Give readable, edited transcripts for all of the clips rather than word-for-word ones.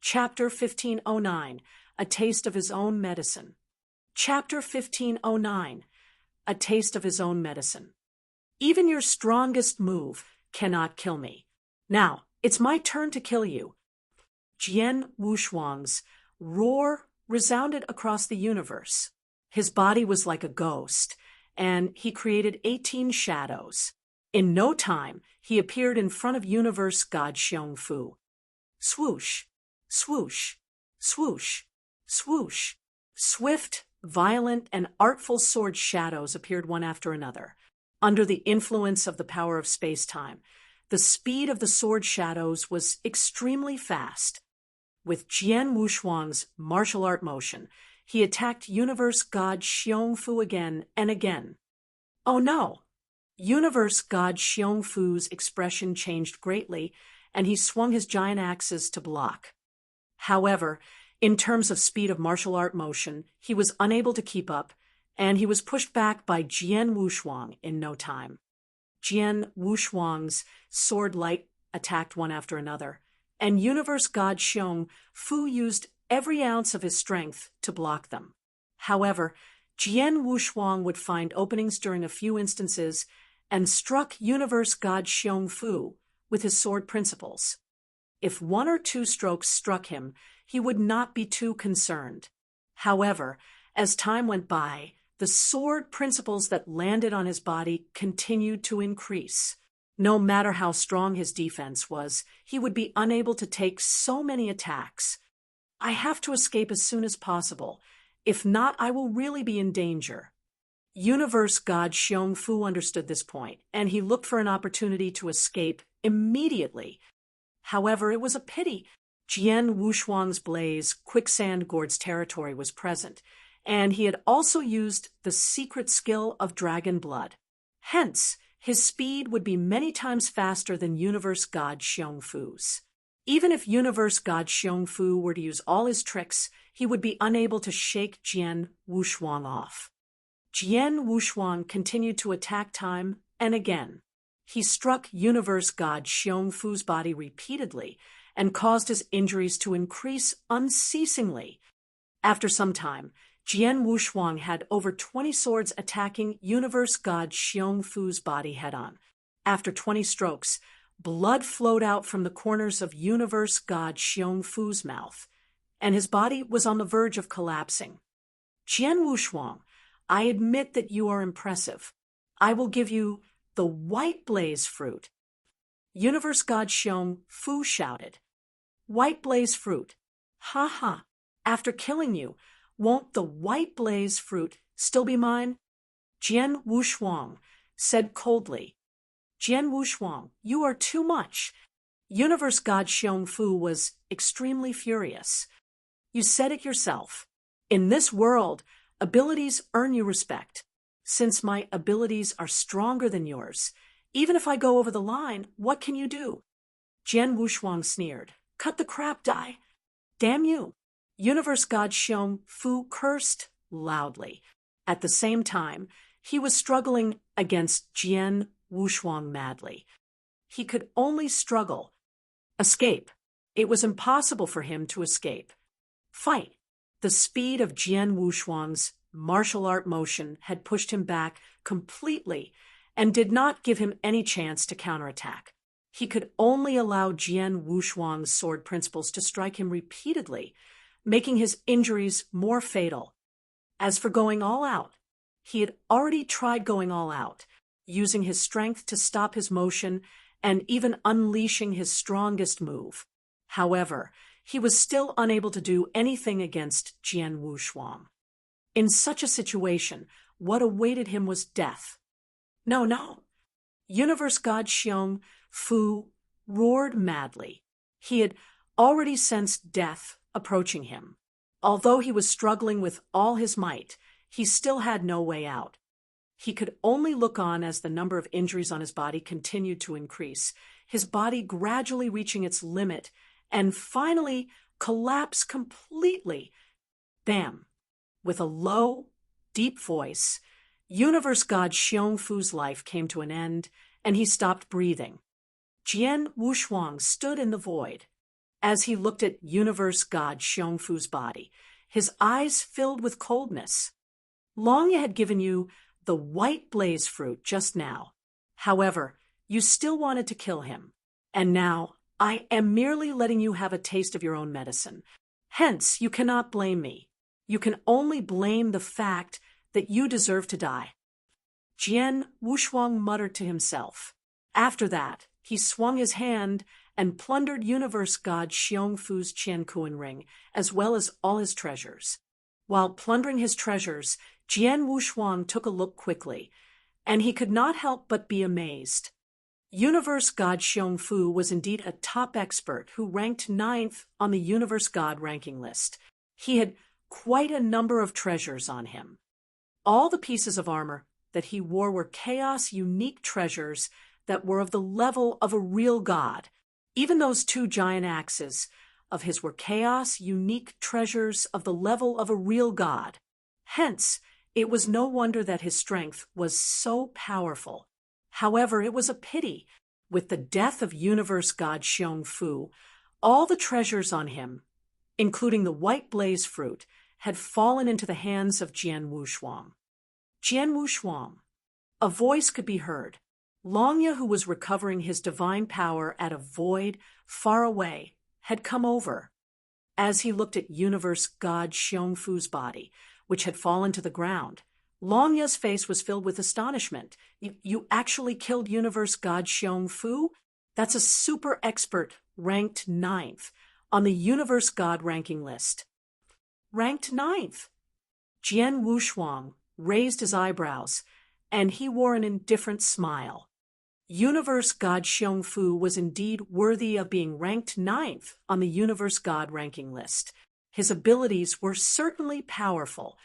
Chapter 1509, A Taste of His Own Medicine. Chapter 1509, A Taste of His Own Medicine. Even your strongest move cannot kill me. Now, it's my turn to kill you. Jian Wushuang's roar resounded across the universe. His body was like a ghost, and he created 18 shadows. In no time, he appeared in front of universe god Xiong Fu. Swoosh, swoosh, swoosh, swoosh. Swift, violent, and artful sword shadows appeared one after another. Under the influence of the power of space-time, the speed of the sword shadows was extremely fast. With Jian Wushuang's martial art motion, he attacked universe god Xiong Fu again and again. Oh no! Universe god Xiong Fu's expression changed greatly, and he swung his giant axes to block. However, in terms of speed of martial art motion, he was unable to keep up, and he was pushed back by Jian Wushuang in no time. Jian Wushuang's sword light attacked one after another, and universe god Xiong Fu used every ounce of his strength to block them. However, Jian Wushuang would find openings during a few instances and struck universe god Xiong Fu with his sword principles. If one or two strokes struck him, he would not be too concerned. However, as time went by, the sword principles that landed on his body continued to increase. No matter how strong his defense was, he would be unable to take so many attacks. I have to escape as soon as possible. If not, I will really be in danger. Universe god Xiong Fu understood this point, and he looked for an opportunity to escape immediately. However, it was a pity. Jian Wushuang's blaze, quicksand gourd's territory, was present, and he had also used the secret skill of dragon blood. Hence, his speed would be many times faster than universe god Xiong Fu's. Even if universe god Xiong Fu were to use all his tricks, he would be unable to shake Jian Wushuang off. Jian Wushuang continued to attack time and again. He struck universe god Xiong Fu's body repeatedly and caused his injuries to increase unceasingly. After some time, Jian Wushuang had over 20 swords attacking universe god Xiong Fu's body head-on. After 20 strokes, blood flowed out from the corners of universe god Xiong Fu's mouth, and his body was on the verge of collapsing. Jian Wushuang, I admit that you are impressive. I will give you the white blaze fruit. Universe god Xiong Fu shouted. White blaze fruit. Ha ha. After killing you, won't the white blaze fruit still be mine? Jian Wushuang said coldly. Jian Wushuang, you are too much. Universe god Xiong Fu was extremely furious. You said it yourself. In this world, abilities earn you respect. Since my abilities are stronger than yours, even if I go over the line, what can you do? Jian Wushuang sneered. Cut the crap, Dai. Damn you. Universe god Xiong Fu cursed loudly. At the same time, he was struggling against Jian Wushuang madly. He could only struggle. Escape. It was impossible for him to escape. Fight. The speed of Jian Wushuang's martial art motion had pushed him back completely and did not give him any chance to counterattack. He could only allow Jian Wushuang's sword principles to strike him repeatedly, making his injuries more fatal. As for going all out, he had already tried going all out, using his strength to stop his motion and even unleashing his strongest move. However, he was still unable to do anything against Jian Wushuang. In such a situation, what awaited him was death. No. Universe god Xiong Fu roared madly. He had already sensed death approaching him. Although he was struggling with all his might, he still had no way out. He could only look on as the number of injuries on his body continued to increase, his body gradually reaching its limit and finally collapse completely. Bam! With a low, deep voice, universe god Xiong Fu's life came to an end, and he stopped breathing. Jian Wushuang stood in the void. As he looked at Universe God Xiongfu's body, his eyes filled with coldness. Longya had given you the white blaze fruit just now. However, you still wanted to kill him. And now, I am merely letting you have a taste of your own medicine. Hence, you cannot blame me. You can only blame the fact that you deserve to die. Jian Wushuang muttered to himself. After that, he swung his hand and plundered Universe God Xiongfu's Qiankuan ring, as well as all his treasures. While plundering his treasures, Jian Wushuang took a look quickly, and he could not help but be amazed. Universe God Xiongfu was indeed a top expert who ranked 9th on the Universe God ranking list. He had quite a number of treasures on him. All the pieces of armor that he wore were chaos unique treasures that were of the level of a real god. Even those 2 giant axes of his were chaos unique treasures of the level of a real god. Hence, it was no wonder that his strength was so powerful. However, it was a pity. With the death of Universe God Xiongfu, all the treasures on him, including the white blaze fruit, had fallen into the hands of Jian Wushuang. Jian Wushuang. A voice could be heard. Longya, who was recovering his divine power at a void far away, had come over. As he looked at Universe God Xiongfu's body, which had fallen to the ground, Longya's face was filled with astonishment. You actually killed Universe God Xiongfu? That's a super expert, ranked 9th on the Universe God ranking list. Ranked 9th? Jian Wushuang raised his eyebrows, and he wore an indifferent smile. Universe God Xiongfu was indeed worthy of being ranked 9th on the Universe God ranking list. His abilities were certainly powerful.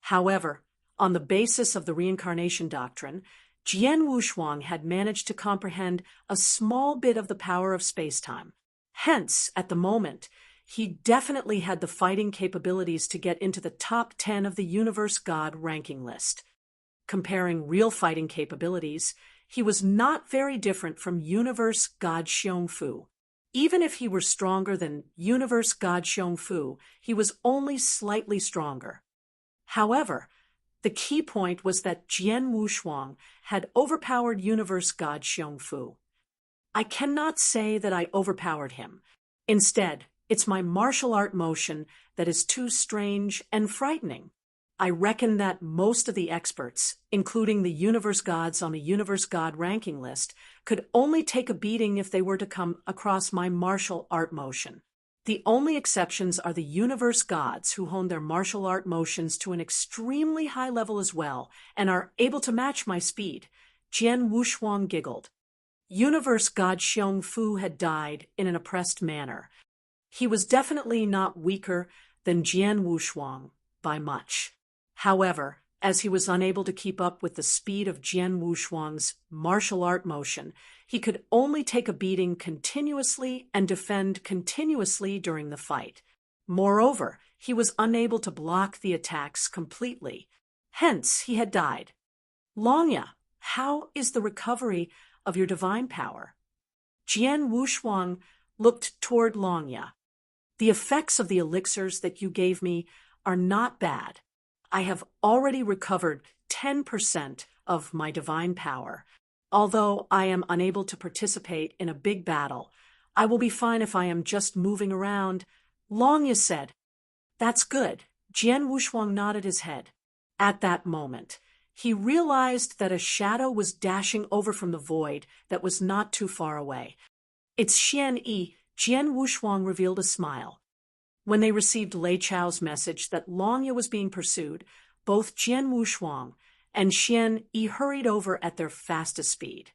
However, on the basis of the reincarnation doctrine, Jian Wushuang had managed to comprehend a small bit of the power of space-time. Hence, at the moment, he definitely had the fighting capabilities to get into the top 10 of the Universe God ranking list. Comparing real fighting capabilities, he was not very different from Universe God Xiongfu. Even if he were stronger than Universe God Xiongfu, he was only slightly stronger. However, the key point was that Jian Wushuang had overpowered Universe God Xiongfu. I cannot say that I overpowered him. Instead, it's my martial art motion that is too strange and frightening. I reckon that most of the experts, including the Universe Gods on the Universe God ranking list, could only take a beating if they were to come across my martial art motion. The only exceptions are the Universe Gods who hone their martial art motions to an extremely high level as well and are able to match my speed. Jian Wushuang giggled. Universe God Xiongfu had died in an oppressed manner. He was definitely not weaker than Jian Wushuang by much. However, as he was unable to keep up with the speed of Jian Wushuang's martial art motion, he could only take a beating continuously and defend continuously during the fight. Moreover, he was unable to block the attacks completely. Hence, he had died. Longya, how is the recovery of your divine power? Jian Wushuang looked toward Longya. The effects of the elixirs that you gave me are not bad. I have already recovered 10% of my divine power. Although I am unable to participate in a big battle, I will be fine if I am just moving around. Longya said. That's good. Jian Wushuang nodded his head. At that moment, he realized that a shadow was dashing over from the void that was not too far away. It's Xian Yi. Jian Wushuang revealed a smile. When they received Lei Chao's message that Longya was being pursued, both Jian Wushuang and Xian Yi hurried over at their fastest speed.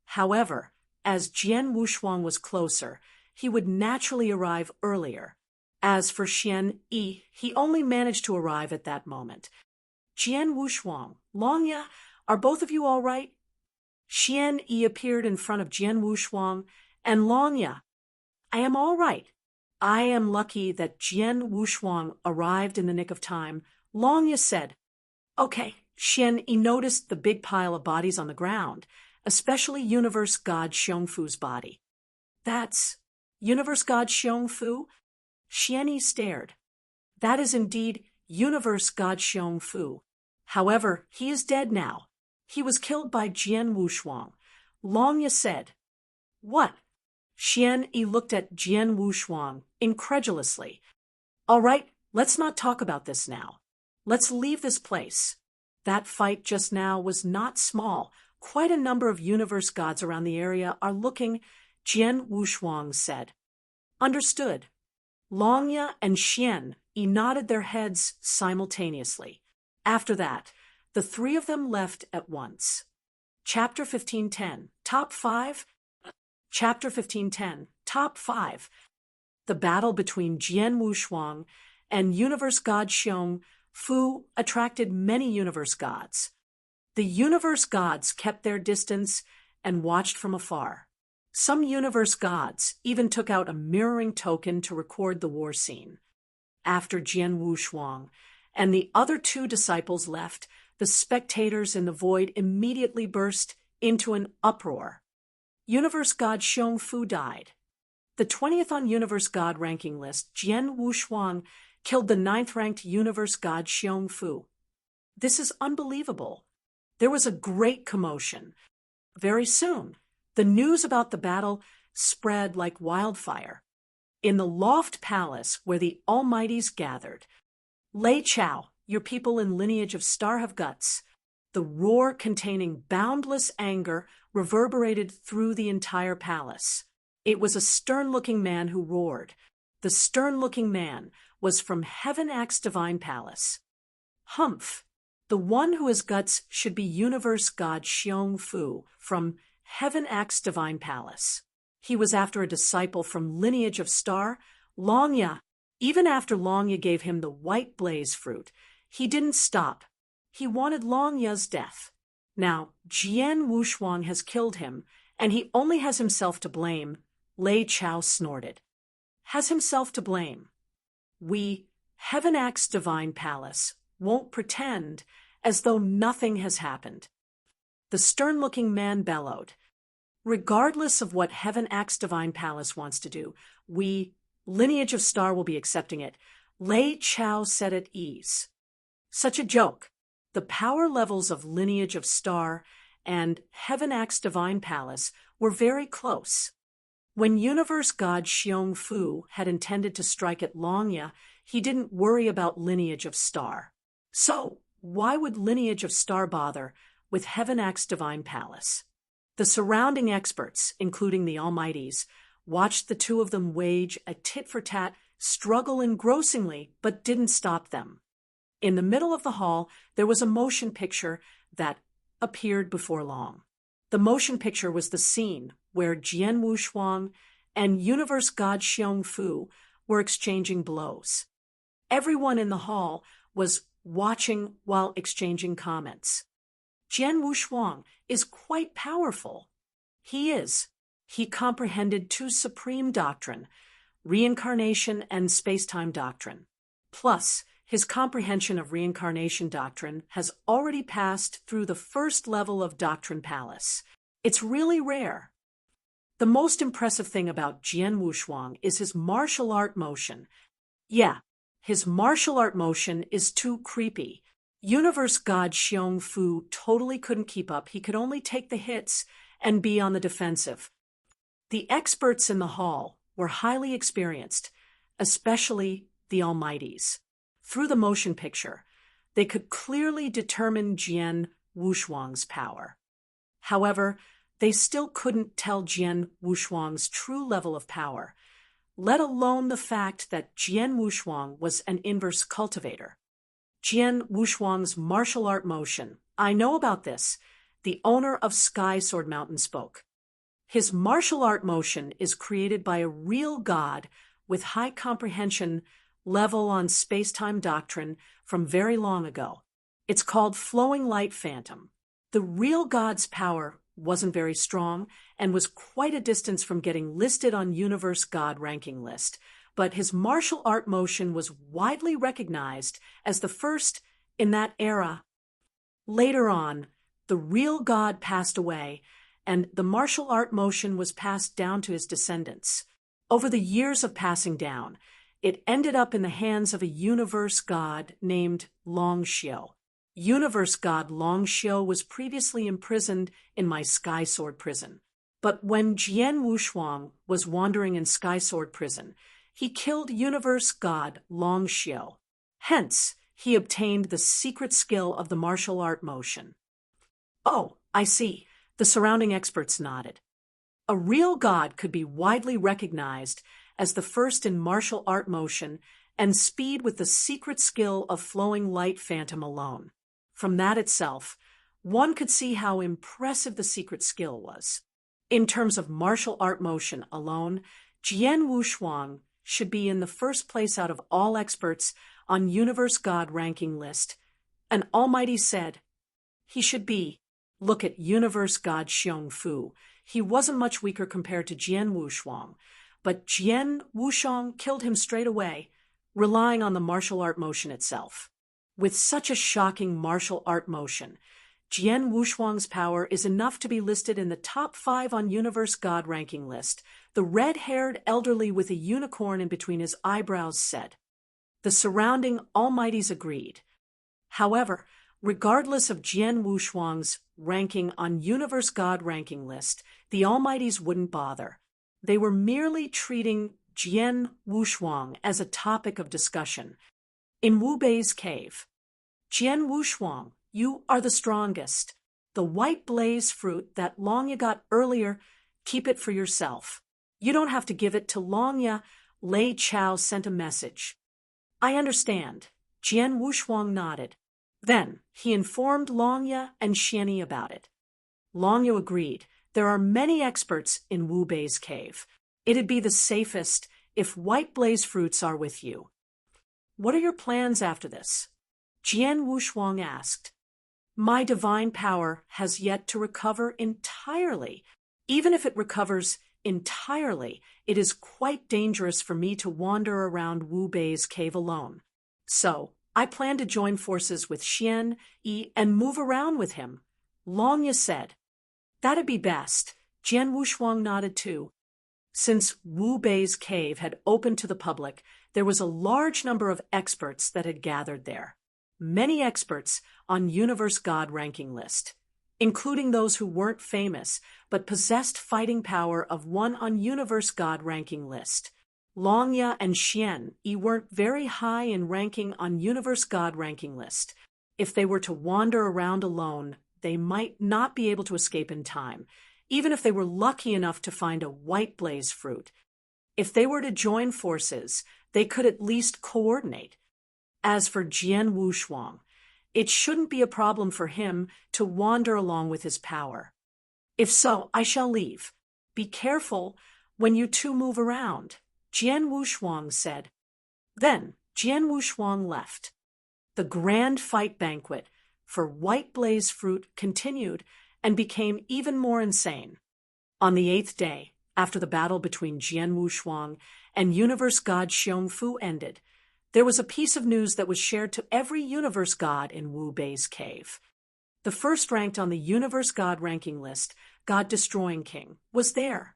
However, as Jian Wushuang was closer, he would naturally arrive earlier. As for Xian Yi, he only managed to arrive at that moment. Jian Wushuang, Longya, are both of you all right? Xian Yi appeared in front of Jian Wushuang, and Longya, I am all right. I am lucky that Jian Wushuang arrived in the nick of time. Longya said. Okay, Xian Yi noticed the big pile of bodies on the ground, especially Universe God Xiongfu's body. That's Universe God Xiong Fu? Xianyi stared. That is indeed Universe God Xiong Fu. However, he is dead now. He was killed by Jian Wushuang. Longya said. What? Xianyi looked at Jian Wushuang incredulously. All right, let's not talk about this now. Let's leave this place. That fight just now was not small. Quite a number of universe gods around the area are looking, Jian Wushuang said. Understood. Longya and Xianyi nodded their heads simultaneously. After that, the three of them left at once. Chapter 1510, Top 5? Chapter 1510, Top 5. The battle between Jian Wushuang and universe god Xiong Fu attracted many universe gods. The universe gods kept their distance and watched from afar. Some universe gods even took out a mirroring token to record the war scene. After Jian Wushuang and the other two disciples left, the spectators in the void immediately burst into an uproar. Universe god Xiong Fu died. The 20th on Universe God ranking list, Jian Wushuang killed the 9th-ranked Universe God Xiong Fu. This is unbelievable. There was a great commotion. Very soon, the news about the battle spread like wildfire. In the loft palace where the Almighties gathered, Lei Chao, your people in lineage of Star have guts. The roar containing boundless anger reverberated through the entire palace. It was a stern-looking man who roared. The stern-looking man was from Heaven Act's divine palace. Humph! The one who has guts should be universe god Xiong Fu from Heaven Act's divine palace. He was after a disciple from lineage of Star, Longya. Even after Longya gave him the white blaze fruit, he didn't stop. He wanted Longya's death. Now, Jian Wushuang has killed him, and he only has himself to blame, Lei Chao snorted. Has himself to blame. We, Heaven Act's divine palace, won't pretend as though nothing has happened. The stern-looking man bellowed. Regardless of what Heaven Act's divine palace wants to do, we, lineage of Star, will be accepting it. Lei Chao said at ease. Such a joke. The power levels of lineage of Star and Heaven Act's divine palace were very close. When universe god Xiong Fu had intended to strike at Longya, he didn't worry about lineage of Star. So, why would lineage of Star bother with Heaven Act's divine palace? The surrounding experts, including the Almighties, watched the two of them wage a tit-for-tat struggle engrossingly, but didn't stop them. In the middle of the hall, there was a motion picture that appeared before long. The motion picture was the scene where Jian Wushuang and universe god Xiong Fu were exchanging blows. Everyone in the hall was watching while exchanging comments. Jian Wushuang is quite powerful. He is. He comprehended two supreme doctrine, reincarnation and space-time doctrine. Plus, his comprehension of reincarnation doctrine has already passed through the first level of Doctrine Palace. It's really rare. The most impressive thing about Jian Wushuang is his martial art motion. Yeah, his martial art motion is too creepy. Universe god Xiong Fu totally couldn't keep up. He could only take the hits and be on the defensive. The experts in the hall were highly experienced, especially the Almighties. Through the motion picture, they could clearly determine Jian Wushuang's power. However, they still couldn't tell Jian Wushuang's true level of power, let alone the fact that Jian Wushuang was an inverse cultivator. Jian Wushuang's martial art motion. I know about this, the owner of Sky Sword Mountain spoke. His martial art motion is created by a real god with high comprehension level on space-time doctrine from very long ago. It's called Flowing Light Phantom. The real god's power wasn't very strong and was quite a distance from getting listed on Universe God ranking list, but his martial art motion was widely recognized as the first in that era. Later on, the real god passed away, and the martial art motion was passed down to his descendants. Over the years of passing down, it ended up in the hands of a universe god named Longxiu. Universe god Longxiu was previously imprisoned in my Sky Sword prison. But when Jian Wushuang was wandering in Sky Sword prison, he killed universe god Longxiu. Hence, he obtained the secret skill of the martial art motion. Oh, I see. The surrounding experts nodded. A real god could be widely recognized as the first in martial art motion and speed with the secret skill of flowing light phantom alone. From that itself, one could see how impressive the secret skill was. In terms of martial art motion alone, Jian Wushuang should be in the first place out of all experts on Universe God ranking list. An Almighty said, he should be. Look at Universe God Xiong Fu. He wasn't much weaker compared to Jian Wushuang, but Jian Wushuang killed him straight away, relying on the martial art motion itself. With such a shocking martial art motion, Jian Wushuang's power is enough to be listed in the top 5 on Universe God ranking list, the red-haired elderly with a unicorn in between his eyebrows said. The surrounding Almighties agreed. However, regardless of Jian Wushuang's ranking on Universe God ranking list, the Almighties wouldn't bother. They were merely treating Jian Wushuang as a topic of discussion. In Wu Bei's cave, Jian Wushuang, you are the strongest. The white blaze fruit that Longya got earlier, keep it for yourself. You don't have to give it to Longya. Lei Chao sent a message. I understand. Jian Wushuang nodded. Then he informed Longya and Xianyi about it. Longya agreed. There are many experts in Wu Bei's cave. It'd be the safest if white blaze fruits are with you. What are your plans after this? Jian Wushuang asked. My divine power has yet to recover entirely. Even if it recovers entirely, it is quite dangerous for me to wander around Wu Bei's cave alone. So, I plan to join forces with Xian Yi and move around with him. Longya said. That'd be best. Jian Wushuang nodded too. Since Wu Bei's cave had opened to the public, there was a large number of experts that had gathered there. Many experts on Universe God ranking list, including those who weren't famous but possessed fighting power of one on Universe God ranking list. Longya and Xian Yi weren't very high in ranking on Universe God ranking list. If they were to wander around alone, they might not be able to escape in time, even if they were lucky enough to find a white blaze fruit. If they were to join forces, they could at least coordinate. As for Jian Wushuang, it shouldn't be a problem for him to wander along with his power. If so, I shall leave. Be careful when you two move around, Jian Wushuang said. Then Jian Wushuang left. The grand fight banquet for white blaze fruit continued and became even more insane. On the 8th day, after the battle between Jian Wushuang and Universe God Xiong Fu ended, there was a piece of news that was shared to every Universe God in Wu Bei's cave. The first ranked on the Universe God ranking list, God Destroying King, was there.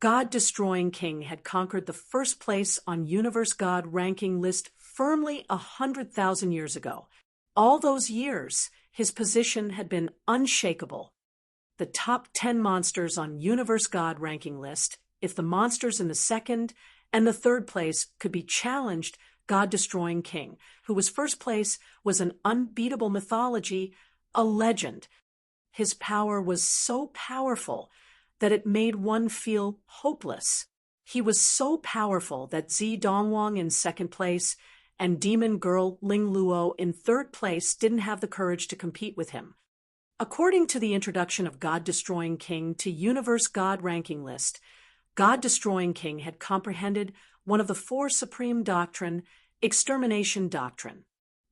God Destroying King had conquered the first place on Universe God ranking list firmly 100,000 years ago. All those years, his position had been unshakable. The top 10 monsters on Universe God ranking list, if the monsters in the second and the third place could be challenged, God Destroying King, who was first place, was an unbeatable mythology, a legend. His power was so powerful that it made one feel hopeless. He was so powerful that Dongwang in second place and demon girl Ling Luo in third place didn't have the courage to compete with him. According to the introduction of God Destroying King to Universe God ranking list, God Destroying King had comprehended one of the 4 supreme doctrine, extermination doctrine.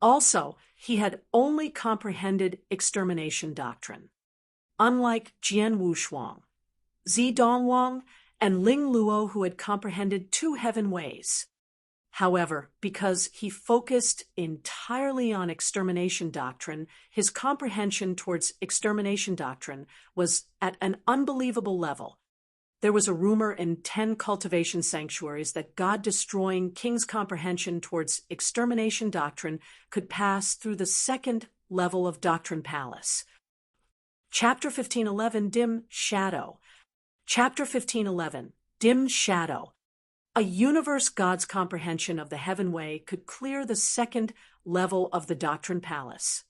Also, he had only comprehended extermination doctrine. Unlike Jian Wushuang, Dongwang, and Ling Luo, who had comprehended 2 heaven ways. However, because he focused entirely on extermination doctrine, his comprehension towards extermination doctrine was at an unbelievable level. There was a rumor in 10 cultivation sanctuaries that God-destroying king's comprehension towards extermination doctrine could pass through the second level of Doctrine Palace. Chapter 1511, Dim Shadow. Chapter 1511, Dim Shadow. A universe God's comprehension of the Heaven Way could clear the second level of the Doctrine Palace.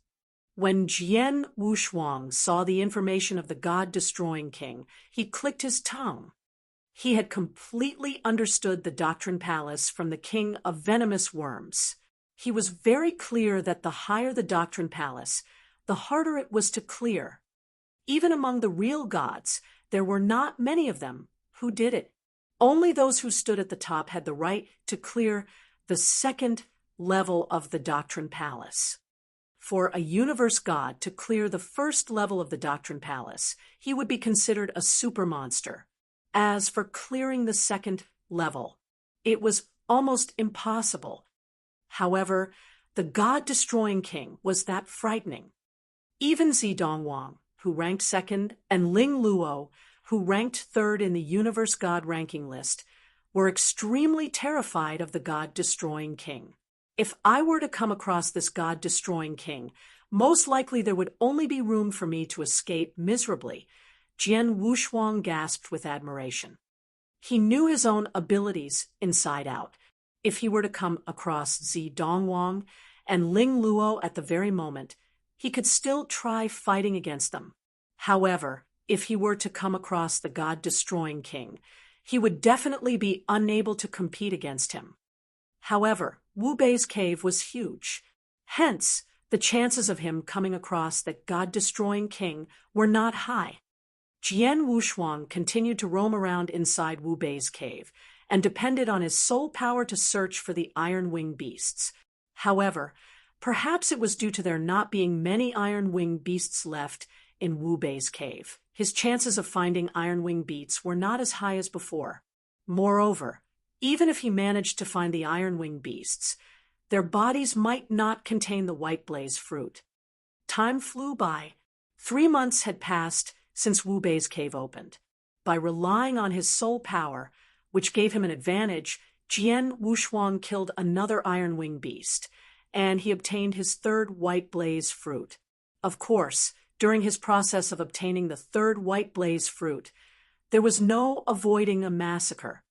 When Jian Wushuang saw the information of the God-destroying king, he clicked his tongue. He had completely understood the Doctrine Palace from the king of venomous worms. He was very clear that the higher the Doctrine Palace, the harder it was to clear. Even among the real gods, there were not many of them who did it. Only those who stood at the top had the right to clear the second level of the Doctrine Palace. For a universe god to clear the first level of the Doctrine Palace, he would be considered a super monster. As for clearing the second level, it was almost impossible. However, the god-destroying king was that frightening. Even Dongwang, who ranked second, and Ling Luo, who ranked third in the universe god ranking list, were extremely terrified of the god-destroying king. If I were to come across this god-destroying king, most likely there would only be room for me to escape miserably. Jian Wushuang gasped with admiration. He knew his own abilities inside out. If he were to come across Dongwang and Ling Luo at the very moment, he could still try fighting against them. However, if he were to come across the god-destroying king, he would definitely be unable to compete against him. However, Wu Bei's cave was huge. Hence, the chances of him coming across that god-destroying king were not high. Jian Wushuang continued to roam around inside Wu Bei's cave and depended on his soul power to search for the iron-winged beasts. However, perhaps it was due to there not being many iron-winged beasts left in Wu Bei's cave. His chances of finding iron-winged beasts were not as high as before. Moreover, even if he managed to find the iron-winged beasts, their bodies might not contain the white blaze fruit. Time flew by. 3 months had passed since Wu Bei's cave opened. By relying on his soul power, which gave him an advantage, Jian Wushuang killed another iron-winged beast, and he obtained his third white blaze fruit. Of course, during his process of obtaining the third white blaze fruit, there was no avoiding a massacre.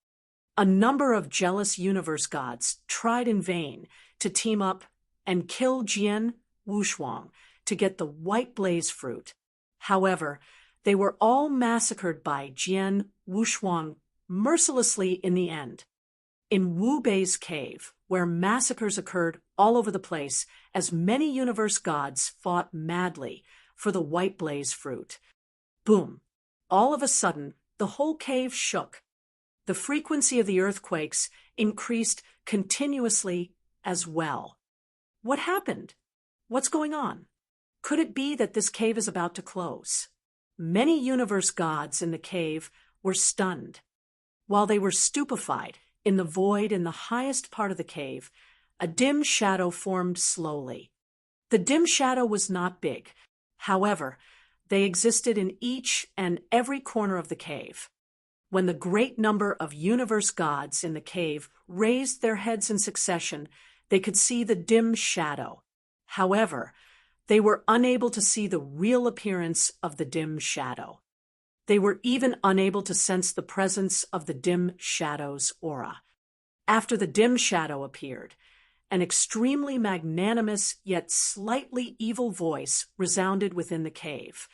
A number of jealous universe gods tried in vain to team up and kill Jian Wushuang to get the white blaze fruit. However, they were all massacred by Jian Wushuang mercilessly in the end. In Wu Bei's cave, where massacres occurred all over the place as many universe gods fought madly for the white blaze fruit. Boom! All of a sudden, the whole cave shook. The frequency of the earthquakes increased continuously as well. What happened? What's going on? Could it be that this cave is about to close? Many universe gods in the cave were stunned. While they were stupefied, in the void in the highest part of the cave, a dim shadow formed slowly. The dim shadow was not big. However, they existed in each and every corner of the cave. When the great number of universe gods in the cave raised their heads in succession, they could see the dim shadow. However, they were unable to see the real appearance of the dim shadow. They were even unable to sense the presence of the dim shadow's aura. After the dim shadow appeared, an extremely magnanimous yet slightly evil voice resounded within the cave.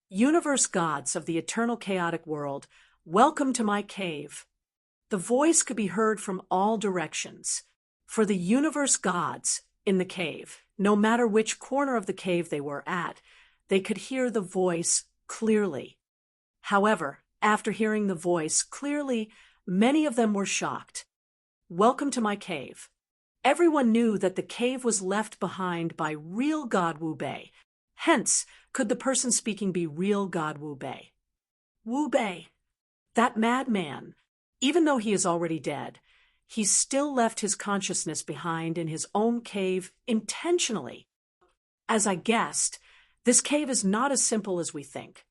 Universe gods of the eternal chaotic world, welcome to my cave. The voice could be heard from all directions. For the universe gods in the cave, no matter which corner of the cave they were at, they could hear the voice clearly. However, after hearing the voice clearly, many of them were shocked. Welcome to my cave. Everyone knew that the cave was left behind by real God Wu Bei. Hence, could the person speaking be real God Wu Bei? Wu Bei, that madman, even though he is already dead, he still left his consciousness behind in his own cave intentionally. As I guessed, this cave is not as simple as we think.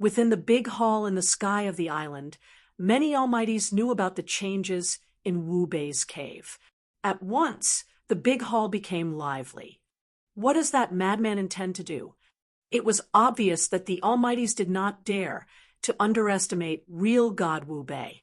Within the big hall in the sky of the island, many Almighties knew about the changes in Wu Bei's cave. At once, the big hall became lively. What does that madman intend to do? It was obvious that the Almighties did not dare to underestimate real God Wu Bei.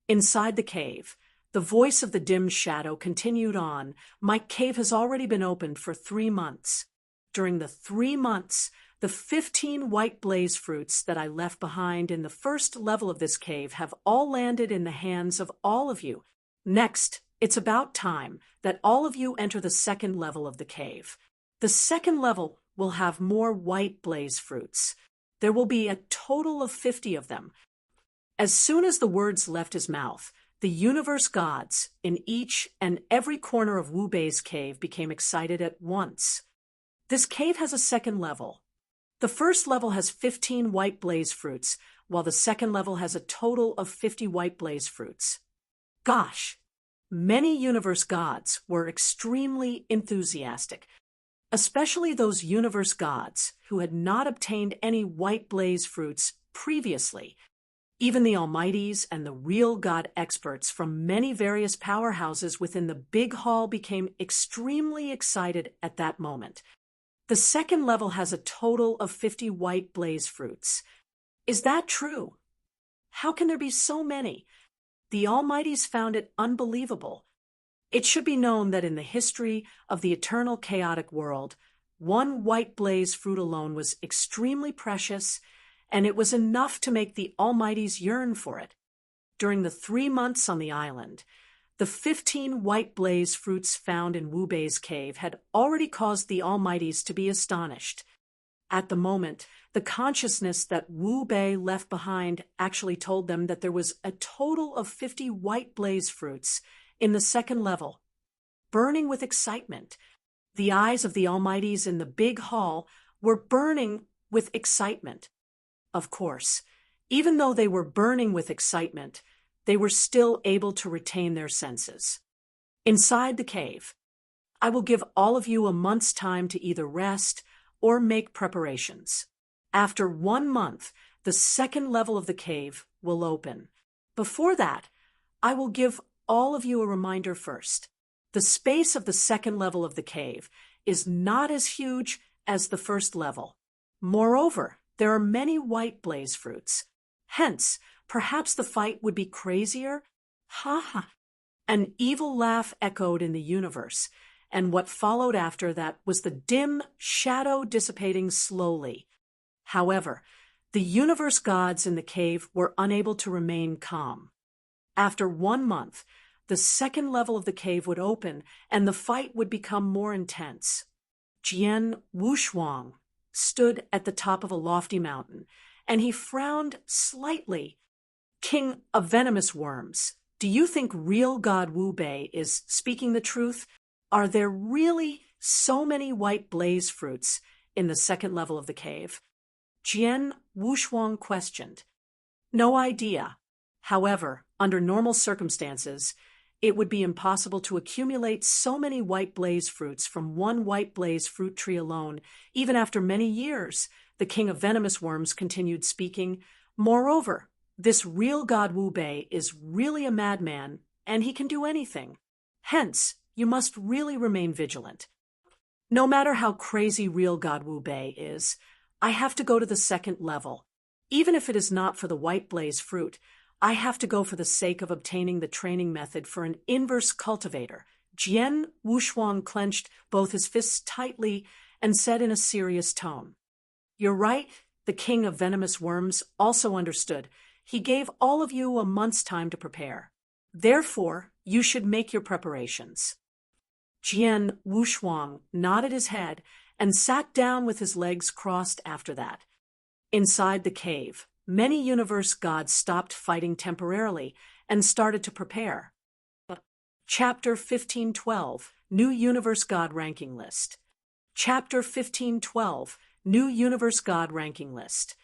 Inside the cave, the voice of the dim shadow continued on. My cave has already been opened for 3 months. During the 3 months, the 15 white blaze fruits that I left behind in the first level of this cave have all landed in the hands of all of you. Next, it's about time that all of you enter the second level of the cave. The second level will have more white blaze fruits. There will be a total of 50 of them. As soon as the words left his mouth, the universe gods in each and every corner of Wu Bei's cave became excited at once. This cave has a second level. The first level has 15 white blaze fruits, while the second level has a total of 50 white blaze fruits. Gosh! Many universe gods were extremely enthusiastic, especially those universe gods who had not obtained any white blaze fruits previously. Even the Almighties and the real God experts from many various powerhouses within the big hall became extremely excited at that moment. The second level has a total of 50 white blaze fruits. Is that true? How can there be so many? The Almighties found it unbelievable. It should be known that in the history of the eternal chaotic world, one white blaze fruit alone was extremely precious, and it was enough to make the Almighties yearn for it. During the 3 months on the island, the 15 white blaze fruits found in Wu Bei's cave had already caused the Almighties to be astonished. At the moment, the consciousness that Wu Bei left behind actually told them that there was a total of 50 white blaze fruits in the second level. Burning with excitement, the eyes of the Almighties in the big hall were burning with excitement. Of course, even though they were burning with excitement, they were still able to retain their senses. Inside the cave, I will give all of you a month's time to either rest or make preparations. After 1 month, the second level of the cave will open. Before that, I will give all of you a reminder first. The space of the second level of the cave is not as huge as the first level. Moreover, there are many white blaze fruits. Hence, perhaps the fight would be crazier? Ha ha! An evil laugh echoed in the universe, and what followed after that was the dim shadow dissipating slowly. However, the universe gods in the cave were unable to remain calm. After 1 month, the second level of the cave would open, and the fight would become more intense. Jian Wushuang stood at the top of a lofty mountain, and he frowned slightly. King of venomous worms, do you think real God Wu Bei is speaking the truth? Are there really so many white blaze fruits in the second level of the cave? Jian Wushuang questioned. No idea. However, under normal circumstances, it would be impossible to accumulate so many white blaze fruits from one white blaze fruit tree alone, even after many years. The king of venomous worms continued speaking. Moreover, this real God Wu Bei is really a madman, and he can do anything. Hence, you must really remain vigilant. No matter how crazy real God Wu Bei is, I have to go to the second level. Even if it is not for the white blaze fruit, I have to go for the sake of obtaining the training method for an inverse cultivator. Jian Wushuang clenched both his fists tightly and said in a serious tone. You're right, the king of venomous worms also understood. He gave all of you a month's time to prepare. Therefore, you should make your preparations. Jian Wushuang nodded his head and sat down with his legs crossed after that. Inside the cave, many universe gods stopped fighting temporarily and started to prepare. Chapter 1512, New Universe God Ranking List. Chapter 1512, New Universe God Ranking List.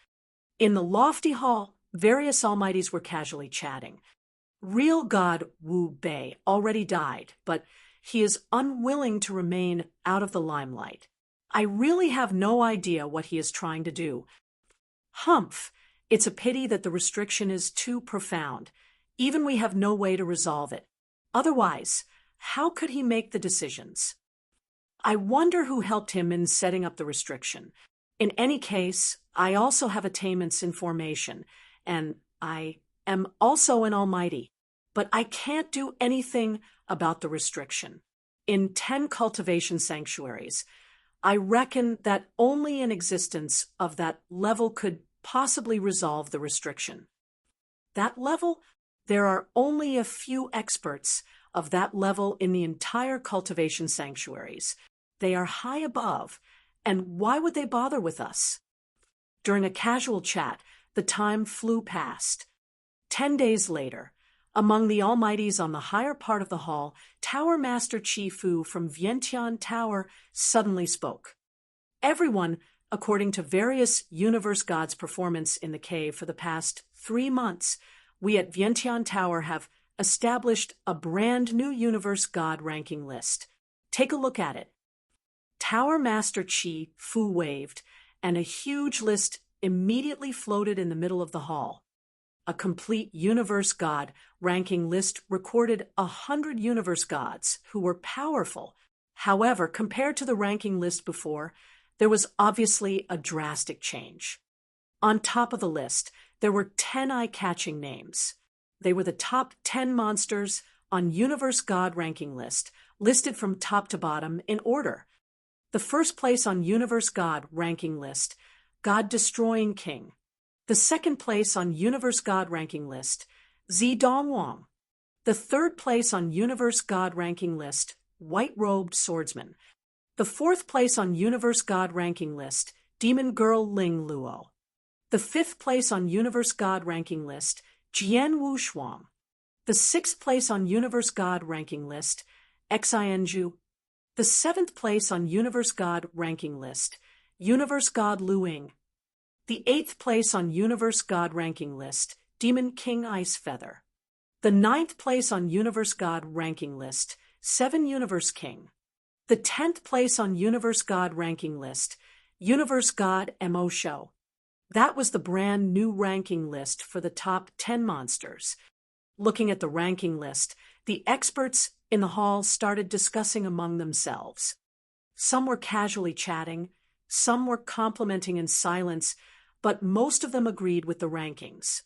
In the lofty hall, various Almighties were casually chatting. Real God Wu Bei already died, but he is unwilling to remain out of the limelight. I really have no idea what he is trying to do. Humph! It's a pity that the restriction is too profound. Even we have no way to resolve it. Otherwise, how could he make the decisions? I wonder who helped him in setting up the restriction. In any case, I also have attainments in formation, and I am also an almighty. But I can't do anything about the restriction. In 10 cultivation sanctuaries, I reckon that only an existence of that level could possibly resolve the restriction. That level? There are only a few experts of that level in the entire cultivation sanctuaries. They are high above, and why would they bother with us? During a casual chat, the time flew past. 10 days later, among the almighties on the higher part of the hall, Tower Master Chi Fu from Vientiane Tower suddenly spoke. Everyone, according to various universe gods' performance in the cave for the past 3 months, we at Vientiane Tower have established a brand new universe god ranking list. Take a look at it. Tower Master Chi Fu waved, and a huge list immediately floated in the middle of the hall. A complete universe god ranking list recorded 100 universe gods who were powerful. However, compared to the ranking list before, there was obviously a drastic change. On top of the list, there were 10 eye-catching names. They were the top 10 monsters on universe god ranking list, listed from top to bottom in order. The first place on universe god ranking list, God-destroying king. The second place on universe god ranking list, Dongwang. The third place on universe god ranking list, white-robed swordsman. The fourth place on universe god ranking list, demon girl Ling Luo. The fifth place on universe god ranking list, Jian Wushuang. The sixth place on universe god ranking list, Xin Zhu. The seventh place on universe god ranking list, universe god Luing. The eighth place on universe god ranking list, Demon King Ice Feather. The ninth place on universe god ranking list, Seven Universe King. The 10th place on universe god ranking list, Universe God Mo Show. That was the brand new ranking list for the top 10 monsters. Looking at the ranking list, the experts in the hall started discussing among themselves. Some were casually chatting, some were complimenting in silence, but most of them agreed with the rankings.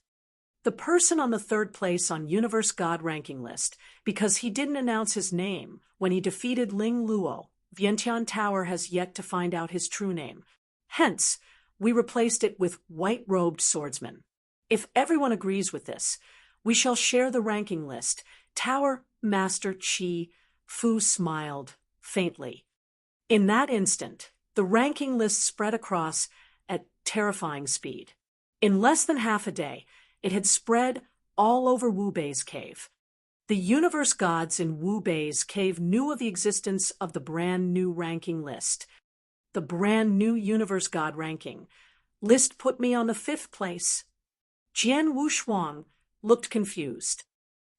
The person on the third place on Universe God ranking list, because he didn't announce his name when he defeated Ling Luo, Vientiane Tower has yet to find out his true name. Hence, we replaced it with white-robed swordsman. If everyone agrees with this, we shall share the ranking list. Tower Master Chi Fu smiled faintly. In that instant, the ranking list spread across at terrifying speed. In less than half a day, it had spread all over Wu Bei's cave. The universe gods in Wu Bei's cave knew of the existence of the brand new ranking list. The brand new universe god ranking list put me on the 5th place. Jian Wushuang looked confused.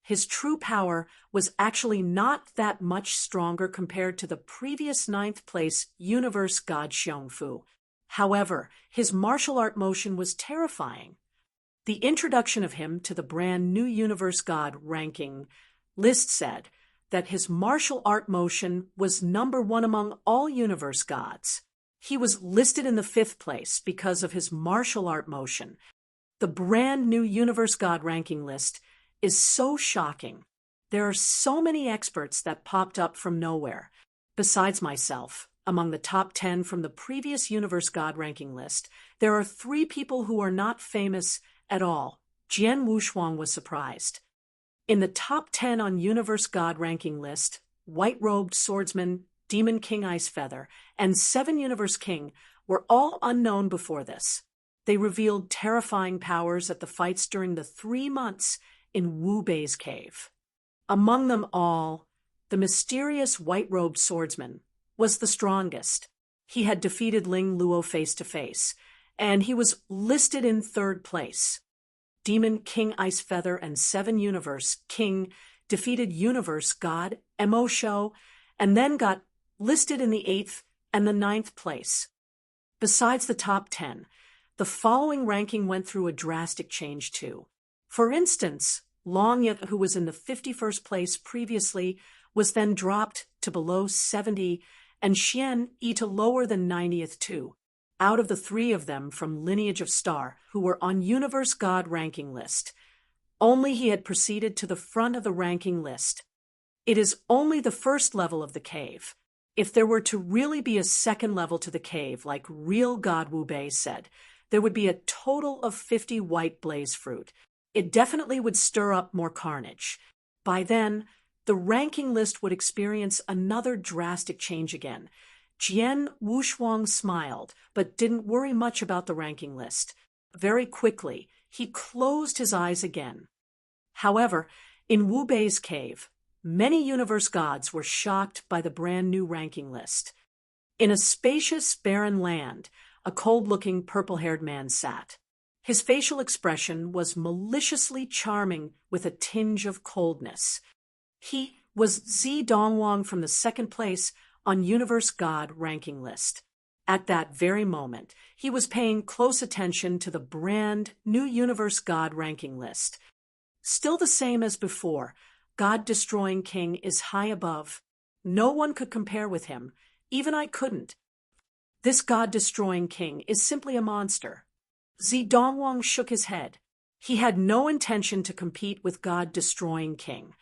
His true power was actually not that much stronger compared to the previous 9th place universe god Xiongfu. However, his martial art motion was terrifying. The introduction of him to the brand new universe god ranking list said that his martial art motion was number 1 among all universe gods. He was listed in the 5th place because of his martial art motion. The brand new universe god ranking list is so shocking. There are so many experts that popped up from nowhere. Besides myself, among the top 10 from the previous universe god ranking list, there are 3 people who are not famous at all. Jian Wushuang was surprised. In the top 10 on universe god ranking list, white-robed swordsman, Demon King Ice Feather, and 7 Universe King were all unknown before this. They revealed terrifying powers at the fights during the 3 months in Wu Bei's cave. Among them all, the mysterious white-robed swordsman was the strongest. He had defeated Ling Luo face to face, and he was listed in 3rd place. Demon King Ice Feather and 7 Universe King defeated Universe God Mo Show, and then got listed in the 8th and the 9th place. Besides the top 10, the following ranking went through a drastic change too. For instance, Long Yet, who was in the 51st place previously, was then dropped to below 70, and Xian E to lower than 90th too, out of the three of them from Lineage of Star who were on Universe God ranking list. Only he had proceeded to the front of the ranking list. It is only the first level of the cave. If there were to really be a second level to the cave, like real God Wu Bei said, there would be a total of 50 white blaze fruit. It definitely would stir up more carnage. By then, the ranking list would experience another drastic change again. Jian Wushuang smiled, but didn't worry much about the ranking list. Very quickly, he closed his eyes again. However, in Wu Bei's cave, many universe gods were shocked by the brand new ranking list. In a spacious, barren land, a cold-looking, purple-haired man sat. His facial expression was maliciously charming with a tinge of coldness. He was Dongwang from the second place on Universe God ranking list. At that very moment, he was paying close attention to the brand new Universe God ranking list. Still the same as before, God-destroying king is high above. No one could compare with him. Even I couldn't. This God-destroying king is simply a monster. Dongwang shook his head. He had no intention to compete with God-destroying king.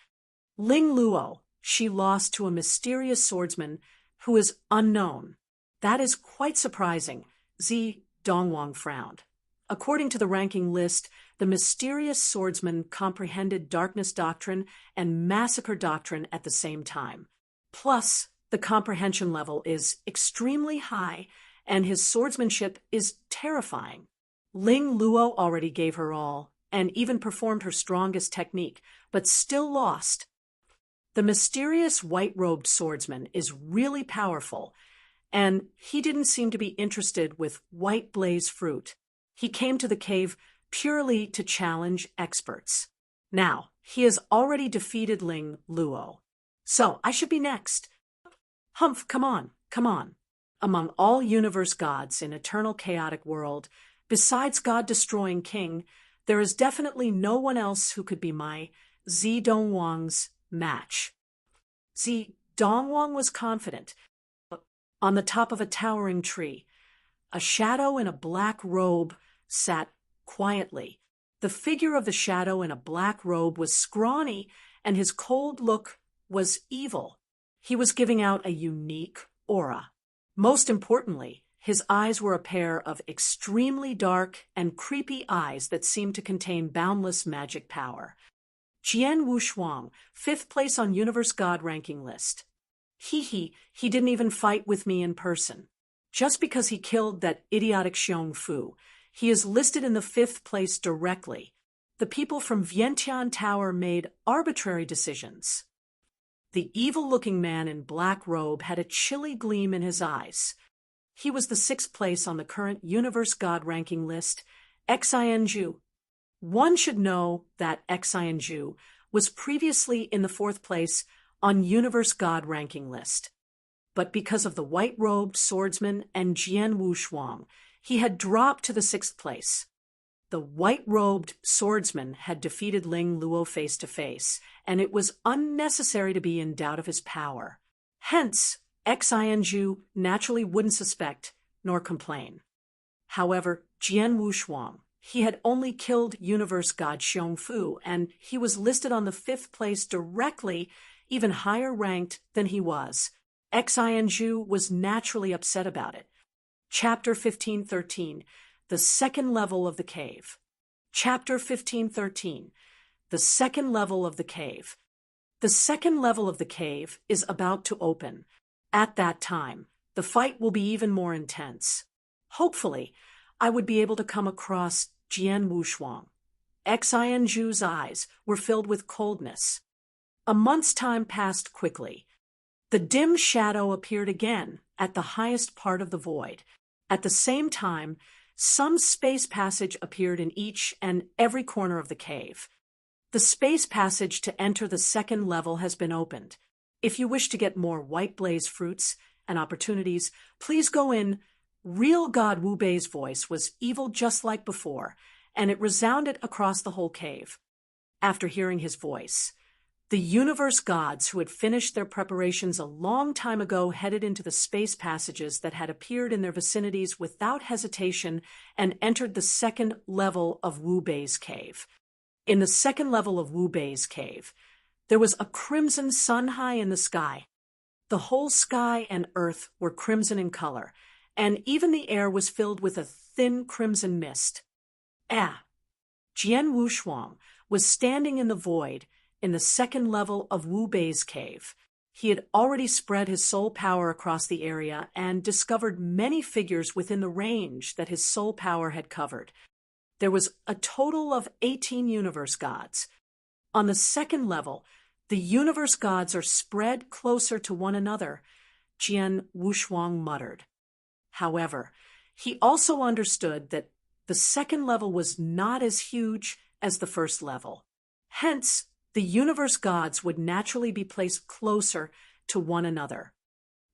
Ling Luo, she lost to a mysterious swordsman who is unknown. That is quite surprising, Dongwang frowned. According to the ranking list, the mysterious swordsman comprehended darkness doctrine and massacre doctrine at the same time. Plus, the comprehension level is extremely high, and his swordsmanship is terrifying. Ling Luo already gave her all, and even performed her strongest technique, but still lost. The mysterious white-robed swordsman is really powerful, and he didn't seem to be interested with white blaze fruit. He came to the cave purely to challenge experts. Now, he has already defeated Ling Luo. So, I should be next. Humph, come on, come on. Among all universe gods in eternal chaotic world, besides God-destroying king, there is definitely no one else who could be my Dongwang's match. Dongwang was confident. On the top of a towering tree, a shadow in a black robe sat quietly. The figure of the shadow in a black robe was scrawny, and his cold look was evil. He was giving out a unique aura. Most importantly, his eyes were a pair of extremely dark and creepy eyes that seemed to contain boundless magic power. Jian Wushuang, 5th place on Universe God ranking list. He didn't even fight with me in person. Just because he killed that idiotic Xiong Fu, he is listed in the 5th place directly. The people from Vientiane Tower made arbitrary decisions. The evil-looking man in black robe had a chilly gleam in his eyes. He was the 6th place on the current Universe God ranking list, Xin Zhu. One should know that Xin Zhu was previously in the 4th place on Universe God ranking list. But because of the white-robed swordsman and Jian Wushuang, he had dropped to the 6th place. The white-robed swordsman had defeated Ling Luo face-to-face, and it was unnecessary to be in doubt of his power. Hence, Xin Zhu naturally wouldn't suspect nor complain. However, Jian Wushuang, he had only killed Universe God Xiong Fu, and he was listed on the 5th place directly, even higher ranked than he was. Xin Zhu was naturally upset about it. Chapter 15:13, the second level of the cave. Chapter 15:13, the second level of the cave. The second level of the cave is about to open. At that time, the fight will be even more intense. Hopefully, I would be able to come across Jian Wushuang. Xin Zhu's eyes were filled with coldness. A month's time passed quickly. The dim shadow appeared again at the highest part of the void. At the same time, some space passage appeared in each and every corner of the cave. The space passage to enter the second level has been opened. If you wish to get more white blaze fruits and opportunities, please go in Real God Wu Bei's voice was evil just like before, and it resounded across the whole cave. After hearing his voice, the universe gods who had finished their preparations a long time ago headed into the space passages that had appeared in their vicinities without hesitation and entered the second level of Wu Bei's cave. In the second level of Wu Bei's cave, there was a crimson sun high in the sky. The whole sky and earth were crimson in color, and even the air was filled with a thin crimson mist. Jian Wushuang was standing in the void in the second level of Wu Bei's cave. He had already spread his soul power across the area and discovered many figures within the range that his soul power had covered. There was a total of 18 universe gods. On the second level, the universe gods are spread closer to one another, Jian Wushuang muttered. However, he also understood that the second level was not as huge as the first level. Hence, the universe gods would naturally be placed closer to one another.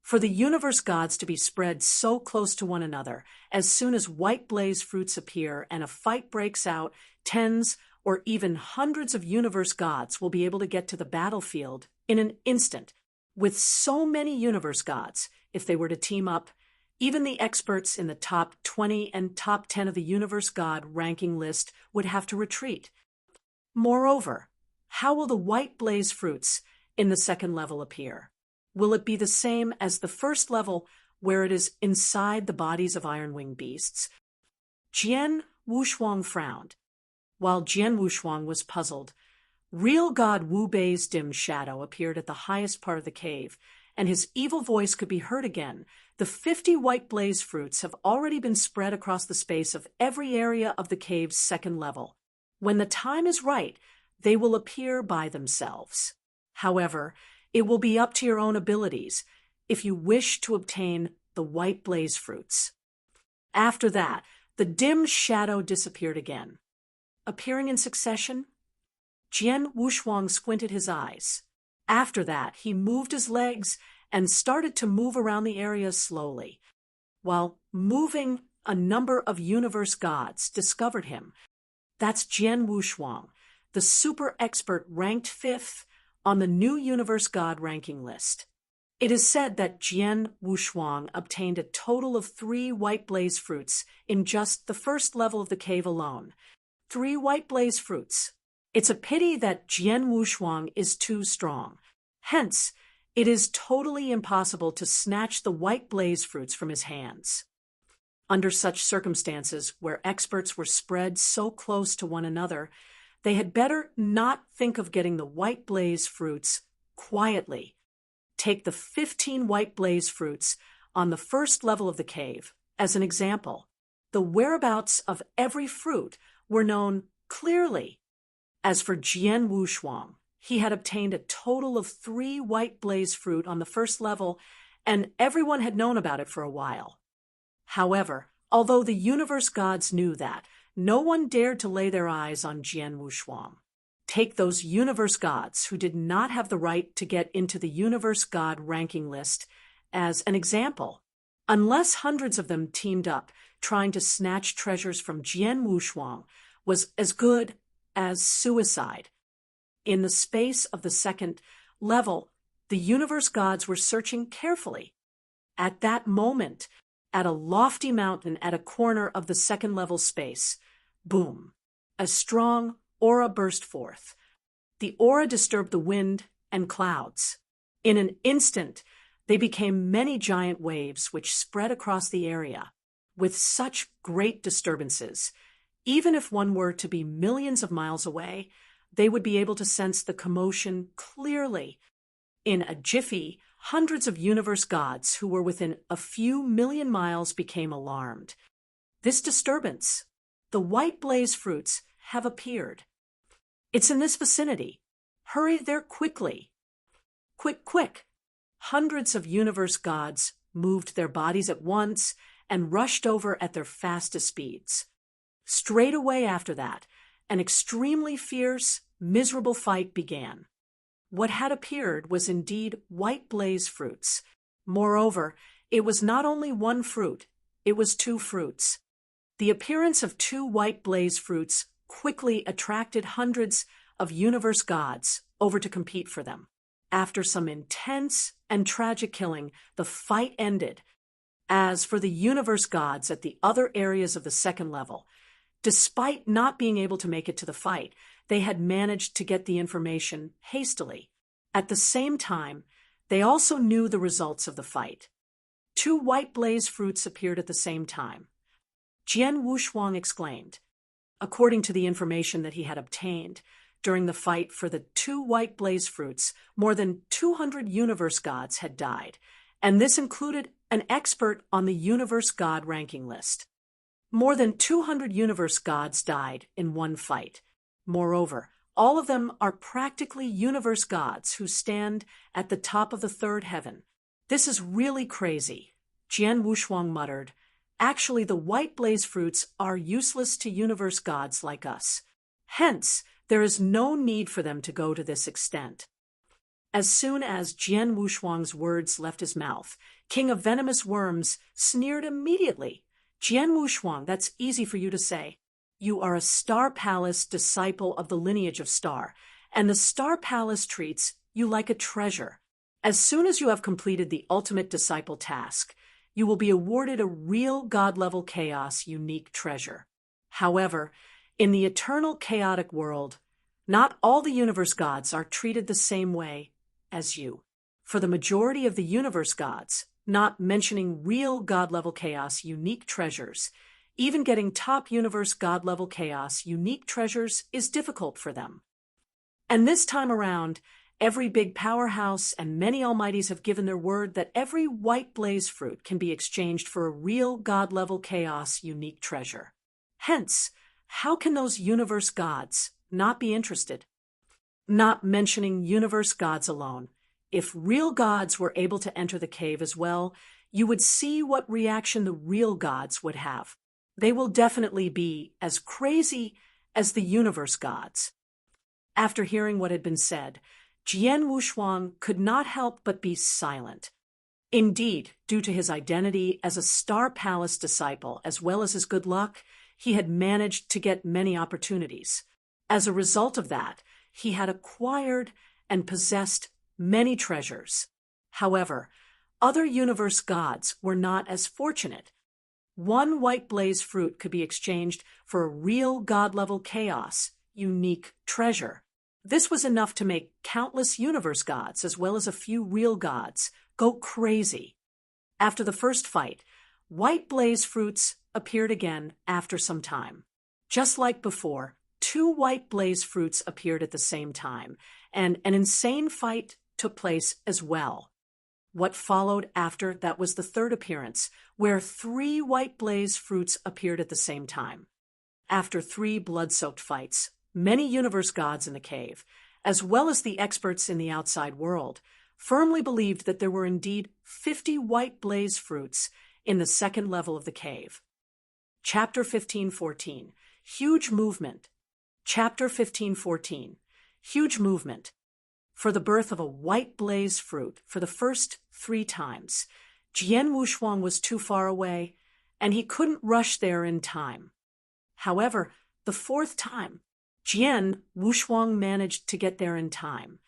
For the universe gods to be spread so close to one another, as soon as white blaze fruits appear and a fight breaks out, tens or even hundreds of universe gods will be able to get to the battlefield in an instant. With so many universe gods, if they were to team up, even the experts in the top 20 and top 10 of the universe god ranking list would have to retreat. Moreover, how will the white blaze fruits in the second level appear? Will it be the same as the first level, where it is inside the bodies of iron-winged beasts? Jian Wushuang frowned. While Jian Wushuang was puzzled, real god Wu Bei's dim shadow appeared at the highest part of the cave, and his evil voice could be heard again. The 50 white blaze fruits have already been spread across the space of every area of the cave's second level. When the time is right, they will appear by themselves. However, it will be up to your own abilities if you wish to obtain the white blaze fruits. After that, the dim shadow disappeared again. Appearing in succession, Jian Wushuang squinted his eyes. After that, he moved his legs and started to move around the area slowly. While moving, a number of universe gods discovered him. That's Jian Wushuang, the super expert ranked 5th on the new universe god ranking list. It is said that Jian Wushuang obtained a total of 3 white blaze fruits in just the first level of the cave alone. 3 white blaze fruits. It's a pity that Jian Wushuang is too strong. Hence, it is totally impossible to snatch the white blaze fruits from his hands. Under such circumstances, where experts were spread so close to one another, they had better not think of getting the white blaze fruits quietly. Take the 15 white blaze fruits on the first level of the cave as an example. The whereabouts of every fruit were known clearly. As for Jian Wushuang, he had obtained a total of 3 white blaze fruit on the first level, and everyone had known about it for a while. However, although the universe gods knew that, no one dared to lay their eyes on Jian Wushuang. Take those universe gods who did not have the right to get into the universe god ranking list as an example. Unless hundreds of them teamed up trying to snatch treasures from Jian Wushuang was as good as suicide. In the space of the second level, the universe gods were searching carefully. At that moment, at a lofty mountain at a corner of the second level space, boom, a strong aura burst forth. The aura disturbed the wind and clouds. In an instant, they became many giant waves which spread across the area. With such great disturbances, even if one were to be millions of miles away, they would be able to sense the commotion clearly. In a jiffy, hundreds of universe gods who were within a few million miles became alarmed. This disturbance, the white blaze fruits, have appeared. It's in this vicinity. Hurry there quickly. Quick, quick. Hundreds of universe gods moved their bodies at once and rushed over at their fastest speeds. Straight away after that, an extremely fierce, miserable fight began. What had appeared was indeed white blaze fruits. Moreover, it was not only one fruit, It was two fruits. The appearance of two white blaze fruits quickly attracted hundreds of universe gods over to compete for them. After some intense and tragic killing, the fight ended. As for the universe gods at the other areas of the second level, despite not being able to make it to the fight, they had managed to get the information hastily. At the same time, they also knew the results of the fight. Two white blaze fruits appeared at the same time. Jian Wushuang exclaimed. According to the information that he had obtained, during the fight for the two white blaze fruits, more than 200 universe gods had died, and this included an expert on the universe god ranking list. More than 200 universe gods died in one fight. Moreover, all of them are practically universe gods who stand at the top of the third heaven. This is really crazy, Jian Wushuang muttered. Actually, the white blaze fruits are useless to universe gods like us. Hence, there is no need for them to go to this extent. As soon as Jian Wushuang's words left his mouth, King of Venomous Worms sneered immediately. Jian Wushuang, that's easy for you to say. You are a Star Palace disciple of the lineage of Star, and the Star Palace treats you like a treasure. As soon as you have completed the ultimate disciple task, you will be awarded a real God-level chaos unique treasure. However, in the eternal chaotic world, not all the universe gods are treated the same way as you. For the majority of the universe gods, not mentioning real God-level chaos unique treasures, even getting top universe God-level chaos unique treasures is difficult for them. And this time around, every big powerhouse and many almighties have given their word that every white blaze fruit can be exchanged for a real God-level chaos unique treasure. Hence, how can those universe gods not be interested? Not mentioning universe gods alone, if real gods were able to enter the cave as well, you would see what reaction the real gods would have. They will definitely be as crazy as the universe gods. After hearing what had been said, Jian Wushuang could not help but be silent. Indeed, due to his identity as a Star Palace disciple as well as his good luck, he had managed to get many opportunities. As a result of that, he had acquired and possessed many treasures. However, other universe gods were not as fortunate. One white blaze fruit could be exchanged for a real God-level chaos unique treasure. This was enough to make countless universe gods, as well as a few real gods, go crazy. After the first fight, white blaze fruits appeared again after some time. Just like before, two white blaze fruits appeared at the same time, and an insane fight took place as well. What followed after that was the third appearance, where three white blaze fruits appeared at the same time. After 3 blood-soaked fights, many universe gods in the cave, as well as the experts in the outside world, firmly believed that there were indeed 50 white blaze fruits in the second level of the cave. Chapter 15:14. Huge Movement. Chapter 15:14. Huge Movement. For the birth of a white blaze fruit for the first 3 times, Jian Wushuang was too far away, and he couldn't rush there in time. However, the 4th time, Jian Wushuang managed to get there in time.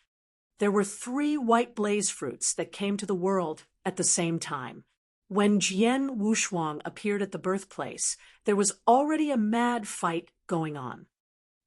There were 3 white blaze fruits that came to the world at the same time. When Jian Wushuang appeared at the birthplace, there was already a mad fight going on.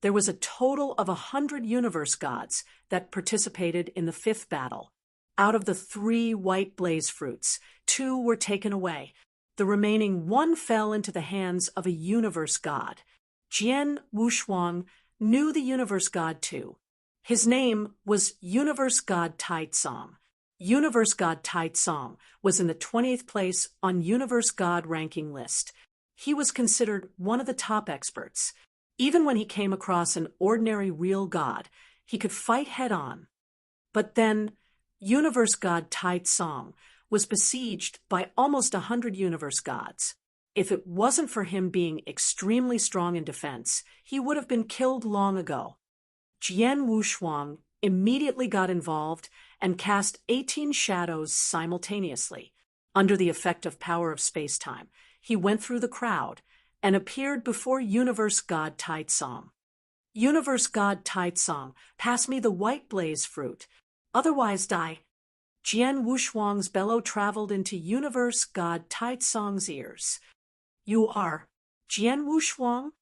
There was a total of 100 universe gods that participated in the 5th battle. Out of the 3 white blaze fruits, 2 were taken away. The remaining 1 fell into the hands of a universe god. Jian Wushuang knew the universe god too. His name was Universe God Taitsong. Universe God Taitsong was in the 20th place on Universe God ranking list. He was considered one of the top experts. Even when he came across an ordinary real god, he could fight head-on. But then, Universe God Taitsong was besieged by almost 100 universe gods. If it wasn't for him being extremely strong in defense, he would have been killed long ago. Jian Wushuang immediately got involved and cast 18 shadows simultaneously. Under the effective power of space-time, he went through the crowd and appeared before Universe God Taitsong. Universe God Taitsong, pass me the white blaze fruit, otherwise die. Jian Wushuang's bellow traveled into Universe God Taitsong's ears. You are Jian Wushuang?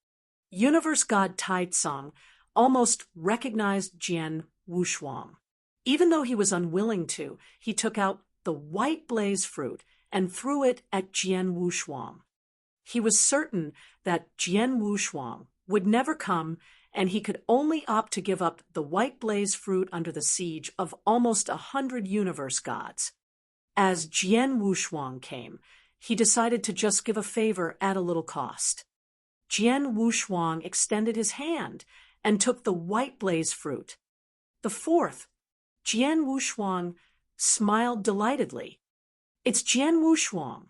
Universe God Taitsong almost recognized Jian Wushuang. Even though he was unwilling to, he took out the white blaze fruit and threw it at Jian Wushuang. He was certain that Jian Wushuang would never come, and he could only opt to give up the white blaze fruit under the siege of almost 100 universe gods. As Jian Wushuang came, he decided to just give a favor at a little cost. Jian Wushuang extended his hand and took the white blaze fruit. The fourth, Jian Wushuang smiled delightedly. It's Jian Wushuang.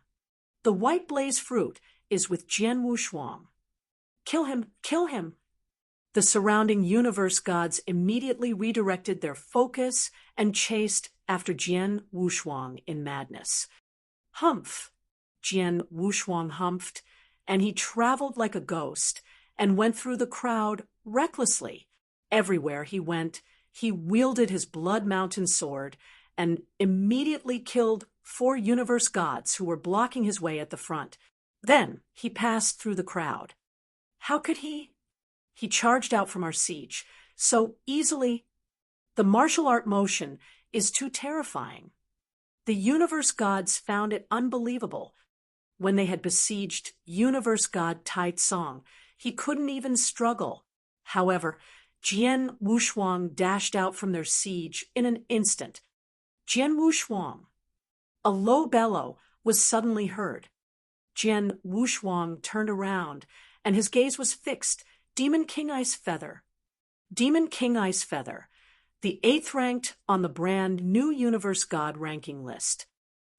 The white blaze fruit is with Jian Wushuang. Kill him, kill him. The surrounding universe gods immediately redirected their focus and chased after Jian Wushuang in madness. Humph! Jian Wushuang humphed, and he traveled like a ghost and went through the crowd recklessly. Everywhere he went, he wielded his blood mountain sword and immediately killed 4 universe gods who were blocking his way at the front. Then he passed through the crowd. How could he? He charged out from our siege so easily. The martial art motion is too terrifying. The universe gods found it unbelievable. When they had besieged universe god Taitsong, he couldn't even struggle. However, Jian Wushuang dashed out from their siege in an instant. Jian Wushuang! A low bellow was suddenly heard. Jian Wushuang turned around, and his gaze was fixed. Demon King Ice Feather. Demon King Ice Feather, the 8th ranked on the brand new Universe God ranking list.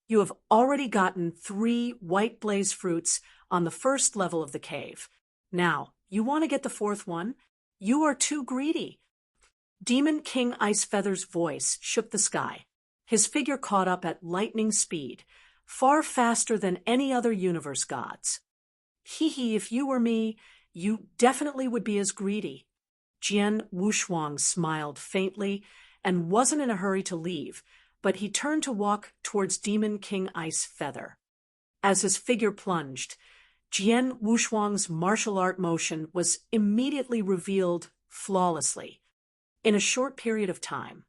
You have already gotten 3 white blaze fruits on the first level of the cave. Now, you want to get the 4th one? You are too greedy. Demon King Ice Feather's voice shook the sky. His figure caught up at lightning speed, far faster than any other universe gods. Hee, if you were me, you definitely would be as greedy. Jian Wushuang smiled faintly and wasn't in a hurry to leave, but he turned to walk towards Demon King Ice Feather. As his figure plunged, Jian Wushuang's martial art motion was immediately revealed flawlessly. In a short period of time.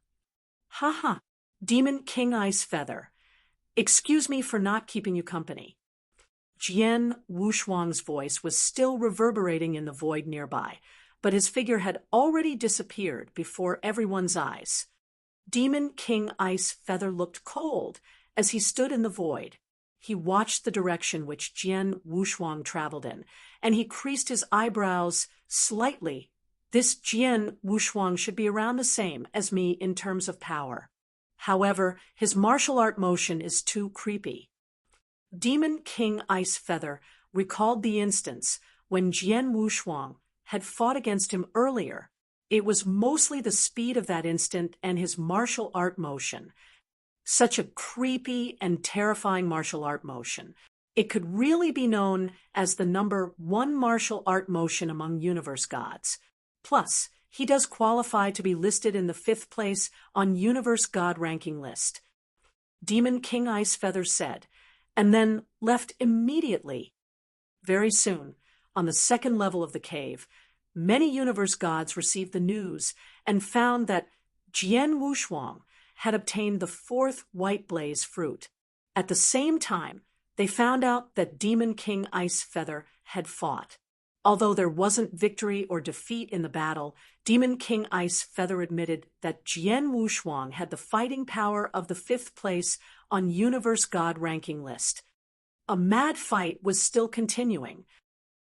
Ha! Demon King Ice Feather. Excuse me for not keeping you company. Jian Wushuang's voice was still reverberating in the void nearby, but his figure had already disappeared before everyone's eyes. Demon King Ice Feather looked cold as he stood in the void. He watched the direction which Jian Wushuang traveled in, and he creased his eyebrows slightly. This Jian Wushuang should be around the same as me in terms of power. However, his martial art motion is too creepy. Demon King Ice Feather recalled the instance when Jian Wushuang had fought against him earlier. It was mostly the speed of that instant and his martial art motion. Such a creepy and terrifying martial art motion. It could really be known as the number 1 martial art motion among universe gods. Plus, he does qualify to be listed in the 5th place on Universe God ranking list. Demon King Ice Feather said, and then left immediately. Very soon, on the 2nd level of the cave, many universe gods received the news and found that Jian Wushuang had obtained the 4th white blaze fruit. At the same time, they found out that Demon King Ice Feather had fought. Although there wasn't victory or defeat in the battle, Demon King Ice Feather admitted that Jian Wushuang had the fighting power of the 5th place on Universe God ranking list. A mad fight was still continuing.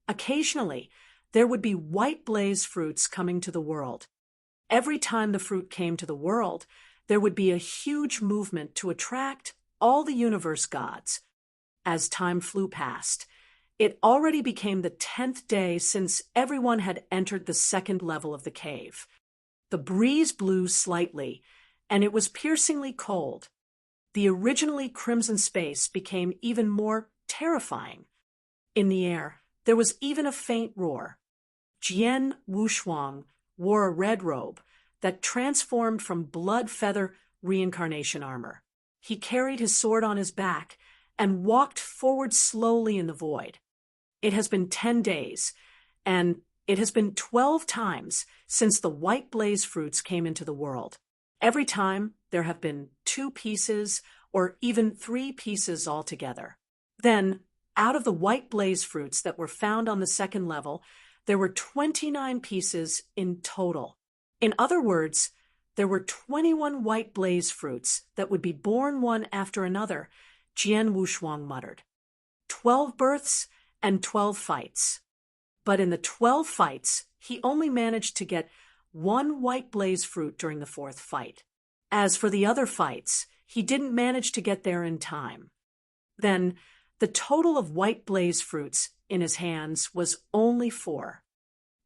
Occasionally, there would be white blaze fruits coming to the world. Every time the fruit came to the world, there would be a huge movement to attract all the universe gods. As time flew past, it already became the 10th day since everyone had entered the 2nd level of the cave. The breeze blew slightly, and it was piercingly cold. the originally crimson space became even more terrifying. In the air, there was even a faint roar. Jian Wushuang wore a red robe that transformed from blood feather reincarnation armor. He carried his sword on his back and walked forward slowly in the void. It has been 10 days, and it has been 12 times since the white blaze fruits came into the world. Every time, there have been 2 pieces or even 3 pieces altogether. Then, out of the white blaze fruits that were found on the second level, there were 29 pieces in total. In other words, there were 21 white blaze fruits that would be born one after another, Jian Wushuang muttered. 12 births and 12 fights. But in the 12 fights, he only managed to get 1 white blaze fruit during the 4th fight. As for the other fights, he didn't manage to get there in time. Then, the total of white blaze fruits in his hands was only 4.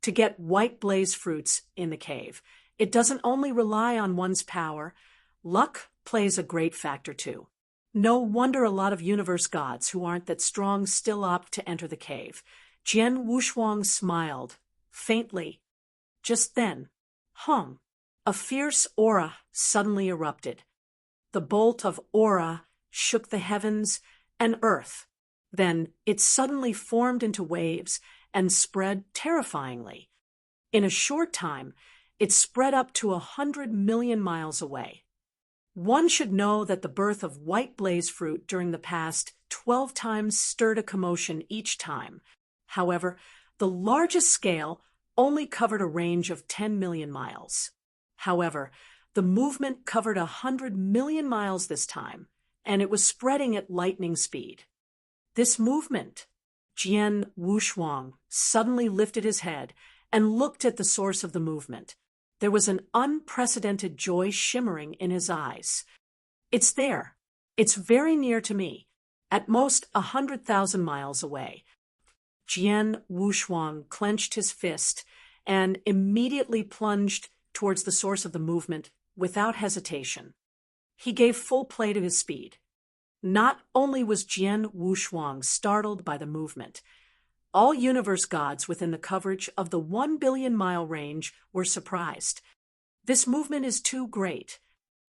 To get white blaze fruits in the cave, it doesn't only rely on one's power. Luck plays a great factor too. No wonder a lot of universe gods who aren't that strong still opt to enter the cave. Jian Wushuang smiled, faintly. Just then, a fierce aura suddenly erupted. The bolt of aura shook the heavens and earth. Then it suddenly formed into waves and spread terrifyingly. In a short time, it spread up to 100 million miles away. One should know that the birth of white blaze fruit during the past 12 times stirred a commotion each time. However, the largest scale only covered a range of 10 million miles. However, the movement covered 100 million miles this time, and it was spreading at lightning speed. This movement, Jian Wushuang suddenly lifted his head and looked at the source of the movement. There was an unprecedented joy shimmering in his eyes. It's there. It's very near to me, at most 100,000 miles away. Jian Wushuang clenched his fist and immediately plunged towards the source of the movement without hesitation. He gave full play to his speed. Not only was Jian Wushuang startled by the movement, all universe gods within the coverage of the 1 billion mile range were surprised. This movement is too great.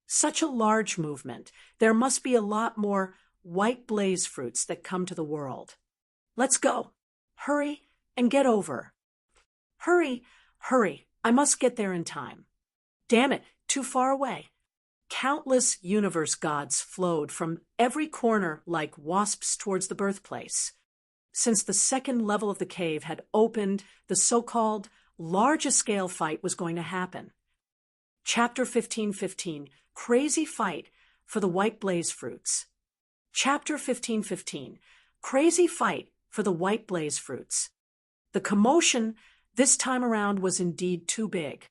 Such a large movement. There must be a lot more white blaze fruits that come to the world. Let's go. Hurry and get over. Hurry, hurry. I must get there in time. Damn it, too far away. Countless universe gods flowed from every corner like wasps towards the birthplace. Since the second level of the cave had opened, the so-called large-scale fight was going to happen. Chapter 15:15, Crazy Fight for the White Blaze Fruits. Chapter 15:15, Crazy Fight for the White Blaze Fruits. The commotion this time around was indeed too big.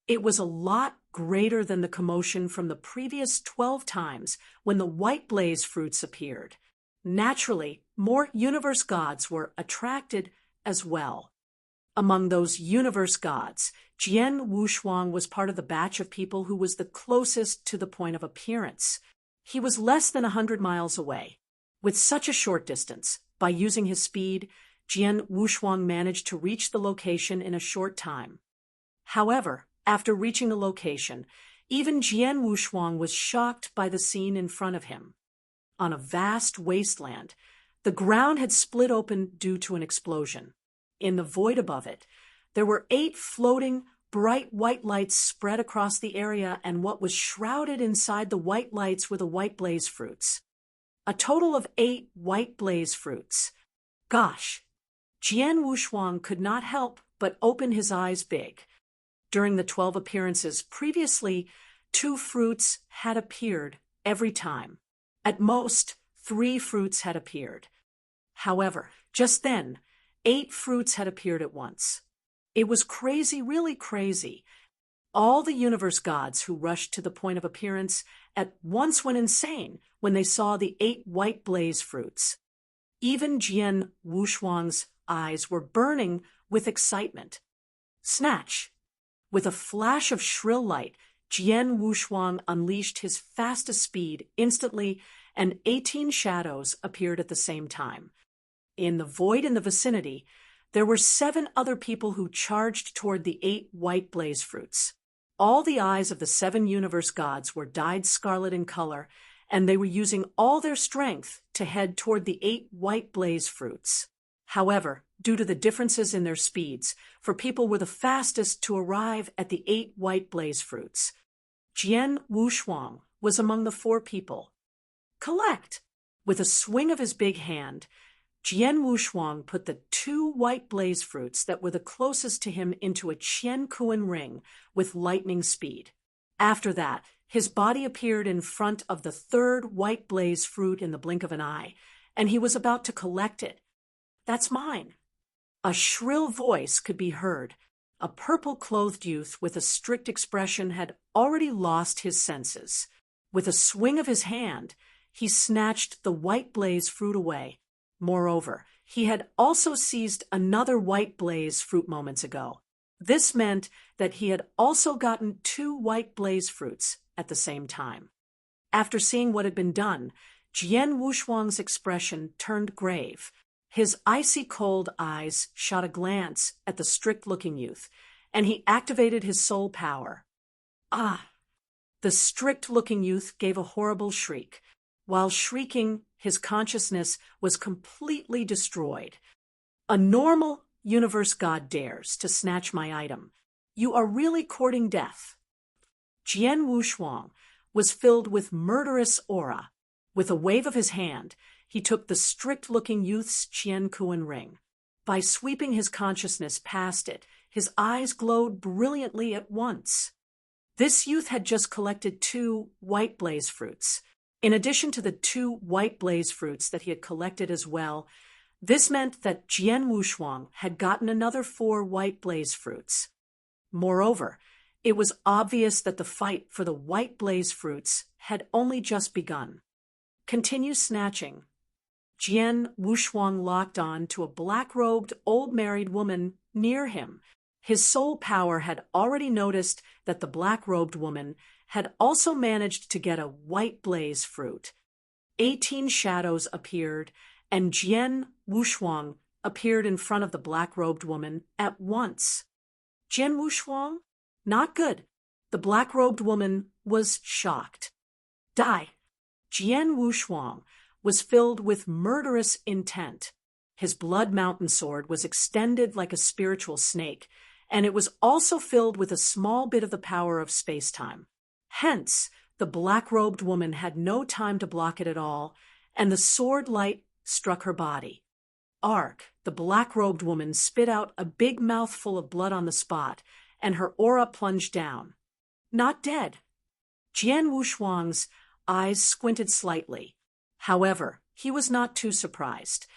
It was a lot greater than the commotion from the previous 12 times when the white blaze fruits appeared. Naturally, more universe gods were attracted as well. Among those universe gods, Jian Wushuang was part of the batch of people who was the closest to the point of appearance. He was less than 100 miles away. With such a short distance, by using his speed, Jian Wushuang managed to reach the location in a short time. However, after reaching the location, even Jian Wushuang was shocked by the scene in front of him. On a vast wasteland, the ground had split open due to an explosion. In the void above it, there were 8 floating, bright white lights spread across the area, and what was shrouded inside the white lights were the white blaze fruits. A total of 8 white blaze fruits. Gosh! Jian Wushuang could not help but open his eyes big. During the 12 appearances previously, 2 fruits had appeared every time. At most, 3 fruits had appeared. However, just then, 8 fruits had appeared at once. It was crazy, really crazy. All the universe gods who rushed to the point of appearance at once went insane when they saw the 8 white blaze fruits. Even Jian Wushuang's eyes were burning with excitement. Snatch! With a flash of shrill light, Jian Wushuang unleashed his fastest speed instantly, and 18 shadows appeared at the same time. In the void in the vicinity, there were 7 other people who charged toward the 8 white blaze fruits. All the eyes of the 7 universe gods were dyed scarlet in color, and they were using all their strength to head toward the 8 white blaze fruits. However, due to the differences in their speeds, for people were the fastest to arrive at the 8 white blaze fruits. Jian Wushuang was among the 4 people. Collect! With a swing of his big hand, Jian Wushuang put the 2 white blaze fruits that were the closest to him into a Qian ring with lightning speed. After that, his body appeared in front of the 3rd white blaze fruit in the blink of an eye, and he was about to collect it. "That's mine." A shrill voice could be heard. A purple-clothed youth with a strict expression had already lost his senses. With a swing of his hand, he snatched the white blaze fruit away. Moreover, he had also seized another white blaze fruit moments ago. This meant that he had also gotten 2 white blaze fruits at the same time. After seeing what had been done, Jian Wushuang's expression turned grave. His icy cold eyes shot a glance at the strict-looking youth, and he activated his soul power. Ah! The strict-looking youth gave a horrible shriek. While shrieking, his consciousness was completely destroyed. "A normal universe god dares to snatch my item. You are really courting death." Jian Wushuang was filled with murderous aura. With a wave of his hand, he took the strict-looking youth's Qian ring. By sweeping his consciousness past it, his eyes glowed brilliantly at once. This youth had just collected 2 white blaze fruits. In addition to the 2 white blaze fruits that he had collected as well, this meant that Jian Wushuang had gotten another 4 white blaze fruits. Moreover, it was obvious that the fight for the white blaze fruits had only just begun. "Continue snatching." Jian Wushuang locked on to a black-robed old married woman near him. His soul power had already noticed that the black-robed woman had also managed to get a white blaze fruit. 18 shadows appeared, and Jian Wushuang appeared in front of the black-robed woman at once. "Jian Wushuang? Not good." The black-robed woman was shocked. "Die." Jian Wushuang was filled with murderous intent. His blood mountain sword was extended like a spiritual snake, and it was also filled with a small bit of the power of space-time. Hence, the black-robed woman had no time to block it at all, and the sword light struck her body. Arc, the black-robed woman spit out a big mouthful of blood on the spot, and her aura plunged down. Not dead. Jian Wushuang's eyes squinted slightly. However, he was not too surprised.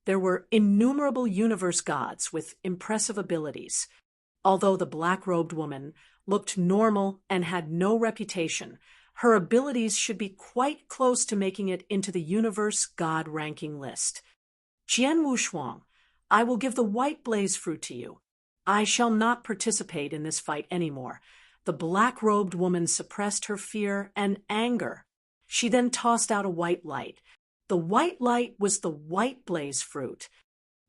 There were innumerable universe gods with impressive abilities. Although the black-robed woman looked normal and had no reputation, her abilities should be quite close to making it into the universe god ranking list. "Jian Wushuang, I will give the white blaze fruit to you. I shall not participate in this fight anymore." The black-robed woman suppressed her fear and anger. She then tossed out a white light. The white light was the white blaze fruit.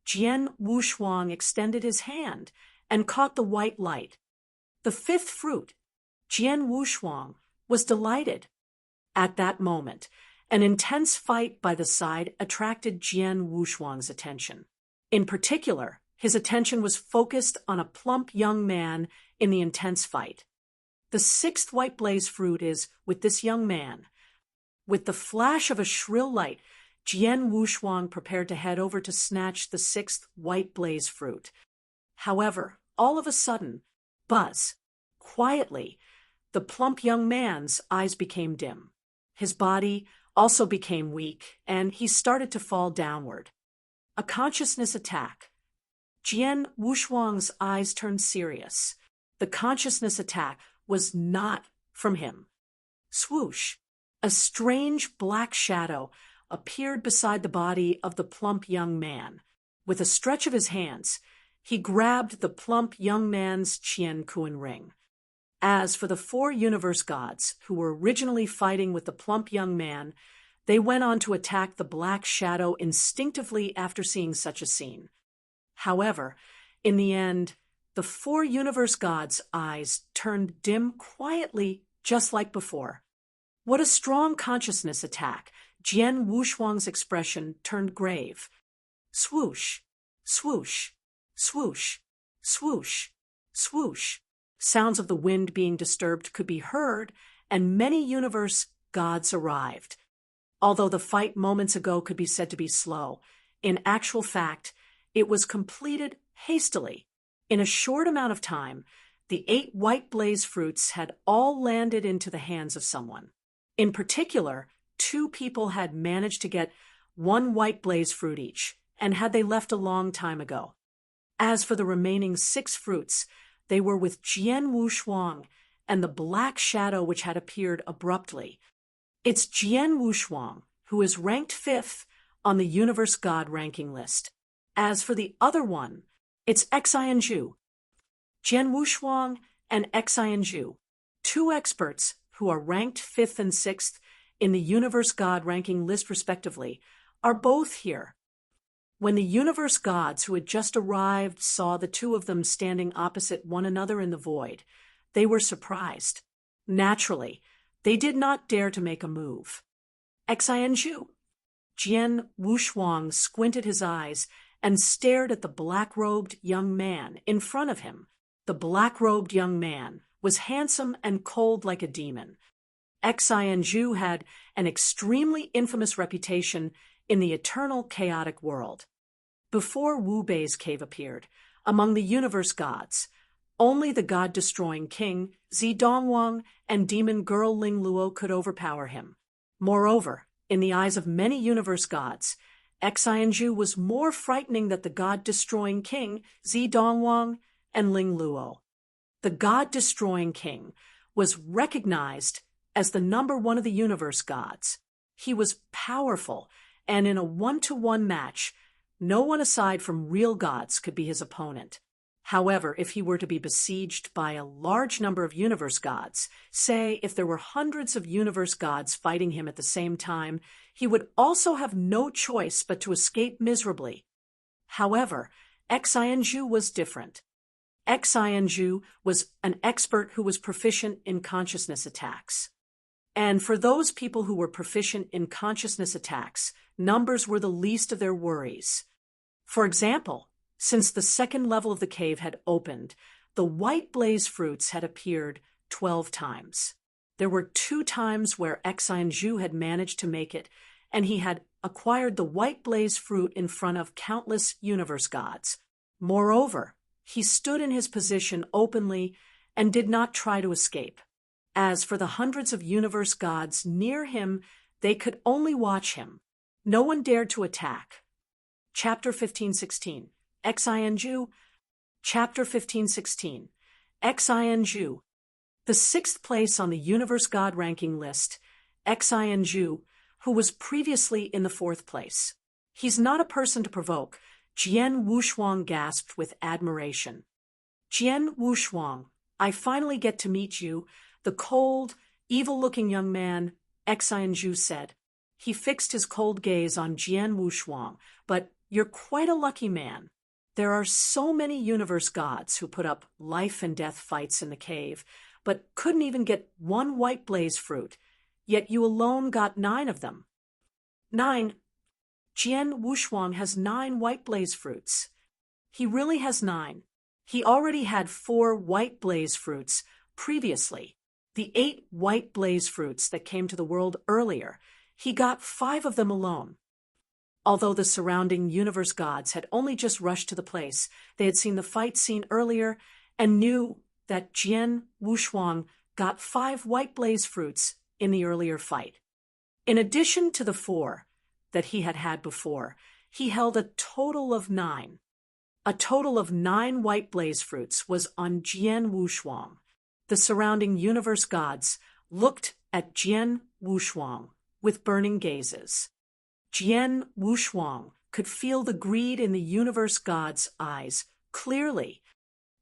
Jian Wushuang extended his hand and caught the white light. The 5th fruit. Jian Wushuang was delighted. At that moment, an intense fight by the side attracted Jian Wushuang's attention. In particular, his attention was focused on a plump young man in the intense fight. The 6th white blaze fruit is with this young man. With the flash of a shrill light, Jian Wushuang prepared to head over to snatch the 6th white blaze fruit. However, all of a sudden, buzz, quietly, the plump young man's eyes became dim. His body also became weak, and he started to fall downward. A consciousness attack. Jian Wushuang's eyes turned serious. The consciousness attack was not from him. Swoosh! A strange black shadow appeared beside the body of the plump young man. With a stretch of his hands, he grabbed the plump young man's Qian ring. As for the four universe gods, who were originally fighting with the plump young man, they went on to attack the black shadow instinctively after seeing such a scene. However, in the end, the four universe gods' eyes turned dim quietly, just like before. What a strong consciousness attack! Jian Wushuang's expression turned grave. Swoosh, swoosh, swoosh, swoosh, swoosh. Sounds of the wind being disturbed could be heard, and many universe gods arrived. Although the fight moments ago could be said to be slow, in actual fact, it was completed hastily. In a short amount of time, the 8 white blaze fruits had all landed into the hands of someone. In particular, 2 people had managed to get 1 white blaze fruit each, and had they left a long time ago. As for the remaining 6 fruits, they were with Jian Wushuang and the black shadow which had appeared abruptly. It's Jian Wushuang, who is ranked 5th on the Universe God ranking list. As for the other one, it's Xin Zhu. Jian Wushuang and Xin Zhu, 2 experts who are ranked 5th and 6th in the Universe God ranking list respectively, are both here. When the universe gods who had just arrived saw the 2 of them standing opposite one another in the void, they were surprised. Naturally, they did not dare to make a move. Xin Zhu. Jian Wushuang squinted his eyes and stared at the black-robed young man in front of him. The black-robed young man was handsome and cold like a demon. Xin Zhu had an extremely infamous reputation in the eternal chaotic world. Before Wu Bei's cave appeared, among the universe gods, only the god-destroying king, Dongwang, and demon girl Ling Luo could overpower him. Moreover, in the eyes of many universe gods, Xin Zhu was more frightening than the god-destroying king, Dongwang, and Ling Luo. The god-destroying king was recognized as the number 1 of the universe gods. He was powerful, and in a 1-to-1 match, no one aside from real gods could be his opponent. However, if he were to be besieged by a large number of universe gods, say if there were hundreds of universe gods fighting him at the same time, he would also have no choice but to escape miserably. However, Xin Zhu was different. Xin Zhu was an expert who was proficient in consciousness attacks. And for those people who were proficient in consciousness attacks, numbers were the least of their worries. For example, since the second level of the cave had opened, the white blaze fruits had appeared 12 times. There were 2 times where Xin Zhu had managed to make it, and he had acquired the white blaze fruit in front of countless universe gods. Moreover, he stood in his position openly and did not try to escape. As for the hundreds of universe gods near him, they could only watch him. No one dared to attack. Chapter 15:16. Xin Zhu. Chapter 15:16. Xin Zhu. The 6th place on the Universe God ranking list, Xin Zhu, who was previously in the 4th place. He's not a person to provoke, Jian Wushuang gasped with admiration. Jian Wushuang, I finally get to meet you, the cold, evil-looking young man, Xin Zhu said. He fixed his cold gaze on Jian Wushuang, but you're quite a lucky man. There are so many universe gods who put up life and death fights in the cave, but couldn't even get 1 white blaze fruit, yet you alone got 9 of them. 9. Jian Wushuang has 9 white blaze fruits. He really has 9. He already had 4 white blaze fruits previously. The 8 white blaze fruits that came to the world earlier, he got 5 of them alone. Although the surrounding universe gods had only just rushed to the place, they had seen the fight scene earlier and knew that Jian Wushuang got 5 white blaze fruits in the earlier fight. In addition to the 4 that he had had before, he held a total of 9. A total of 9 white blaze fruits was on Jian Wushuang. The surrounding universe gods looked at Jian Wushuang with burning gazes. Jian Wushuang could feel the greed in the universe god's eyes clearly.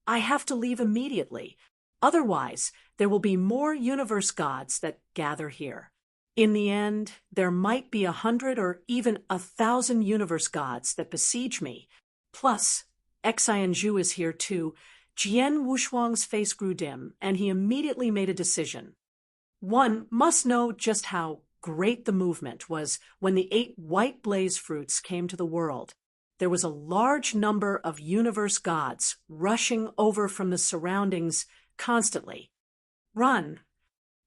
I have to leave immediately. Otherwise, there will be more universe gods that gather here. In the end, there might be 100 or even 1,000 universe gods that besiege me. Plus, Xin Zhu is here too. Jian Wushuang's face grew dim, and he immediately made a decision. One must know just how great the movement was when the 8 white blaze fruits came to the world. There was a large number of universe gods rushing over from the surroundings constantly. Run!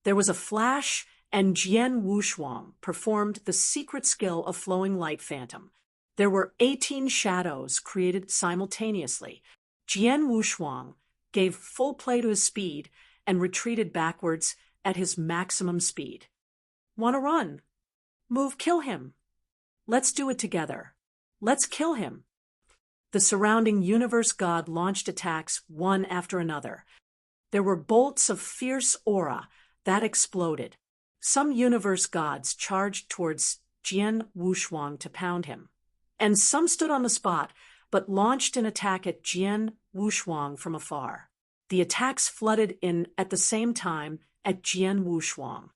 There was a flash, and Jian Wushuang performed the secret skill of flowing light phantom. There were 18 shadows created simultaneously. Jian Wushuang gave full play to his speed and retreated backwards at his maximum speed. Wanna run? Move, kill him. Let's do it together. Let's kill him. The surrounding universe god launched attacks one after another. There were bolts of fierce aura that exploded. Some universe gods charged towards Jian Wushuang to pound him, and some stood on the spot but launched an attack at Jian Wushuang from afar. The attacks flooded in at the same time at Jian Wushuang.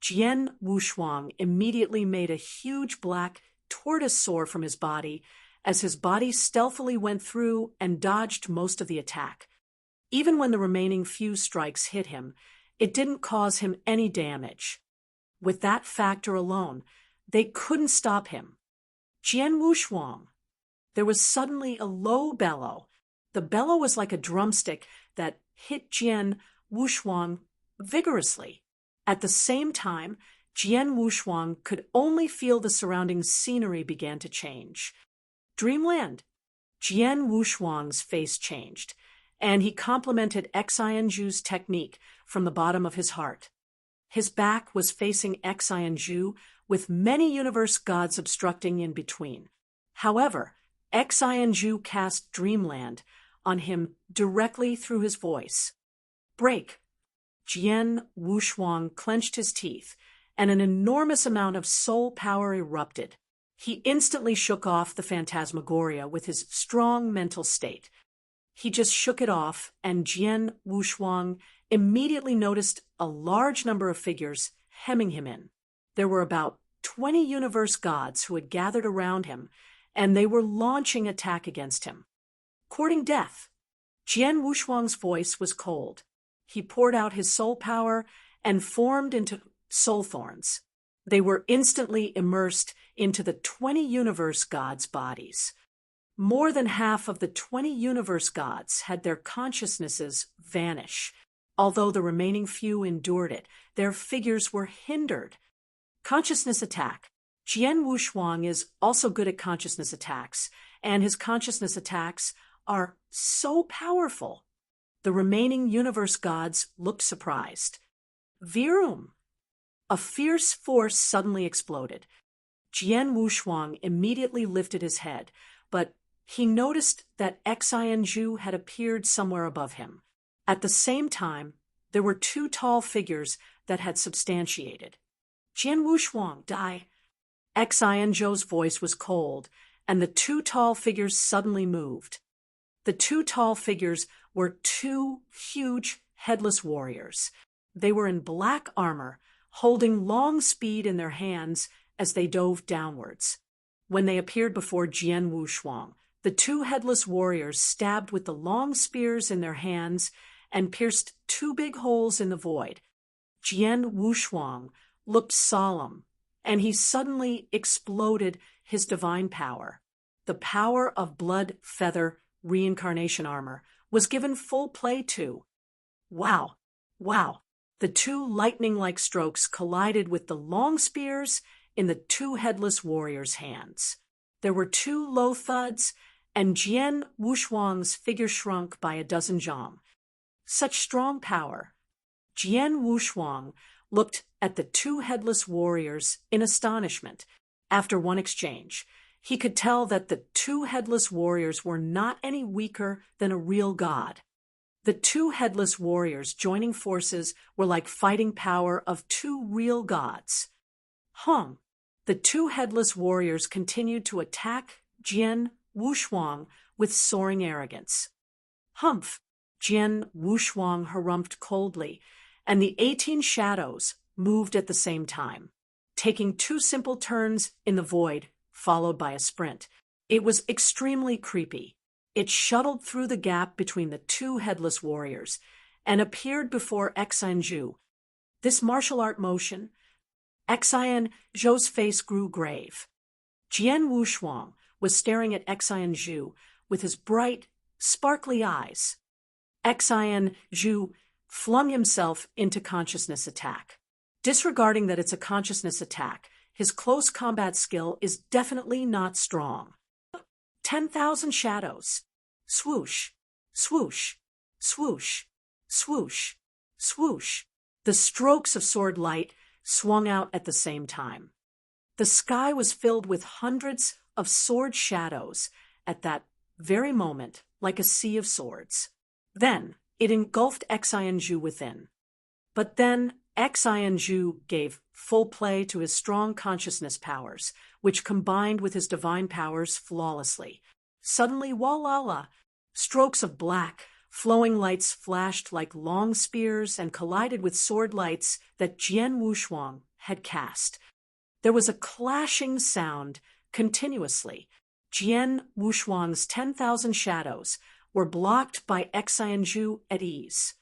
Jian Wushuang immediately made a huge black tortoise soar from his body as his body stealthily went through and dodged most of the attack. Even when the remaining few strikes hit him, it didn't cause him any damage. With that factor alone, they couldn't stop him. Jian Wushuang. There was suddenly a low bellow. The bellow was like a drumstick that hit Jian Wushuang vigorously. At the same time, Jian Wushuang could only feel the surrounding scenery began to change. Dreamland. Jian Wushuang's face changed, and he complimented Xin Zhu's technique from the bottom of his heart. His back was facing Xin Zhu, with many universe gods obstructing in between. However, Xin Zhu cast Dreamland on him directly through his voice. Break! Jian Wushuang clenched his teeth, and an enormous amount of soul power erupted. He instantly shook off the phantasmagoria with his strong mental state. He just shook it off, and Jian Wushuang immediately noticed a large number of figures hemming him in. There were about 20 universe gods who had gathered around him, and they were launching attack against him. Courting death. Jian Wushuang's voice was cold. He poured out his soul power and formed into soul thorns. They were instantly immersed into the 20 universe gods' bodies. More than half of the 20 universe gods had their consciousnesses vanish. Although the remaining few endured it, their figures were hindered. Consciousness attack. Jian Wushuang is also good at consciousness attacks, and his consciousness attacks are so powerful. The remaining universe gods looked surprised. Virum! A fierce force suddenly exploded. Jian Wushuang immediately lifted his head, but he noticed that Xin Zhu had appeared somewhere above him. At the same time, there were 2 tall figures that had substantiated. Jian Wushuang, die! Xin Zhu's voice was cold, and the 2 tall figures suddenly moved. The 2 tall figures were 2 huge headless warriors. They were in black armor, holding long speed in their hands as they dove downwards. When they appeared before Jian Wushuang, the 2 headless warriors stabbed with the long spears in their hands and pierced 2 big holes in the void. Jian Wushuang looked solemn, and he suddenly exploded his divine power. The power of blood feather reincarnation armor was given full play too. Wow! Wow! The 2 lightning-like strokes collided with the long spears in the 2 headless warriors' hands. There were 2 low thuds, and Jian Wushuang's figure shrunk by a dozen jam. Such strong power. Jian Wushuang looked at the 2 headless warriors in astonishment. After one exchange, he could tell that the 2 headless warriors were not any weaker than a real god. The 2 headless warriors joining forces were like fighting power of 2 real gods. The 2 headless warriors continued to attack Jian Wushuang with soaring arrogance. Humph! Jian Wushuang harumphed coldly, and the 18 shadows moved at the same time, taking 2 simple turns in the void, followed by a sprint. It was extremely creepy. It shuttled through the gap between the 2 headless warriors and appeared before Xin Zhu. This martial art motion, Xin Zhu's face grew grave. Jian Wushuang was staring at Xin Zhu with his bright, sparkly eyes. Xin Zhu flung himself into consciousness attack. Disregarding that it's a consciousness attack, his close combat skill is definitely not strong. 10,000 shadows. Swoosh, swoosh, swoosh, swoosh, swoosh. The strokes of sword light swung out at the same time. The sky was filled with hundreds of sword shadows at that very moment, like a sea of swords. Then it engulfed Xin Zhu within. But then Xin Zhu gave full play to his strong consciousness powers, which combined with his divine powers flawlessly. Suddenly, walala, strokes of black, flowing lights flashed like long spears and collided with sword lights that Jian Wushuang had cast. There was a clashing sound continuously. Jian Wushuang's 10,000 shadows were blocked by Xin Zhu at ease.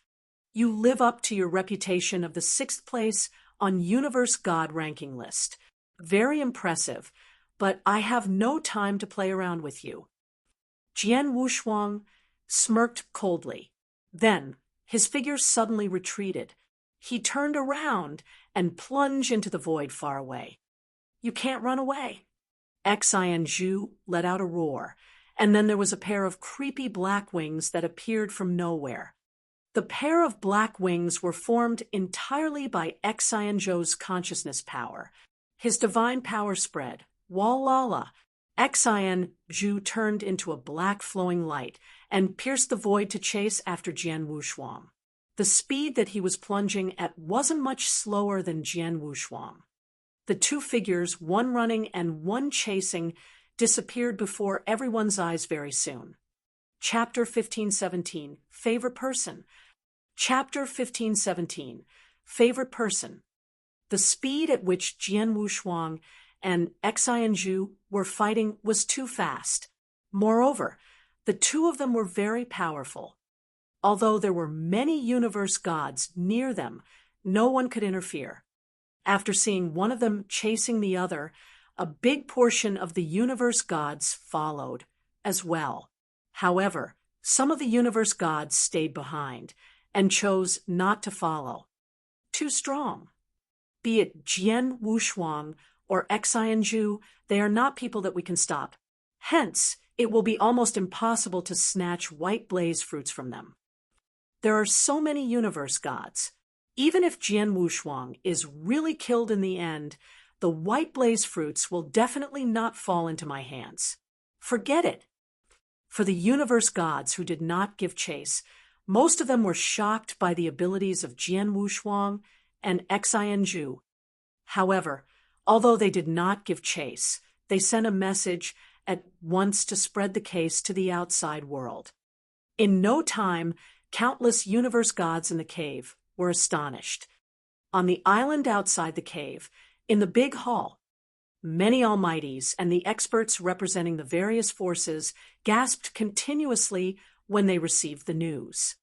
You live up to your reputation of the 6th place on Universe God ranking list. Very impressive, but I have no time to play around with you. Jian Wushuang smirked coldly. Then his figure suddenly retreated. He turned around and plunged into the void far away. You can't run away. Xin Zhu let out a roar, and then there was a pair of creepy black wings that appeared from nowhere. The pair of black wings were formed entirely by Xin Zhu's consciousness power. His divine power spread. Walala. Xin Zhu turned into a black flowing light and pierced the void to chase after Jian Wushuang. The speed that he was plunging at wasn't much slower than Jian Wushuang. The 2 figures, one running and one chasing, disappeared before everyone's eyes very soon. Chapter 15:17, Favorite Person. Chapter 15:17, Favorite Person. The speed at which Jian Wushuang and Xin Zhu were fighting was too fast. Moreover, the 2 of them were very powerful. Although there were many universe gods near them, no one could interfere. After seeing one of them chasing the other, a big portion of the universe gods followed as well. However, some of the universe gods stayed behind and chose not to follow. Too strong. Be it Jian Wushuang or Xin Zhu, they are not people that we can stop. Hence, it will be almost impossible to snatch white blaze fruits from them. There are so many universe gods. Even if Jian Wushuang is really killed in the end, the white blaze fruits will definitely not fall into my hands. Forget it. For the universe gods who did not give chase, most of them were shocked by the abilities of Jian Wushuang and Xin Zhu. However, although they did not give chase, they sent a message at once to spread the case to the outside world. In no time, countless universe gods in the cave were astonished. On the island outside the cave, in the big hall, many almighties and the experts representing the various forces gasped continuously when they received the news.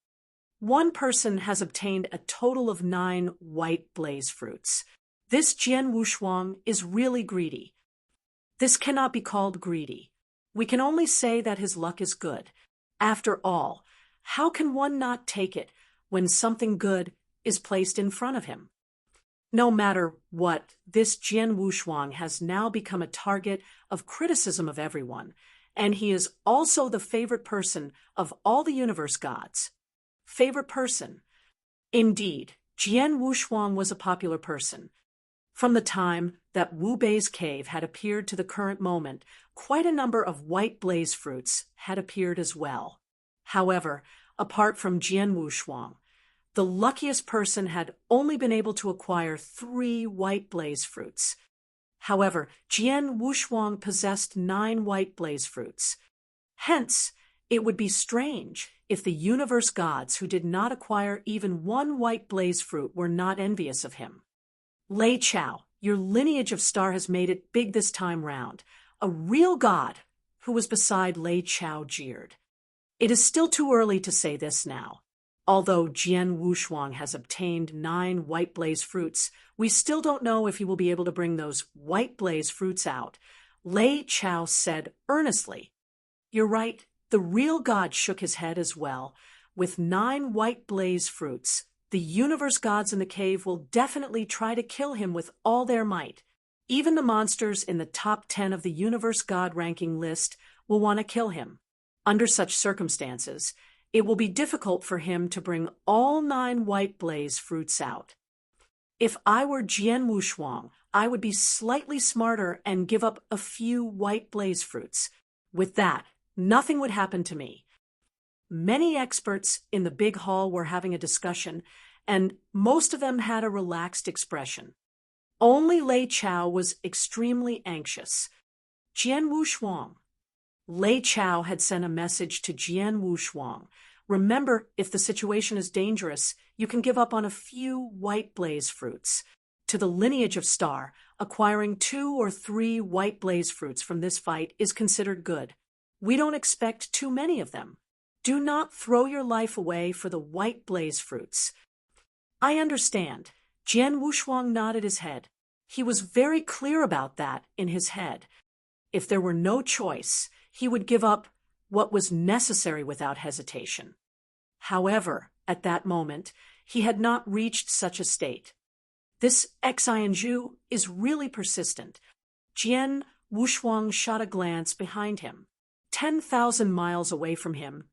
One person has obtained a total of 9 white blaze fruits. This Jian Wushuang is really greedy. This cannot be called greedy. We can only say that his luck is good. After all, how can one not take it when something good is placed in front of him? No matter what, this Jian Wushuang has now become a target of criticism of everyone, and he is also the favorite person of all the universe gods. Favorite person. Indeed, Jian Wushuang was a popular person. From the time that Wu Bei's cave had appeared to the current moment, quite a number of white blaze fruits had appeared as well. However, apart from Jian Wushuang, the luckiest person had only been able to acquire 3 white blaze fruits. However, Jian Wushuang possessed 9 white blaze fruits. Hence, it would be strange if the universe gods who did not acquire even one white blaze fruit were not envious of him. Lei Chao, your lineage of star has made it big this time round. A real god who was beside Lei Chao jeered. It is still too early to say this now. Although Jian Wushuang has obtained 9 white blaze fruits, we still don't know if he will be able to bring those white blaze fruits out. Lei Chao said earnestly. You're right, the real god shook his head as well. With 9 white blaze fruits, the universe gods in the cave will definitely try to kill him with all their might. Even the monsters in the top 10 of the universe god ranking list will want to kill him. Under such circumstances, it will be difficult for him to bring all 9 white blaze fruits out. If I were Jian Wushuang, I would be slightly smarter and give up a few white blaze fruits. With that, nothing would happen to me. Many experts in the big hall were having a discussion, and most of them had a relaxed expression. Only Lei Chao was extremely anxious. Jian Wushuang. Lei Chao had sent a message to Jian Wushuang. Remember, if the situation is dangerous, you can give up on a few white blaze fruits. To the lineage of star, acquiring 2 or 3 white blaze fruits from this fight is considered good. We don't expect too many of them. Do not throw your life away for the white blaze fruits. I understand. Jian Wushuang nodded his head. He was very clear about that in his head. If there were no choice, he would give up what was necessary without hesitation. However, at that moment, he had not reached such a state. This Xin Zhu is really persistent. Jian Wushuang shot a glance behind him. 10,000 miles away from him,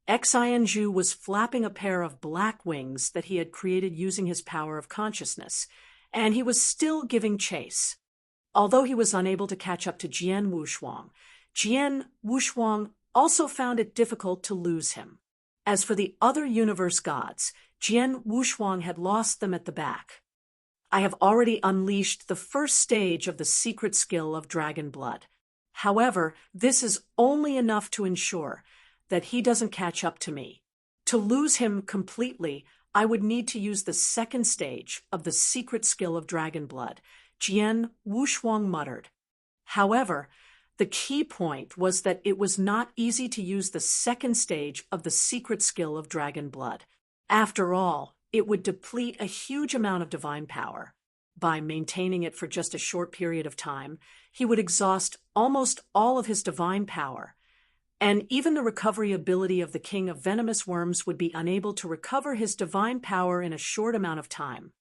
Xin Zhu was flapping a pair of black wings that he had created using his power of consciousness, and he was still giving chase. Although he was unable to catch up to Jian Wushuang also found it difficult to lose him. As for the other universe gods, Jian Wushuang had lost them at the back. I have already unleashed the first stage of the secret skill of dragon blood. However, this is only enough to ensure that he doesn't catch up to me. To lose him completely, I would need to use the second stage of the secret skill of dragon blood, Jian Wushuang muttered. However, the key point was that it was not easy to use the second stage of the secret skill of dragon blood. After all, it would deplete a huge amount of divine power. By maintaining it for just a short period of time, he would exhaust almost all of his divine power. And even the recovery ability of the King of Venomous Worms would be unable to recover his divine power in a short amount of time.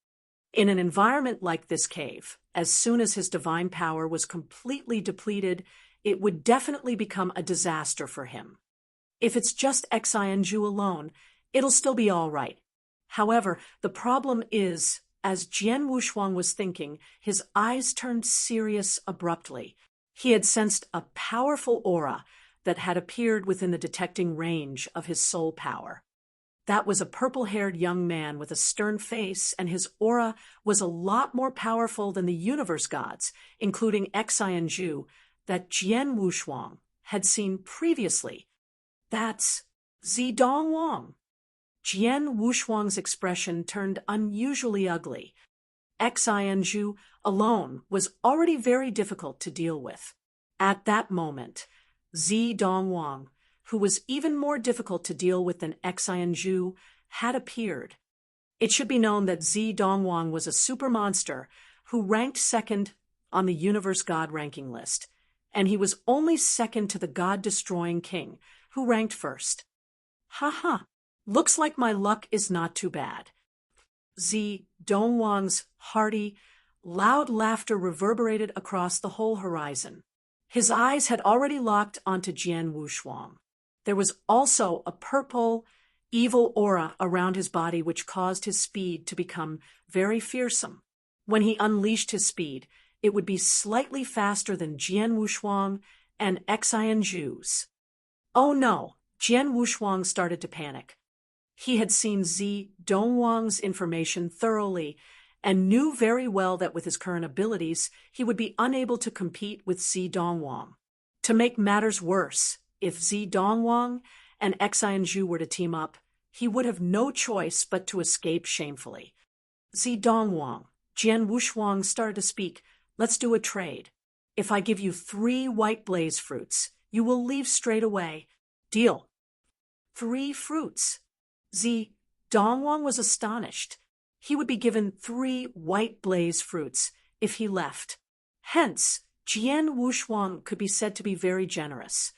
In an environment like this cave, as soon as his divine power was completely depleted, it would definitely become a disaster for him. If it's just Xin Zhu alone, it'll still be all right. However, the problem is, as Jian Wushuang was thinking, his eyes turned serious abruptly. He had sensed a powerful aura that had appeared within the detecting range of his soul power. That was a purple-haired young man with a stern face, and his aura was a lot more powerful than the universe gods, including Xin Zhu, that Jian Wushuang had seen previously. That's Dongwang. Jian Wushuang's expression turned unusually ugly. Xin Zhu alone was already very difficult to deal with. At that moment, Dongwang, who was even more difficult to deal with than Xin Zhu, had appeared. It should be known that Dongwang was a super monster who ranked second on the universe god ranking list, and he was only second to the god-destroying king, who ranked first. Ha! Looks like my luck is not too bad. Dongwang's hearty, loud laughter reverberated across the whole horizon. His eyes had already locked onto Jian Wushuang. There was also a purple, evil aura around his body which caused his speed to become very fearsome. When he unleashed his speed, it would be slightly faster than Jian Wushuang and Xin Zhu's. Oh no! Jian Wushuang started to panic. He had seen Dongwang's information thoroughly and knew very well that with his current abilities, he would be unable to compete with Dongwang. To make matters worse, if Dongwang and Xin Zhu were to team up, he would have no choice but to escape shamefully. Dongwang, Jian Wushuang started to speak. Let's do a trade. If I give you 3 white blaze fruits, you will leave straight away. Deal. 3 fruits. Dongwang was astonished. He would be given 3 white blaze fruits if he left. Hence, Jian Wushuang could be said to be very generous.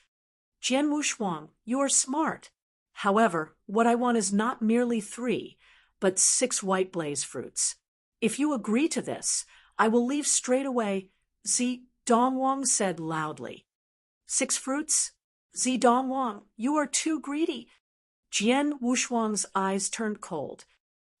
Jian Wushuang, you are smart. However, what I want is not merely 3, but 6 white blaze fruits. If you agree to this, I will leave straight away. Dongwang said loudly. 6 fruits? Dongwang, you are too greedy. Jian Wushuang's eyes turned cold.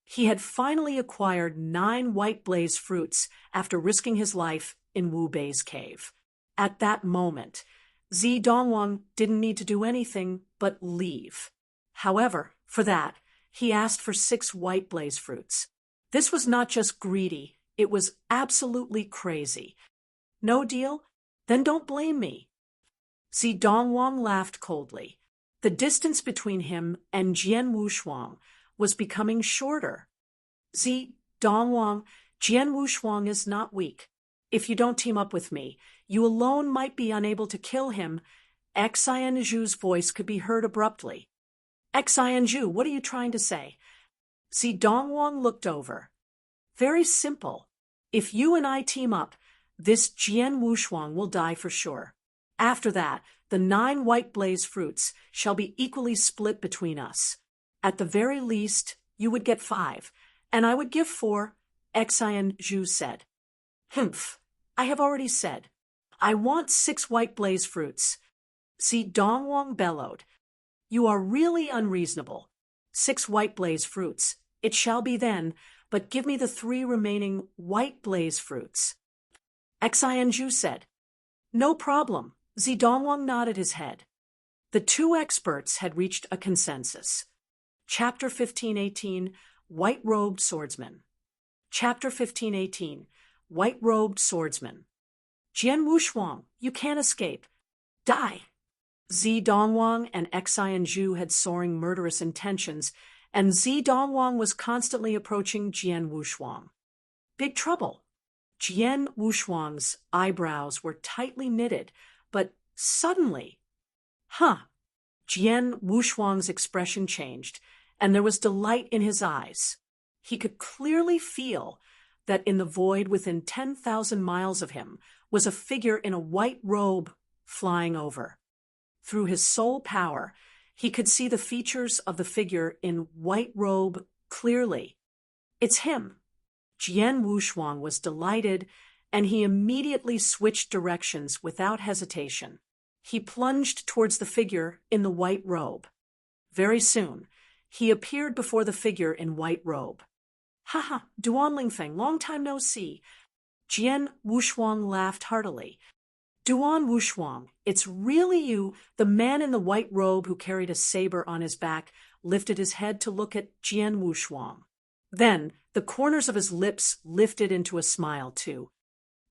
He had finally acquired 9 white blaze fruits after risking his life in Wu Bei's cave. At that moment, Dongwang didn't need to do anything but leave. However, for that, he asked for 6 white blaze fruits. This was not just greedy, it was absolutely crazy. No deal? Then don't blame me. Dongwang laughed coldly. The distance between him and Jian Wushuang was becoming shorter. Dongwang, Jian Wushuang is not weak. If you don't team up with me, you alone might be unable to kill him. Xin Zhu's voice could be heard abruptly. Xin Zhu, what are you trying to say? Dongwang looked over. Very simple. If you and I team up, this Jian Wushuang will die for sure. After that, the 9 white blaze fruits shall be equally split between us. At the very least, you would get 5, and I would give 4, Xin Zhu said. Humph, I have already said. I want 6 white blaze fruits. Dongwang bellowed. You are really unreasonable. 6 white blaze fruits. It shall be then, but give me the 3 remaining white blaze fruits. Xin Zhu said. No problem. Dongwang nodded his head. The 2 experts had reached a consensus. Chapter 15:18, White-Robed Swordsman. Chapter 15:18, White-Robed Swordsman. Jian Wushuang, you can't escape. Die. Dongwang and Xin Zhu had soaring murderous intentions, and Dongwang was constantly approaching Jian Wushuang. Big trouble. Jian Wushuang's eyebrows were tightly knitted, but suddenly, Jian Wushuang's expression changed, and there was delight in his eyes. He could clearly feel that in the void within 10,000 miles of him was a figure in a white robe flying over. Through his soul power, he could see the features of the figure in white robe clearly. It's him. Jian Wushuang was delighted, and he immediately switched directions without hesitation. He plunged towards the figure in the white robe. Very soon, he appeared before the figure in white robe. Duan Lingfeng, long time no see. Jian Wushuang laughed heartily. Duan Wushuang, it's really you. The man in the white robe who carried a saber on his back lifted his head to look at Jian Wushuang. Then, the corners of his lips lifted into a smile, too.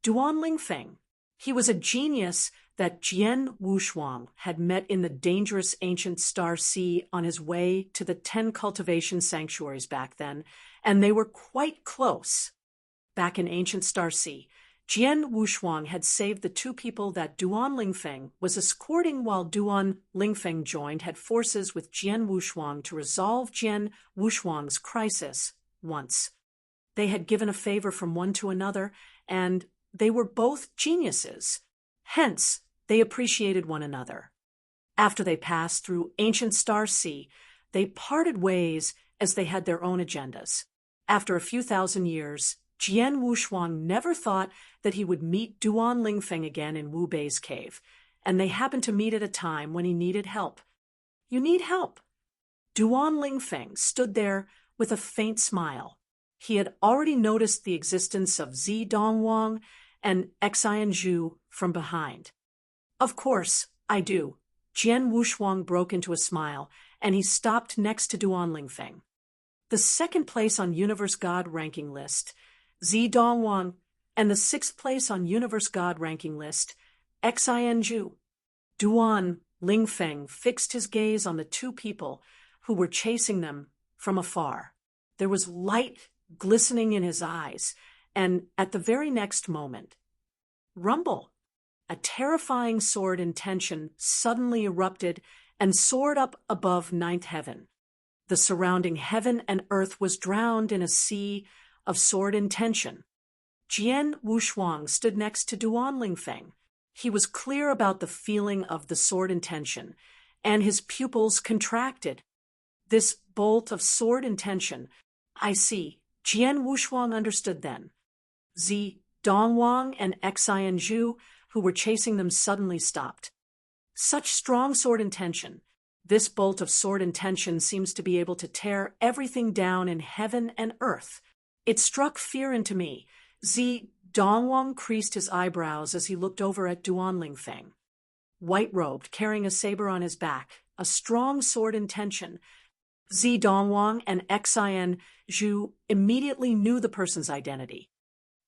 Duan Lingfeng. He was a genius that Jian Wushuang had met in the dangerous ancient Star Sea on his way to the 10 cultivation sanctuaries back then, and they were quite close. Back in ancient Star Sea, Jian Wushuang had saved the 2 people that Duan Lingfeng was escorting while Duan Lingfeng joined had forces with Jian Wushuang to resolve Jian Wushuang's crisis once. They had given a favor from one to another, and they were both geniuses. Hence, they appreciated one another. After they passed through ancient Star Sea, they parted ways as they had their own agendas. After a few thousand years, Jian Wushuang never thought that he would meet Duan Lingfeng again in Wu Bei's cave, and they happened to meet at a time when he needed help. You need help. Duan Lingfeng stood there with a faint smile. He had already noticed the existence of Dongwang and Xin Zhu from behind. Of course, I do. Jian Wushuang broke into a smile, and he stopped next to Duan Lingfeng. The 2nd place on Universe God ranking list, Dongwang, and the 6th place on Universe God ranking list, Xin Zhu. Duan Lingfeng fixed his gaze on the two people who were chasing them from afar. There was light glistening in his eyes, and at the very next moment, rumble! A terrifying sword intention suddenly erupted and soared up above ninth heaven. The surrounding heaven and earth was drowned in a sea of sword intention. Jian Wushuang stood next to Duan Lingfeng. He was clear about the feeling of the sword intention, and his pupils contracted. This bolt of sword intention, I see. Jian Wushuang understood then. Dongwang and Xin Zhu, who were chasing them, suddenly stopped. Such strong sword intention. This bolt of sword intention seems to be able to tear everything down in heaven and earth. It struck fear into me. Dongwang creased his eyebrows as he looked over at Duan Lingfeng. White-robed, carrying a saber on his back, a strong sword intention. Dongwang and Xin Zhu immediately knew the person's identity.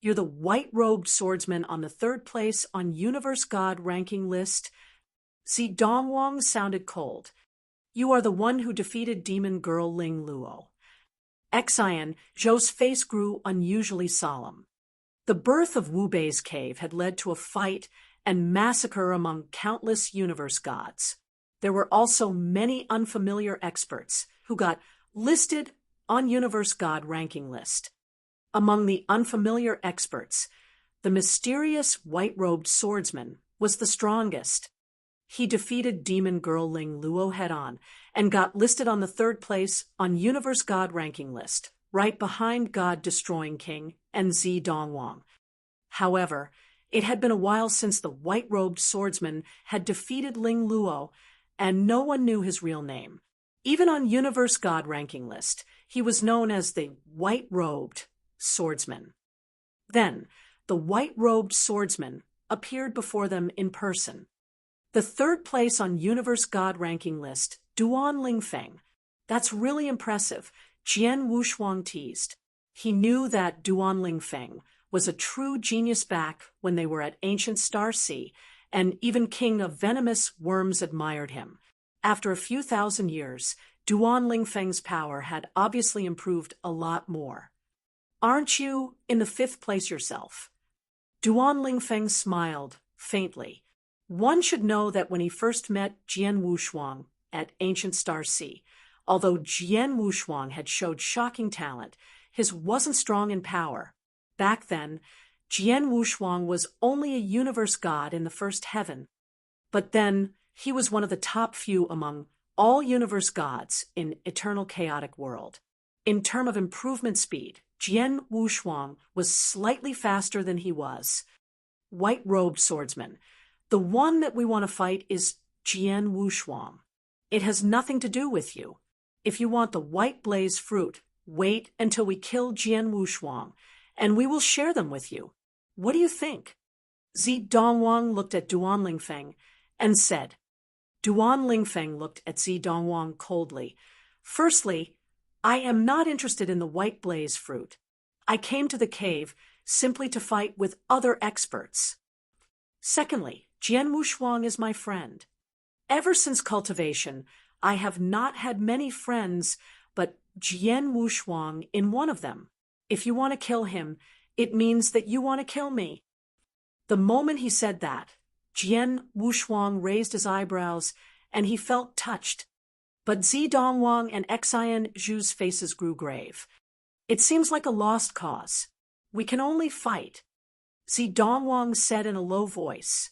You're the white-robed swordsman on the third place on Universe God ranking list. Dongwang sounded cold. You are the one who defeated demon girl Ling Luo. Xin Zhu's face grew unusually solemn. The birth of Wu Bei's cave had led to a fight and massacre among countless universe gods. There were also many unfamiliar experts who got listed on Universe God ranking list. Among the unfamiliar experts, the mysterious white-robed swordsman was the strongest. He defeated demon girl Ling Luo head-on and got listed on the third place on Universe God ranking list, right behind God-destroying King and Dongwang. However, it had been a while since the white-robed swordsman had defeated Ling Luo, and no one knew his real name. Even on Universe God ranking list, he was known as the white-robed swordsman. Then, the white-robed swordsman appeared before them in person. The third place on Universe God ranking list, Duan Lingfeng. That's really impressive, Jian Wushuang teased. He knew that Duan Lingfeng was a true genius back when they were at ancient Star Sea, and even King of Venomous Worms admired him. After a few thousand years, Duan Lingfeng's power had obviously improved a lot more. Aren't you in the fifth place yourself? Duan Lingfeng smiled faintly. One should know that when he first met Jian Wushuang at ancient Star Sea, although Jian Wushuang had showed shocking talent, his wasn't strong in power. Back then, Jian Wushuang was only a universe god in the first heaven. But then, he was one of the top few among all universe gods in eternal chaotic world. In terms of improvement speed, Jian Wushuang was slightly faster than he was. White-robed swordsman. The one that we want to fight is Jian Wushuang. It has nothing to do with you. If you want the white blaze fruit, wait until we kill Jian Wushuang, and we will share them with you. What do you think? Dongwang looked at Duan Lingfeng and said. Duan Lingfeng looked at Dongwang coldly. Firstly, I am not interested in the white blaze fruit. I came to the cave simply to fight with other experts. Secondly, Jian Wushuang is my friend. Ever since cultivation, I have not had many friends, but Jian Wushuang in one of them. If you want to kill him, it means that you want to kill me. The moment he said that, Jian Wushuang raised his eyebrows, and he felt touched. But Dongwang and Xin Zhu's faces grew grave. It seems like a lost cause. We can only fight. Dongwang said in a low voice.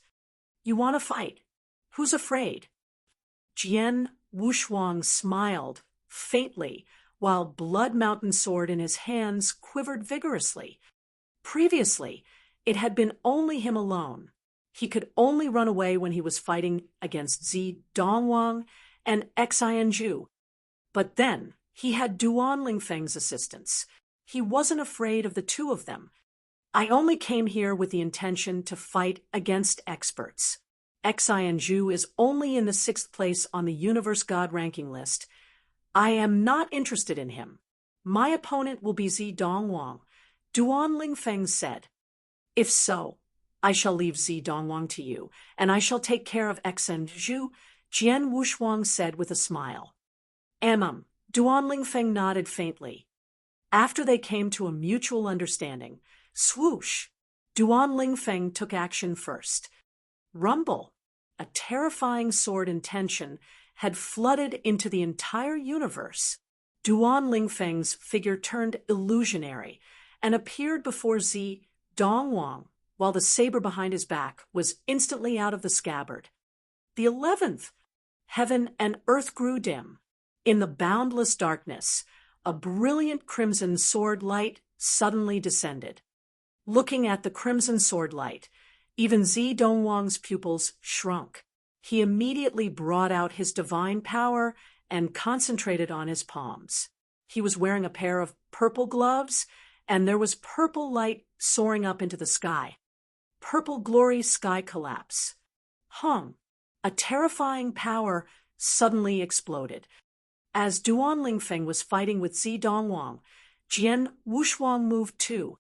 You want to fight? Who's afraid? Jian Wushuang smiled faintly, while Blood Mountain sword in his hands quivered vigorously. Previously, it had been only him alone. He could only run away when he was fighting against Dongwang and Xin Zhu. But then, he had Duan Lingfeng's assistance. He wasn't afraid of the two of them. I only came here with the intention to fight against experts. Xin Zhu is only in the 6th place on the Universe God ranking list. I am not interested in him. My opponent will be Dongwang, Duan Lingfeng said. If so, I shall leave Dongwang to you, and I shall take care of Xin Zhu. Jian Wushuang said with a smile. Duan Lingfeng nodded faintly. After they came to a mutual understanding, swoosh, Duan Lingfeng took action first. Rumble, a terrifying sword intention, had flooded into the entire universe. Duan Lingfeng's figure turned illusionary and appeared before Dongwang, while the saber behind his back was instantly out of the scabbard. The 11th, heaven and earth grew dim. In the boundless darkness, a brilliant crimson sword light suddenly descended. Looking at the crimson sword light, even Dongwang's pupils shrunk. He immediately brought out his divine power and concentrated on his palms. He was wearing a pair of purple gloves, and there was purple light soaring up into the sky. Purple glory sky collapse. A terrifying power suddenly exploded. As Duan Lingfeng was fighting with Dongwang, Jian Wushuang moved too.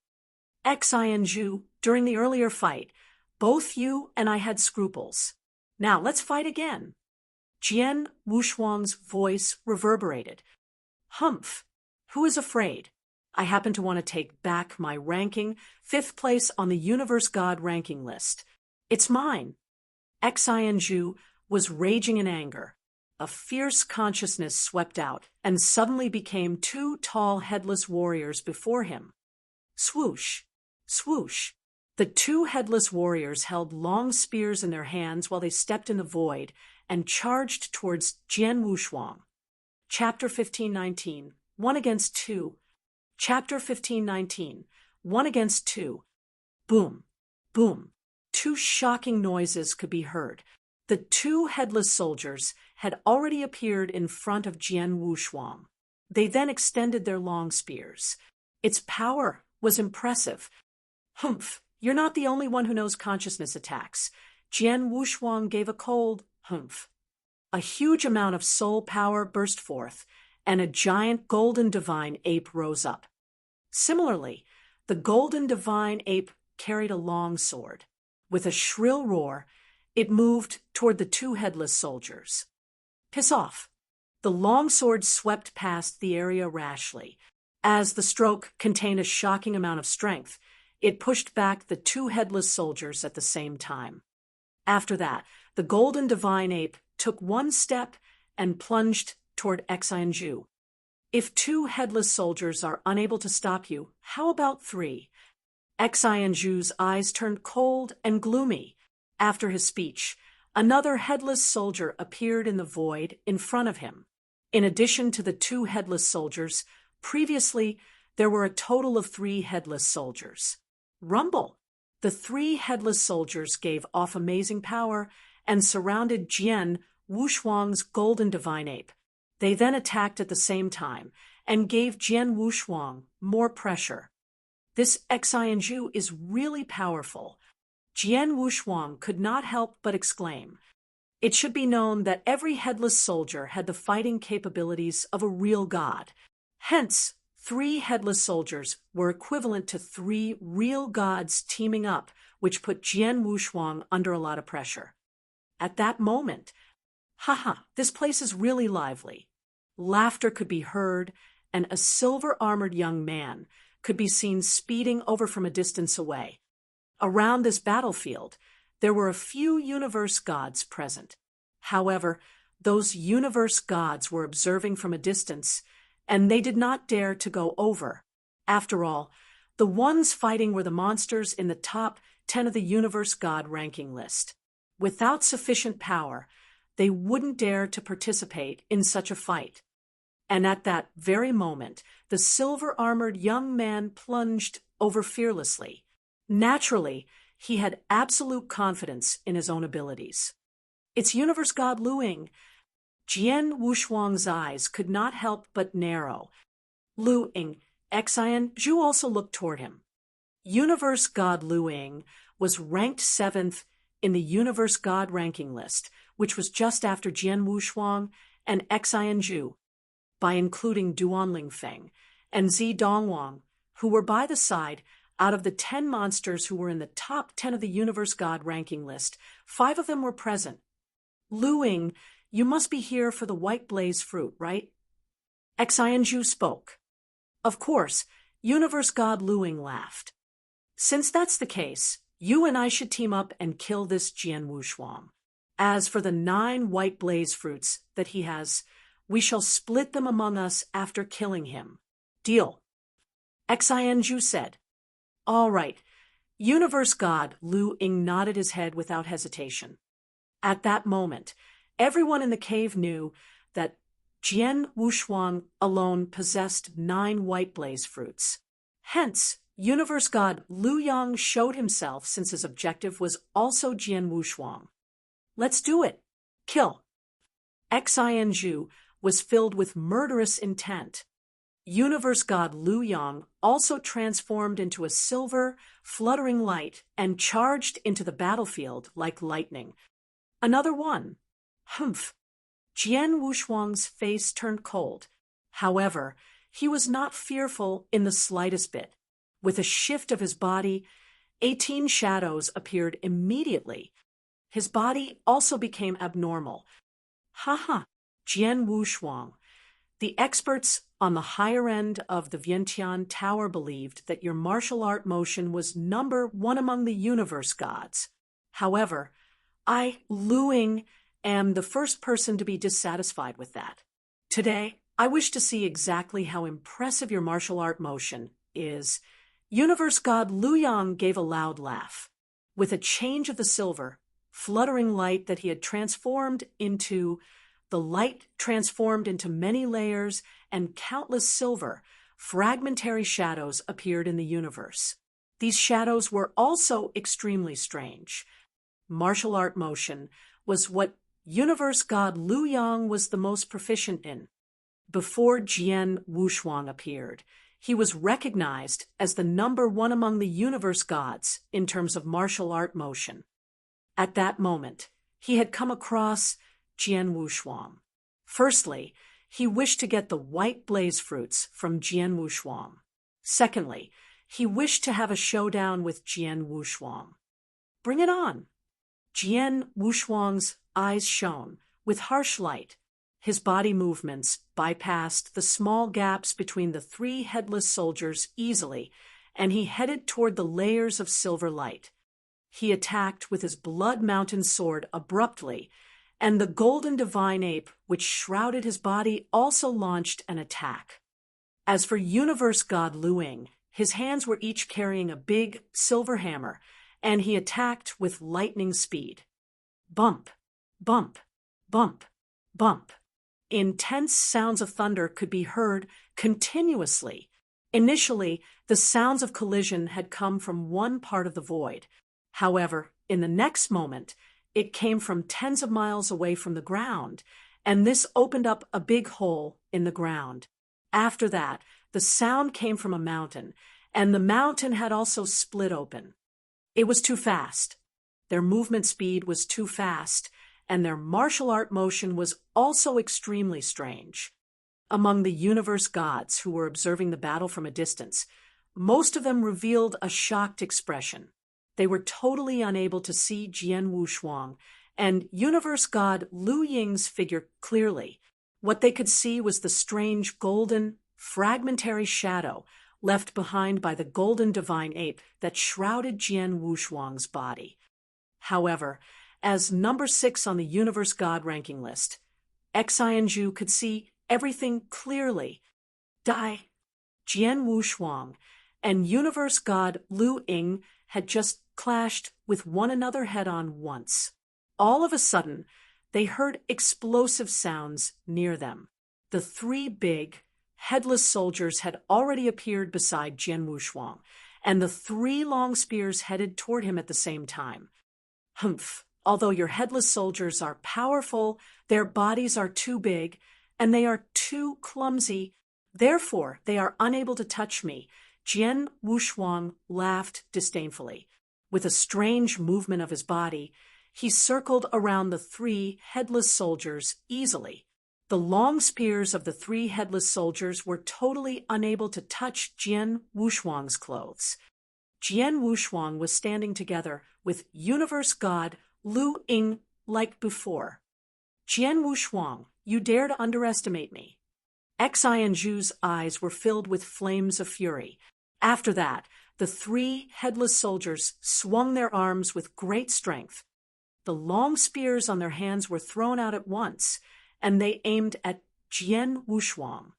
Xin Zhu, during the earlier fight, both you and I had scruples. Now let's fight again. Jian Wushuang's voice reverberated. Who is afraid? I happen to want to take back my ranking, 5th place on the Universe God ranking list. It's mine. Xin Zhu was raging in anger. A fierce consciousness swept out and suddenly became 2 tall headless warriors before him. Swoosh, swoosh. The 2 headless warriors held long spears in their hands while they stepped in the void and charged towards Jian Wushuang. Chapter 15:19, 1 against 2. Chapter 15:19, 1 against 2. Boom, boom. 2 shocking noises could be heard. The 2 headless soldiers had already appeared in front of Jian Wushuang. They then extended their long spears. Its power was impressive. You're not the only one who knows consciousness attacks. Jian Wushuang gave a cold humph. A huge amount of soul power burst forth, and a giant golden divine ape rose up. Similarly, the golden divine ape carried a long sword. With a shrill roar, it moved toward the 2 headless soldiers. Piss off! The long sword swept past the area rashly. As the stroke contained a shocking amount of strength, it pushed back the 2 headless soldiers at the same time. After that, the golden divine ape took 1 step and plunged toward Xin Zhu. If 2 headless soldiers are unable to stop you, how about 3? Xin Zhu's eyes turned cold and gloomy. After his speech, another headless soldier appeared in the void in front of him. In addition to the 2 headless soldiers, previously there were a total of 3 headless soldiers. Rumble! The 3 headless soldiers gave off amazing power and surrounded Jian Wushuang's golden divine ape. They then attacked at the same time and gave Jian Wushuang more pressure. This Xin Zhu is really powerful. Jian Wushuang could not help but exclaim. It should be known that every headless soldier had the fighting capabilities of a real god. Hence, 3 headless soldiers were equivalent to 3 real gods teaming up, which put Jian Wushuang under a lot of pressure. At that moment, this place is really lively. Laughter could be heard, and a silver-armored young man could be seen speeding over from a distance away. Around this battlefield, there were a few universe gods present. However, those universe gods were observing from a distance, and they did not dare to go over. After all, the ones fighting were the monsters in the top 10 of the universe god ranking list. Without sufficient power, they wouldn't dare to participate in such a fight. And at that very moment, the silver-armored young man plunged over fearlessly. Naturally, he had absolute confidence in his own abilities. It's universe god Luing. Jian Wushuang's eyes could not help but narrow. Luing, Xin Zhu also looked toward him. Universe god Luing was ranked 7th in the universe god ranking list, which was just after Jian Wushuang and Xin Zhu, by including Duan Lingfeng and Dongwang, who were by the side. Out of the 10 monsters who were in the top 10 of the universe god ranking list, 5 of them were present. Luing you must be here for the white blaze fruit, right? Xin Zhu spoke. Of course, Universe God Luing laughed. Since that's the case, you and I should team up and kill this Jian Wushuang. As for the 9 white blaze fruits that he has, we shall split them among us after killing him. Deal. Xin Zhu said. All right. Universe God Lu Ying nodded his head without hesitation. At that moment, everyone in the cave knew that Jian Wushuang alone possessed 9 white blaze fruits. Hence, Universe God Lu Yang showed himself since his objective was also Jian Wushuang. Let's do it. Kill. Xin Zhu was filled with murderous intent. Universe God Lu Yang also transformed into a silver, fluttering light and charged into the battlefield like lightning. Another one. Humph. Jian Wushuang's face turned cold. However, he was not fearful in the slightest bit. With a shift of his body, 18 shadows appeared immediately. His body also became abnormal. Ha! Jian Wushuang. The experts on the higher end of the Vientiane Tower believed that your martial art motion was number 1 among the universe gods. However, I, Lu Ying, am the first person to be dissatisfied with that. Today, I wish to see exactly how impressive your martial art motion is. Universe God Lu Yang gave a loud laugh. With a change of the silver, fluttering light that he had transformed into, the light transformed into many layers and countless silver, fragmentary shadows appeared in the universe. These shadows were also extremely strange. Martial art motion was what Universe God Lu Yang was the most proficient in. Before Jian Wushuang appeared, he was recognized as the number 1 among the universe gods in terms of martial art motion. At that moment, he had come across Jian Wushuang. Firstly, he wished to get the white blaze fruits from Jian Wushuang. Secondly, he wished to have a showdown with Jian Wushuang. Bring it on! Jian Wushuang's eyes shone with harsh light. His body movements bypassed the small gaps between the 3 headless soldiers easily, and he headed toward the layers of silver light. He attacked with his blood mountain sword abruptly, and the golden divine ape which shrouded his body also launched an attack. As for Universe God Lu Ying, his hands were each carrying a big silver hammer, and he attacked with lightning speed. Bump, bump, bump, bump. Intense sounds of thunder could be heard continuously. Initially, the sounds of collision had come from one part of the void. However, in the next moment, it came from tens of miles away from the ground, and this opened up a big hole in the ground. After that, the sound came from a mountain, and the mountain had also split open. It was too fast. Their movement speed was too fast, and their martial art motion was also extremely strange. Among the universe gods who were observing the battle from a distance, most of them revealed a shocked expression. They were totally unable to see Jian Wushuang and universe god Lu Ying's figure clearly. What they could see was the strange golden, fragmentary shadow left behind by the golden divine ape that shrouded Jian Wushuang's body. However, as number 6 on the universe god ranking list, Xin Zhu could see everything clearly. Jian Wushuang and universe god Lu Ying had just clashed with one another head-on once. All of a sudden, they heard explosive sounds near them. The 3 big, headless soldiers had already appeared beside Jian Wushuang, and the 3 long spears headed toward him at the same time. Humph! Although your headless soldiers are powerful, their bodies are too big, and they are too clumsy. Therefore, they are unable to touch me. Jian Wushuang laughed disdainfully. With a strange movement of his body, he circled around the 3 headless soldiers easily. The long spears of the 3 headless soldiers were totally unable to touch Jian Wushuang's clothes. Jian Wushuang was standing together with universe god Lu Ying like before. Jian Wushuang, you dare to underestimate me. Xin Zhu's eyes were filled with flames of fury. After that, the three headless soldiers swung their arms with great strength. The long spears on their hands were thrown out at once, and they aimed at Jian Wushuang.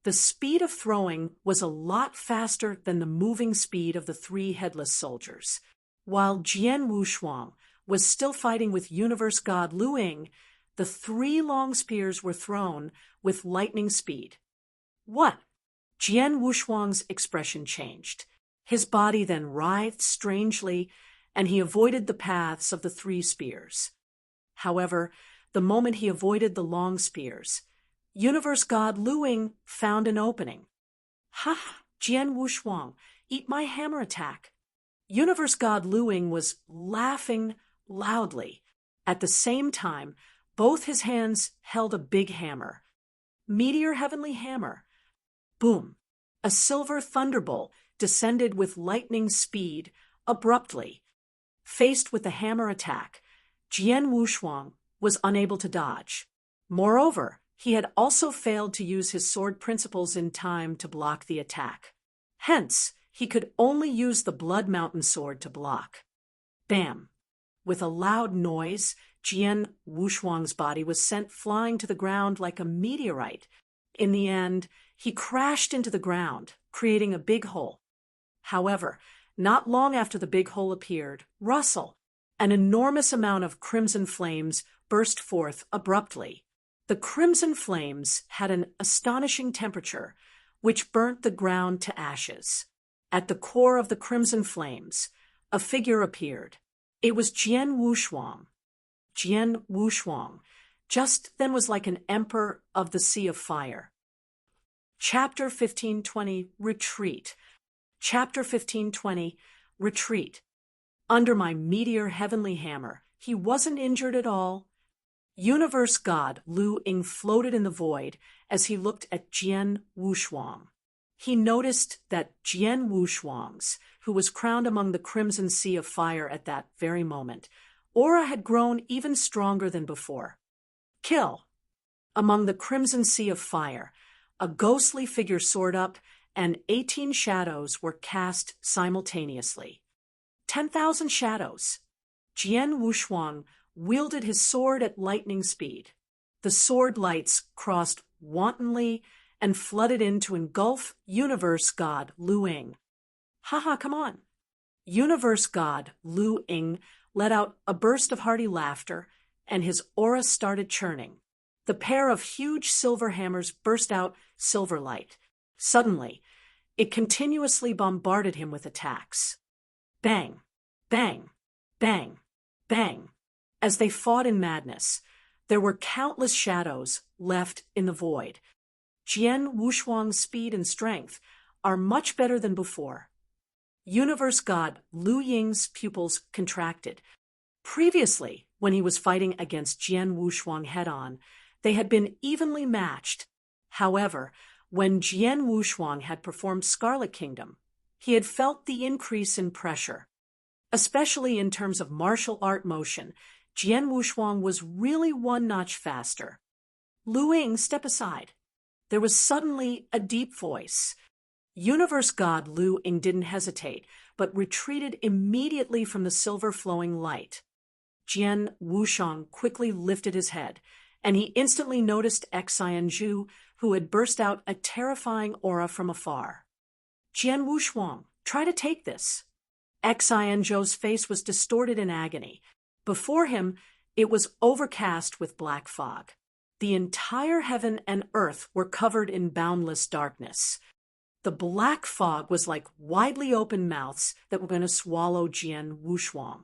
The speed of throwing was a lot faster than the moving speed of the three headless soldiers. While Jian Wushuang was still fighting with universe god Lu Ying, the three long spears were thrown with lightning speed. What? Jian Wushuang's expression changed. His body then writhed strangely, and he avoided the paths of the three spears. However, the moment he avoided the long spears, universe god Lu Ying found an opening. Ha! Jian Wushuang, eat my hammer attack. Universe god Lu Ying was laughing loudly. At the same time, both his hands held a big hammer. Meteor heavenly hammer. Boom! A silver thunderbolt descended with lightning speed, abruptly. Faced with the hammer attack, Jian Wushuang was unable to dodge. Moreover, he had also failed to use his sword principles in time to block the attack. Hence, he could only use the Blood Mountain sword to block. Bam! With a loud noise, Jian Wushuang's body was sent flying to the ground like a meteorite. In the end, he crashed into the ground, creating a big hole. However, not long after the big hole appeared, Russell, an enormous amount of crimson flames burst forth abruptly. The crimson flames had an astonishing temperature, which burnt the ground to ashes. At the core of the crimson flames, a figure appeared. It was Jian Wushuang. Jian Wushuang just then was like an emperor of the Sea of Fire. Chapter 1520, Retreat. Chapter 1520, Retreat. Under my meteor heavenly hammer, he wasn't injured at all. Universe god Lu Ying floated in the void as he looked at Jian Wushuang. He noticed that Jian Wushuang's, who was crowned among the Crimson Sea of Fire at that very moment, aura had grown even stronger than before. Kill! Among the Crimson Sea of Fire, a ghostly figure soared up, and 18 shadows were cast simultaneously. 10,000 shadows. Jian Wushuang wielded his sword at lightning speed. The sword lights crossed wantonly and flooded in to engulf universe god Lu Ying. Haha, come on. Universe god Lu Ying let out a burst of hearty laughter, and his aura started churning. The pair of huge silver hammers burst out silver light. Suddenly, it continuously bombarded him with attacks. Bang, bang, bang, bang. As they fought in madness, there were countless shadows left in the void. Jian Wushuang's speed and strength are much better than before. Universe god Lu Ying's pupils contracted. Previously, when he was fighting against Jian Wushuang head-on, they had been evenly matched. However, when Jian Wushuang had performed Scarlet Kingdom, he had felt the increase in pressure. Especially in terms of martial art motion, Jian Wushuang was really one notch faster. Lu Ying, step aside. There was suddenly a deep voice. Universe god Lu Ying didn't hesitate, but retreated immediately from the silver flowing light. Jian Wushuang quickly lifted his head, and he instantly noticed Xin Zhu, who had burst out a terrifying aura from afar. Jian Wushuang, try to take this. Xin Zhu's face was distorted in agony. Before him, it was overcast with black fog. The entire heaven and earth were covered in boundless darkness. The black fog was like widely open mouths that were going to swallow Jian Wushuang.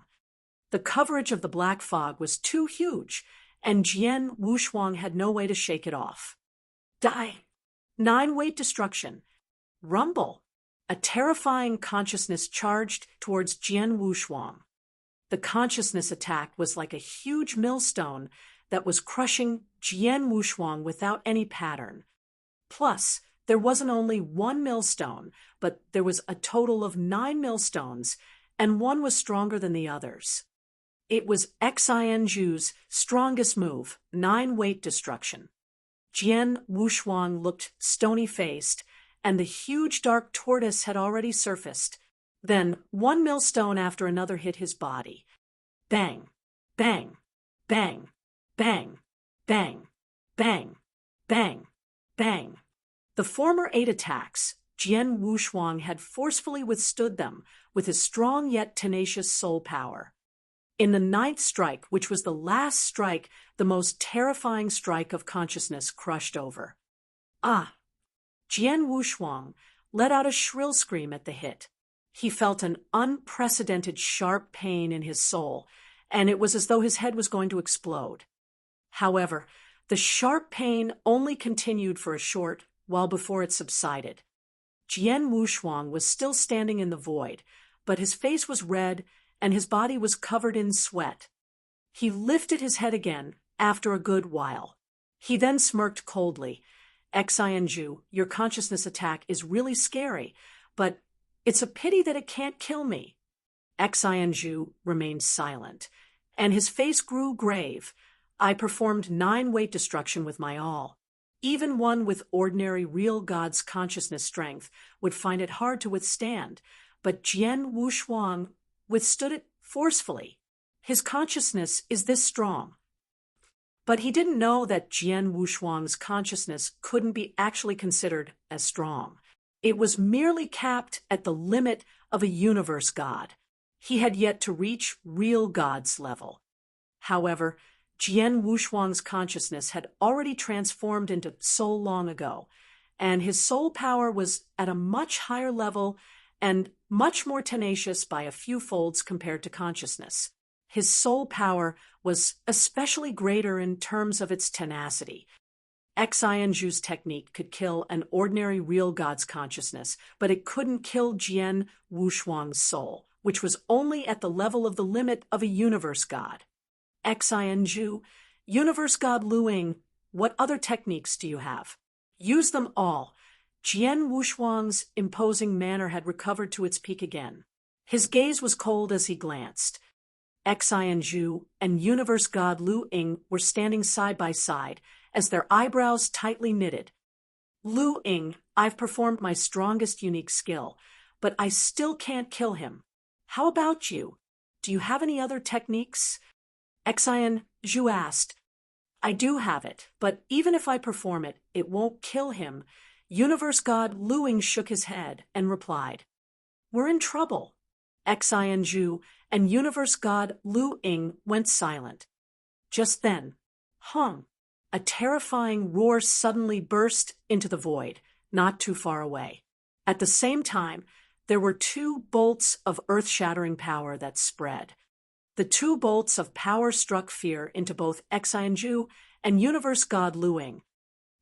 The coverage of the black fog was too huge, and Jian Wushuang had no way to shake it off. Die! 9-weight destruction. Rumble! A terrifying consciousness charged towards Jian Wushuang. The consciousness attack was like a huge millstone that was crushing Jian Wushuang without any pattern. Plus, there wasn't only one millstone, but there was a total of 9 millstones, and one was stronger than the others. It was Xin Zhu's strongest move, 9 weight destruction. Jian Wushuang looked stony-faced, and the huge dark tortoise had already surfaced. Then one millstone after another hit his body. Bang, bang, bang, bang, bang, bang, bang, bang. The former 8 attacks, Jian Wushuang had forcefully withstood them with his strong yet tenacious soul power. In the 9th strike, which was the last strike, the most terrifying strike of consciousness crushed over. Ah! Jian Wushuang let out a shrill scream at the hit. He felt an unprecedented sharp pain in his soul, and it was as though his head was going to explode. However, the sharp pain only continued for a short while before it subsided. Jian Wushuang was still standing in the void, but his face was red and his body was covered in sweat. He lifted his head again after a good while. He then smirked coldly. Xin Zhu, your consciousness attack is really scary, but it's a pity that it can't kill me. Xin Zhu remained silent, and his face grew grave. I performed 9 weight destruction with my all. Even one with ordinary real God's consciousness strength would find it hard to withstand, but Jian Wushuang withstood it forcefully. His consciousness is this strong. But he didn't know that Jian Wushuang's consciousness couldn't be actually considered as strong. It was merely capped at the limit of a universe god. He had yet to reach real God's level. However, Jian Wushuang's consciousness had already transformed into soul long ago, and his soul power was at a much higher level and much more tenacious by a few folds compared to consciousness. His soul power was especially greater in terms of its tenacity. Xin Zhu's technique could kill an ordinary real God's consciousness, but it couldn't kill Jian Wushuang's soul, which was only at the level of the limit of a universe god. Xin Zhu, universe god Luing, what other techniques do you have? Use them all. Jian Wushuang's imposing manner had recovered to its peak again. His gaze was cold as he glanced. Xin Zhu and universe god Luing were standing side by side, as their eyebrows tightly knitted. Luing, I've performed my strongest unique skill, but I still can't kill him. How about you? Do you have any other techniques? Xin Zhu asked. I do have it, but even if I perform it, it won't kill him. Universe god Luing shook his head and replied, We're in trouble. Xin Zhu and universe god Luing went silent. Just then, a terrifying roar suddenly burst into the void, not too far away. At the same time, there were 2 bolts of earth-shattering power that spread. The 2 bolts of power struck fear into both Xin Zhu and universe god Luing.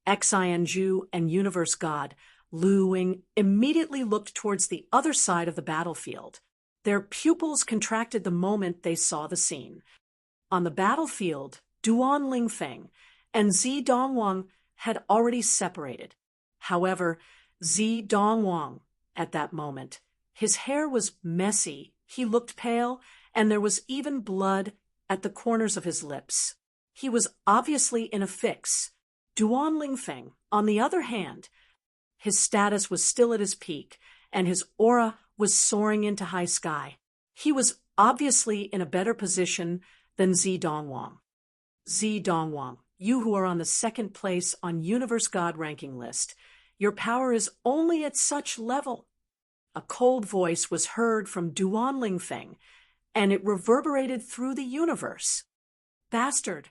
Xin Zhu and universe god Luing immediately looked towards the other side of the battlefield. Their pupils contracted the moment they saw the scene. On the battlefield, Duan Lingfeng and Dongwang had already separated. However, Dongwang, at that moment, his hair was messy, he looked pale, and there was even blood at the corners of his lips. He was obviously in a fix. Duan Lingfeng, on the other hand, his status was still at his peak, and his aura was soaring into high sky. He was obviously in a better position than Dongwang. Dongwang, you who are on the 2nd place on Universe God ranking list, your power is only at such level. A cold voice was heard from Duan Lingfeng, and it reverberated through the universe. Bastard!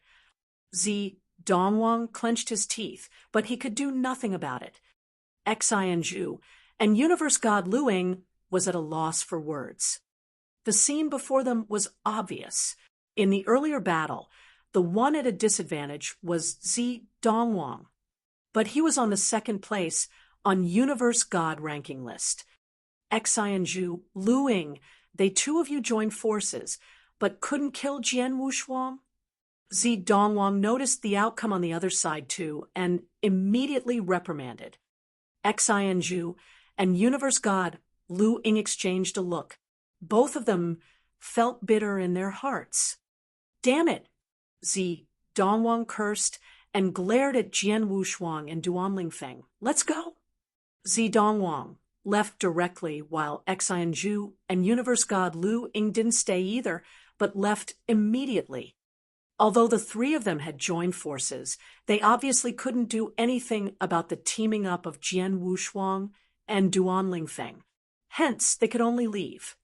Dongwang clenched his teeth, but he could do nothing about it. Xin Zhu and universe god Luing was at a loss for words. The scene before them was obvious. In the earlier battle, the one at a disadvantage was Dongwang, but he was on the 2nd place on Universe God ranking list. Xin Zhu, Luing, they 2 of you joined forces, but couldn't kill Jian Wushuang? Dongwang noticed the outcome on the other side too, and immediately reprimanded. Xin Zhu and Universe God Luing exchanged a look. Both of them felt bitter in their hearts. Damn it! Dongwang cursed and glared at Jian Wushuang and Duan Lingfeng. Let's go! Dongwang left directly while Xin Zhu and Universe God Lu Ying didn't stay either, but left immediately. Although the three of them had joined forces, they obviously couldn't do anything about the teaming up of Jian Wushuang and Duan Lingfeng. Hence, they could only leave.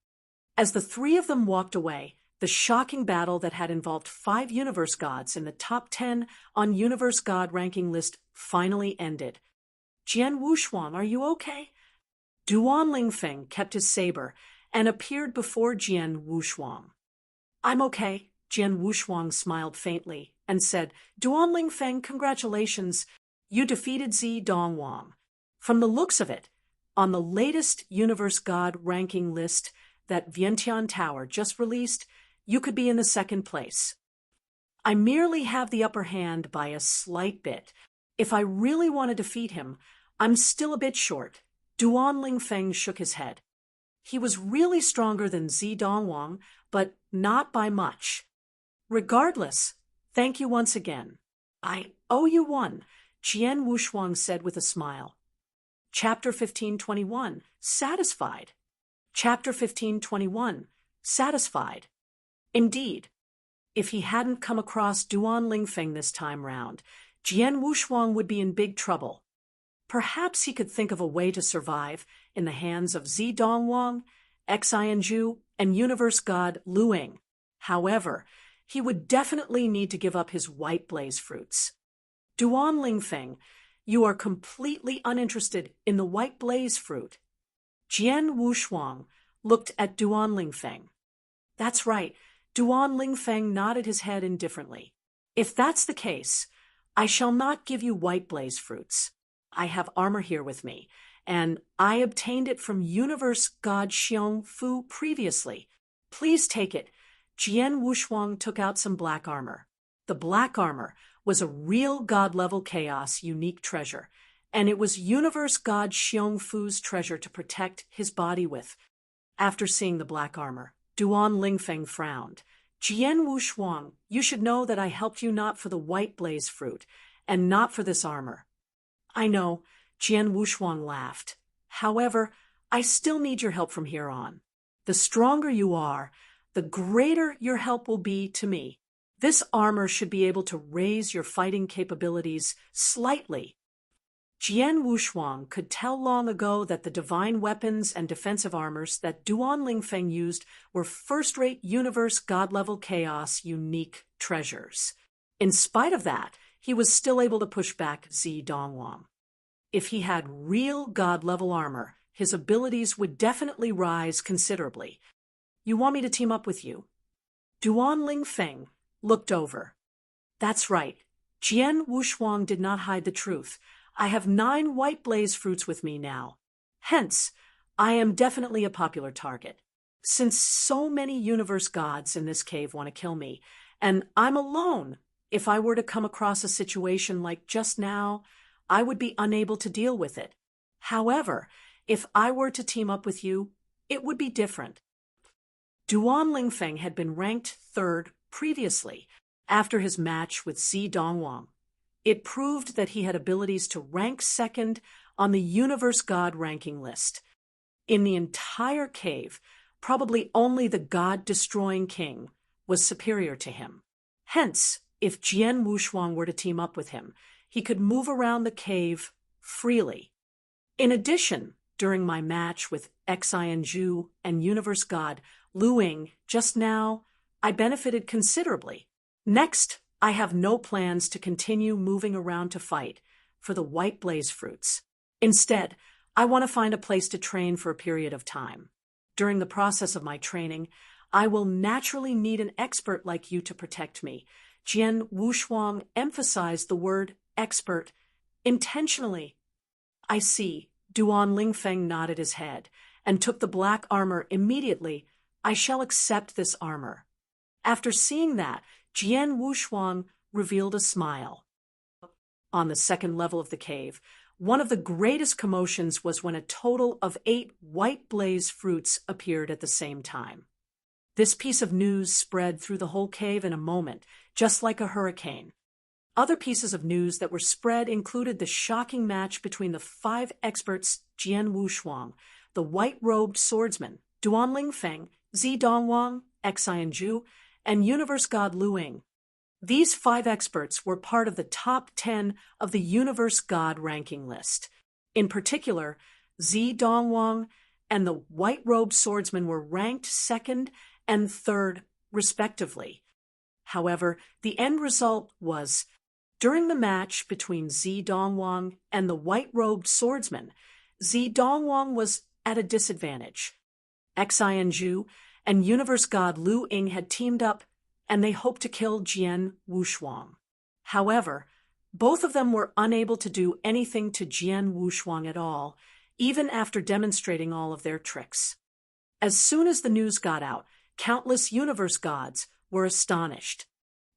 As the three of them walked away, the shocking battle that had involved 5 universe gods in the top 10 on Universe God ranking list finally ended. Jian Wushuang, are you okay? Duan Lingfeng kept his saber and appeared before Jian Wushuang. I'm okay. Jian Wushuang smiled faintly and said, Duan Lingfeng, congratulations. You defeated Dongwang. From the looks of it, on the latest Universe God ranking list that Vientiane Tower just released, you could be in the 2nd place. I merely have the upper hand by a slight bit. If I really want to defeat him, I'm still a bit short. Duan Lingfeng shook his head. He was really stronger than Dongwang, but not by much. Regardless, thank you once again. I owe you one, Jian Wushuang said with a smile. Chapter 1521, Satisfied. Chapter 1521, Satisfied. Indeed, if he hadn't come across Duan Lingfeng this time round, Jian Wushuang would be in big trouble. Perhaps he could think of a way to survive in the hands of Dongwang, Xin Zhu, and Universe God Lu Ying. However, he would definitely need to give up his white blaze fruits. Duan Lingfeng, you are completely uninterested in the white blaze fruit. Jian Wushuang looked at Duan Lingfeng. That's right, Duan Lingfeng nodded his head indifferently. If that's the case, I shall not give you white blaze fruits. I have armor here with me, and I obtained it from Universe God Xiong Fu previously. Please take it. Jian Wushuang took out some black armor. The black armor was a real God-level chaos unique treasure, and it was Universe God Xiong Fu's treasure to protect his body with. After seeing the black armor, Duan Lingfeng frowned. Jian Wushuang, you should know that I helped you not for the white blaze fruit, and not for this armor. I know, Jian Wushuang laughed. However, I still need your help from here on. The stronger you are, the greater your help will be to me. This armor should be able to raise your fighting capabilities slightly. Jian Wushuang could tell long ago that the divine weapons and defensive armors that Duan Lingfeng used were first-rate universe god-level chaos unique treasures. In spite of that, he was still able to push back Dongwang. If he had real god-level armor, his abilities would definitely rise considerably. You want me to team up with you? Duan Lingfeng looked over. That's right. Jian Wushuang did not hide the truth. I have 9 white blaze fruits with me now. Hence, I am definitely a popular target. Since so many universe gods in this cave want to kill me, and I'm alone, if I were to come across a situation like just now, I would be unable to deal with it. However, if I were to team up with you, it would be different. Duan Lingfeng had been ranked 3rd previously, after his match with Dongwang. It proved that he had abilities to rank 2nd on the Universe God ranking list. In the entire cave, probably only the God-destroying king was superior to him. Hence, if Jian Wushuang were to team up with him, he could move around the cave freely. In addition, during my match with Xin Zhu and Universe God Lu Ying just now, I benefited considerably. Next, I have no plans to continue moving around to fight for the white blaze fruits. Instead, I want to find a place to train for a period of time. During the process of my training, I will naturally need an expert like you to protect me. Jian Wushuang emphasized the word expert intentionally. I see. Duan Lingfeng nodded his head and took the black armor immediately. I shall accept this armor. After seeing that, Jian Wushuang revealed a smile. On the 2nd level of the cave, one of the greatest commotions was when a total of 8 white blaze fruits appeared at the same time. This piece of news spread through the whole cave in a moment, just like a hurricane. Other pieces of news that were spread included the shocking match between the 5 experts Jian Wushuang, the white-robed swordsman, Duan Lingfeng, Dongwang, Xin Zhu, and universe god Luing. These 5 experts were part of the top 10 of the universe god ranking list. In particular, Dongwang and the white-robed swordsman were ranked 2nd and 3rd, respectively. However, the end result was, during the match between Dongwang and the white-robed swordsman, Dongwang was at a disadvantage. Xin Zhu and universe god Luing had teamed up, and they hoped to kill Jian Wushuang. However, both of them were unable to do anything to Jian Wushuang at all, even after demonstrating all of their tricks. As soon as the news got out, countless universe gods were astonished.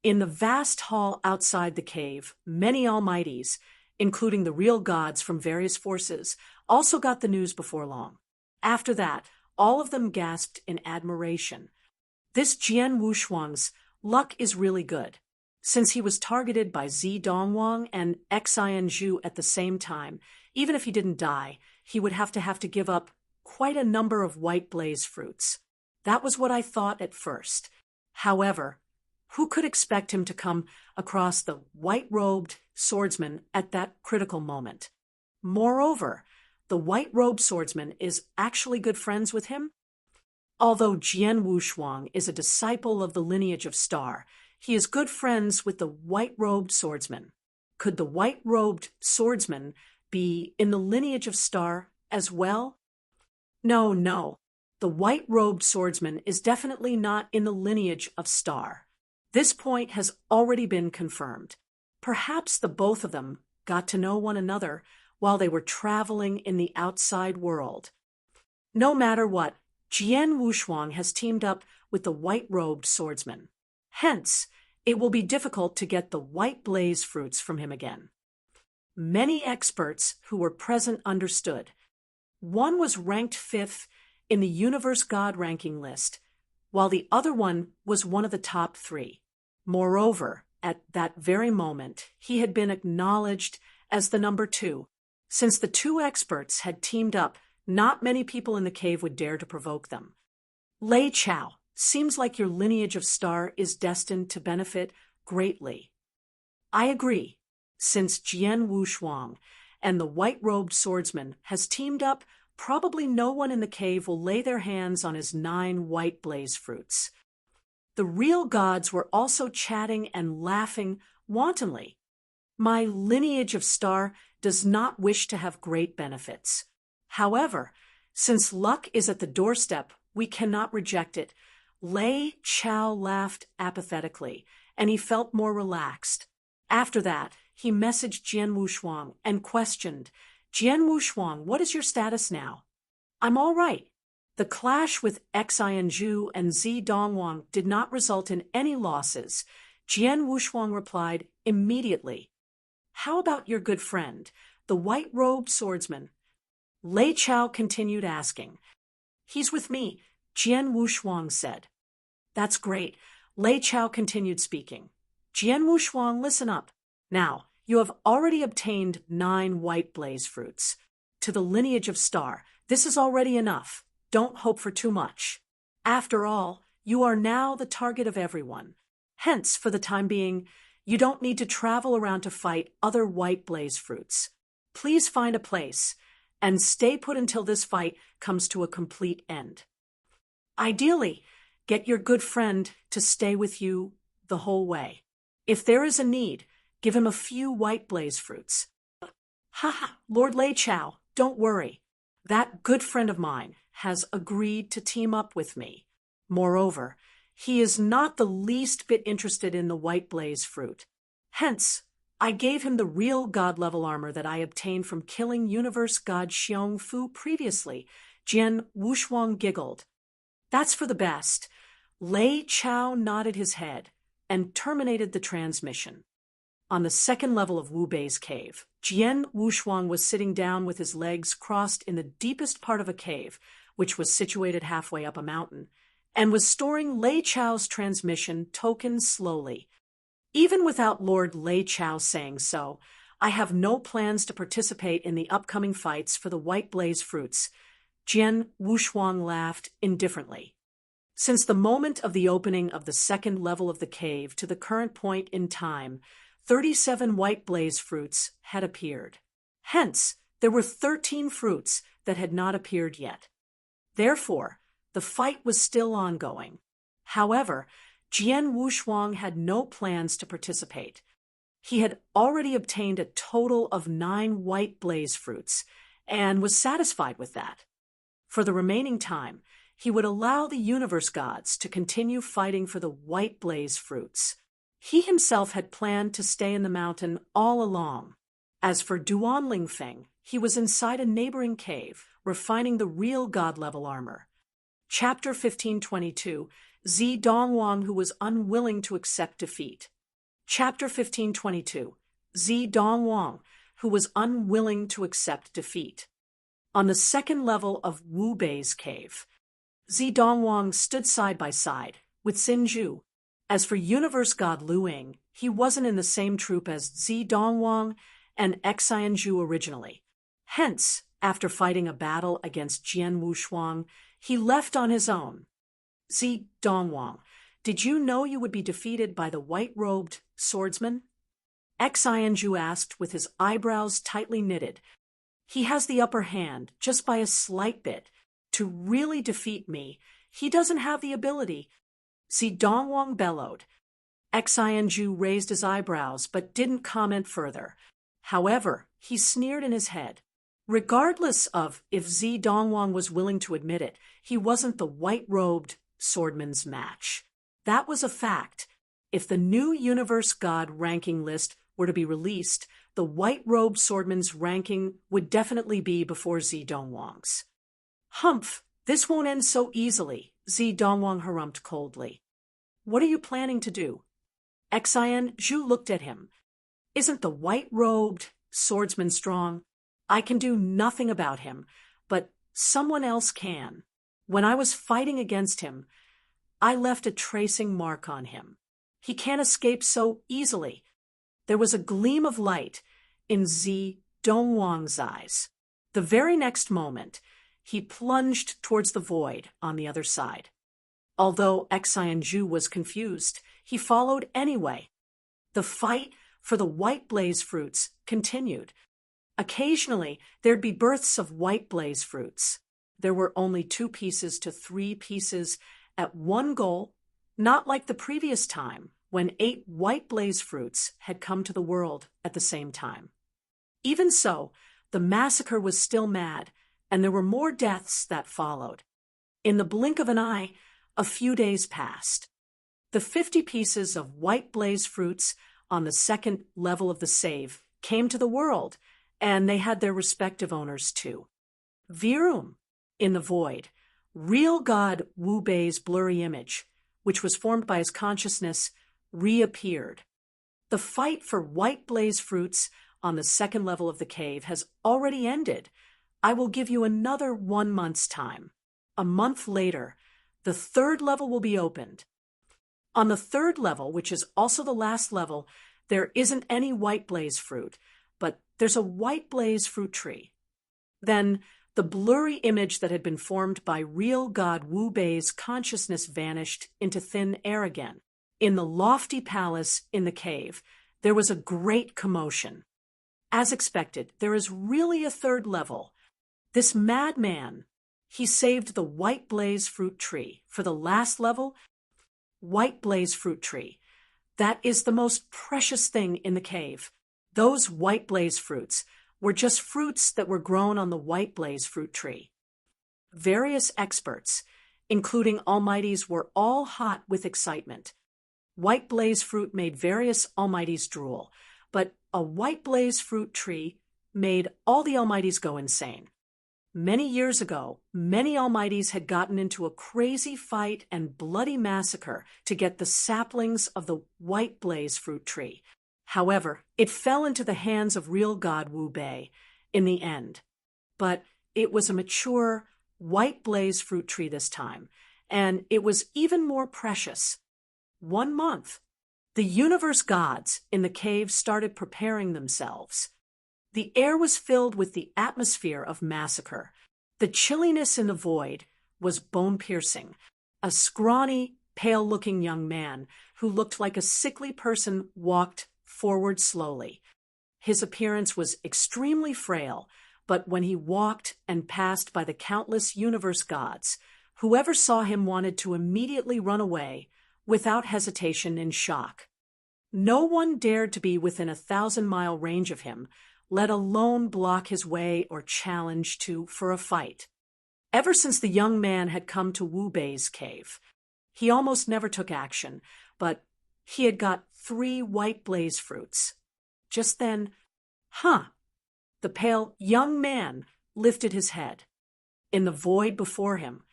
In the vast hall outside the cave, many almighties, including the real gods from various forces, also got the news before long. After that, all of them gasped in admiration. This Jian Wushuang's luck is really good. Since he was targeted by Dongwang and Xin Zhu at the same time, even if he didn't die, he would have to give up quite a number of white blaze fruits. That was what I thought at first. However, who could expect him to come across the white-robed swordsman at that critical moment? Moreover, the white-robed swordsman is actually good friends with him. Although Jian Wushuang is a disciple of the lineage of Star, he is good friends with the white-robed swordsman. Could the white-robed swordsman be in the lineage of Star as well? No. The white-robed swordsman is definitely not in the lineage of Star. This point has already been confirmed. Perhaps the both of them got to know one another while they were traveling in the outside world. No matter what, Jian Wushuang has teamed up with the white-robed swordsman. Hence, it will be difficult to get the white blaze fruits from him again. Many experts who were present understood. One was ranked 5th in the universe god ranking list, while the other one was one of the top 3. Moreover, at that very moment, he had been acknowledged as the number 2. Since the 2 experts had teamed up, not many people in the cave would dare to provoke them. Lei Chao, seems like your lineage of Star is destined to benefit greatly. I agree. Since Jian Wushuang and the white-robed swordsman has teamed up, probably no one in the cave will lay their hands on his 9 white blaze fruits. The real gods were also chatting and laughing wantonly. My lineage of Star does not wish to have great benefits. However, since luck is at the doorstep, we cannot reject it. Lei Chao laughed apathetically, and he felt more relaxed. After that, he messaged Jian Wushuang and questioned, Jian Wushuang, what is your status now? I'm all right. The clash with Xin Zhu and Dongwang did not result in any losses. Jian Wushuang replied immediately. How about your good friend, the white-robed swordsman? Lei Chao continued asking. He's with me, Jian Wushuang said. That's great. Lei Chao continued speaking. Jian Wushuang, listen up. Now, you have already obtained 9 white blaze fruits. To the lineage of Star, this is already enough. Don't hope for too much. After all, you are now the target of everyone. Hence, for the time being, you don't need to travel around to fight other white blaze fruits. Please find a place and stay put until this fight comes to a complete end. Ideally, get your good friend to stay with you the whole way. If there is a need, give him a few white blaze fruits. Lord Lei Chao, don't worry. That good friend of mine has agreed to team up with me. Moreover, he is not the least bit interested in the white blaze fruit. Hence, I gave him the real god-level armor that I obtained from killing universe god Xiong Fu previously. Jian Wushuang giggled. That's for the best. Lei Chao nodded his head and terminated the transmission. On the 2nd level of Wu Bei's cave, Jian Wushuang was sitting down with his legs crossed in the deepest part of a cave, which was situated halfway up a mountain, and was storing Lei Chao's transmission tokens slowly. Even without Lord Lei Chao saying so, I have no plans to participate in the upcoming fights for the White Blaze fruits. Jian Wushuang laughed indifferently. Since the moment of the opening of the second level of the cave to the current point in time, 37 White Blaze fruits had appeared. Hence, there were 13 fruits that had not appeared yet. Therefore, the fight was still ongoing. However, Jian Wushuang had no plans to participate. He had already obtained a total of 9 White Blaze fruits, and was satisfied with that. For the remaining time, he would allow the universe gods to continue fighting for the White Blaze fruits. He himself had planned to stay in the mountain all along. As for Duan Lingfeng, he was inside a neighboring cave, refining the real god-level armor. Chapter 1522, Dongwang, who was unwilling to accept defeat. Chapter 1522, Dongwang, who was unwilling to accept defeat. On the second level of Wu Bei's cave, Dongwang stood side by side with Xin Zhu. As for universe god Lu Ying, he wasn't in the same troop as Dongwang and Xin Zhu originally. Hence, after fighting a battle against Jian Wushuang, he left on his own. Dongwang, did you know you would be defeated by the white-robed swordsman? Xin Zhu asked with his eyebrows tightly knitted. He has the upper hand, just by a slight bit. To really defeat me, he doesn't have the ability. Dongwang bellowed. Xin Zhu raised his eyebrows, but didn't comment further. However, he sneered in his head. Regardless of if Dongwang was willing to admit it, he wasn't the white-robed swordman's match. That was a fact. If the new universe god ranking list were to be released, the white-robed swordman's ranking would definitely be before Dongwang's. Humph, this won't end so easily, Dongwang harumphed coldly. What are you planning to do? Xin Zhu looked at him. Isn't the white-robed swordsman strong? I can do nothing about him, but someone else can. When I was fighting against him, I left a tracing mark on him. He can't escape so easily. There was a gleam of light in Dongwang's eyes. The very next moment, he plunged towards the void on the other side. Although Xin Zhu was confused, he followed anyway. The fight for the White Blaze fruits continued. Occasionally, there'd be births of White Blaze fruits. There were only 2 pieces to 3 pieces at one goal, not like the previous time when 8 White Blaze fruits had come to the world at the same time. Even so, the massacre was still mad, and there were more deaths that followed. In the blink of an eye, a few days passed. The 50 pieces of White Blaze fruits on the second level of the save came to the world, and they had their respective owners too. Virum, in the void, real god Wu Bei's blurry image, which was formed by his consciousness, reappeared. The fight for White Blaze fruits on the second level of the cave has already ended. I will give you another 1 month's time. A month later, the third level will be opened. On the third level, which is also the last level, there isn't any White Blaze fruit, but there's a White Blaze fruit tree. Then, the blurry image that had been formed by real god Wu Bei's consciousness vanished into thin air again. In the lofty palace in the cave, there was a great commotion. As expected, there is really a third level. This madman, he saved the White Blaze fruit tree. For the last level, White Blaze fruit tree. That is the most precious thing in the cave. Those White Blaze fruits were just fruits that were grown on the White Blaze fruit tree. Various experts, including Almighties, were all hot with excitement. White Blaze fruit made various Almighties drool, but a White Blaze fruit tree made all the Almighties go insane. Many years ago, many Almighties had gotten into a crazy fight and bloody massacre to get the saplings of the White Blaze fruit tree. However, it fell into the hands of real god Wu Bei in the end. But it was a mature White Blaze fruit tree this time, and it was even more precious. 1 month. The universe gods in the cave started preparing themselves. The air was filled with the atmosphere of massacre. The chilliness in the void was bone-piercing. A scrawny, pale-looking young man who looked like a sickly person walked forward slowly. His appearance was extremely frail, but when he walked and passed by the countless universe gods, whoever saw him wanted to immediately run away, without hesitation and shock. No one dared to be within a 1,000-mile range of him, let alone block his way or challenge for a fight. Ever since the young man had come to Wu Bei's cave, he almost never took action, but he had got 3 white blaze fruits. Just then, the pale young man lifted his head. In the void before him,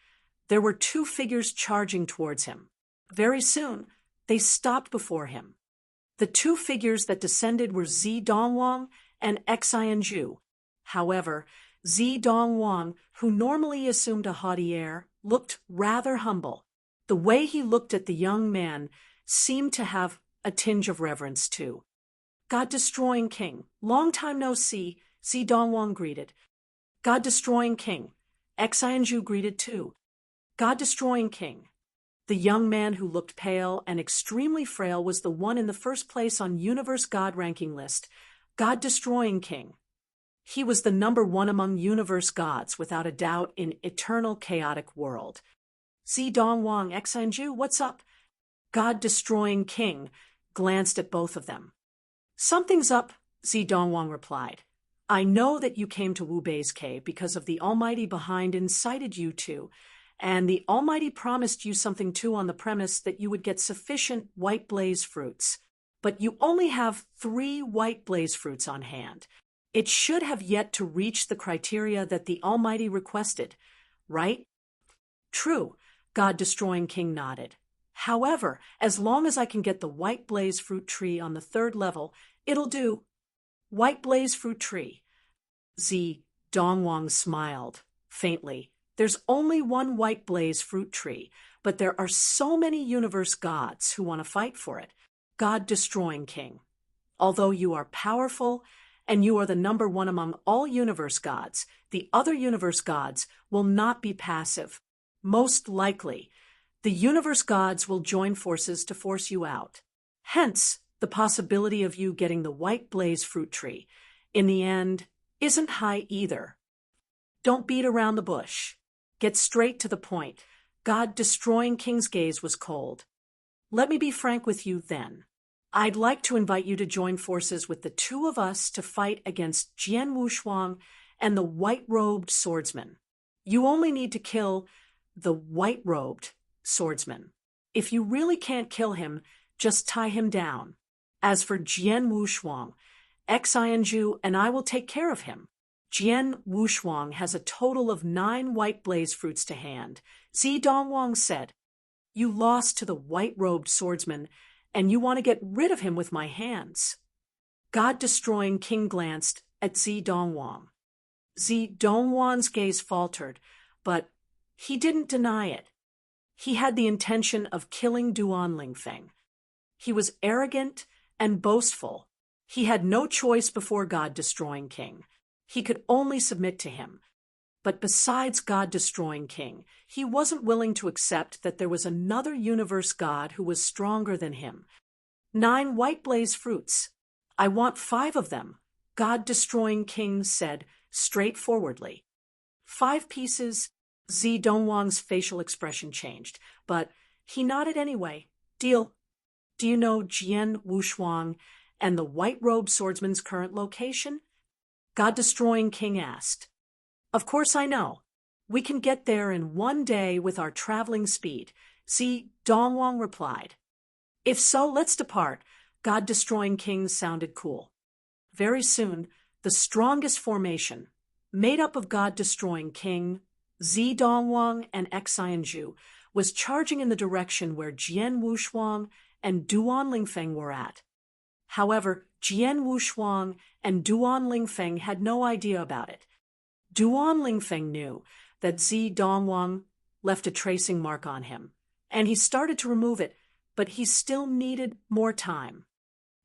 there were 2 figures charging towards him. Very soon, they stopped before him. The 2 figures that descended were Dongwang and Xin Zhu. However, Dongwang, who normally assumed a haughty air, looked rather humble. The way he looked at the young man seemed to have a tinge of reverence, too. God-destroying king, long time no see, Dongwang greeted. God-destroying king, Xin Zhu greeted too. God-destroying king. The young man who looked pale and extremely frail was the one in the first place on Universe God ranking list, God-destroying king. He was the number 1 among universe gods, without a doubt, in eternal chaotic world. Dongwang, Xin Zhu, what's up? God-destroying king glanced at both of them. Something's up, Dongwang replied. I know that you came to Wu Bei's cave because of the Almighty behind incited you to, and the Almighty promised you something too on the premise that you would get sufficient white blaze fruits. But you only have 3 white blaze fruits on hand. It should have yet to reach the criteria that the Almighty requested, right? True, God-destroying king nodded. However, as long as I can get the white blaze fruit tree on the 3rd level, it'll do. White blaze fruit tree. Dongwang smiled, faintly. There's only 1 white blaze fruit tree, but there are so many universe gods who want to fight for it. God-destroying king. Although you are powerful, and you are the number 1 among all universe gods, the other universe gods will not be passive. Most likely, the universe gods will join forces to force you out. Hence, the possibility of you getting the white blaze fruit tree, in the end, isn't high either. Don't beat around the bush. Get straight to the point. God-destroying king's gaze was cold. Let me be frank with you then. I'd like to invite you to join forces with the 2 of us to fight against Jian Wushuang and the white-robed swordsman. You only need to kill the white-robed swordsman. If you really can't kill him, just tie him down. As for Jian Wushuang, Xin Zhu and I will take care of him. Jian Wushuang has a total of 9 white blaze fruits to hand. Dongwang said, You lost to the white-robed swordsman, and you want to get rid of him with my hands. God-destroying king glanced at Dongwang. Dongwang's gaze faltered, but he didn't deny it. He had the intention of killing Duan Lingfeng. He was arrogant and boastful. He had no choice before God-destroying king. He could only submit to him. But besides God-destroying king, he wasn't willing to accept that there was another universe god who was stronger than him. 9 white blaze fruits. I want 5 of them, God-destroying king said straightforwardly. 5 pieces. Dongwang's facial expression changed, but he nodded anyway. Deal. Do you know Jian Wushuang and the white-robed swordsman's current location? God-destroying king asked. Of course I know. We can get there in 1 day with our traveling speed. Dongwang replied. If so, let's depart. God-destroying king sounded cool. Very soon, the strongest formation, made up of God-destroying king, Dongwang and Xin Zhu, was charging in the direction where Jian Wushuang and Duan Lingfeng were at. However, Jian Wushuang and Duan Lingfeng had no idea about it. Duan Lingfeng knew that Dongwang left a tracing mark on him, and he started to remove it, but he still needed more time.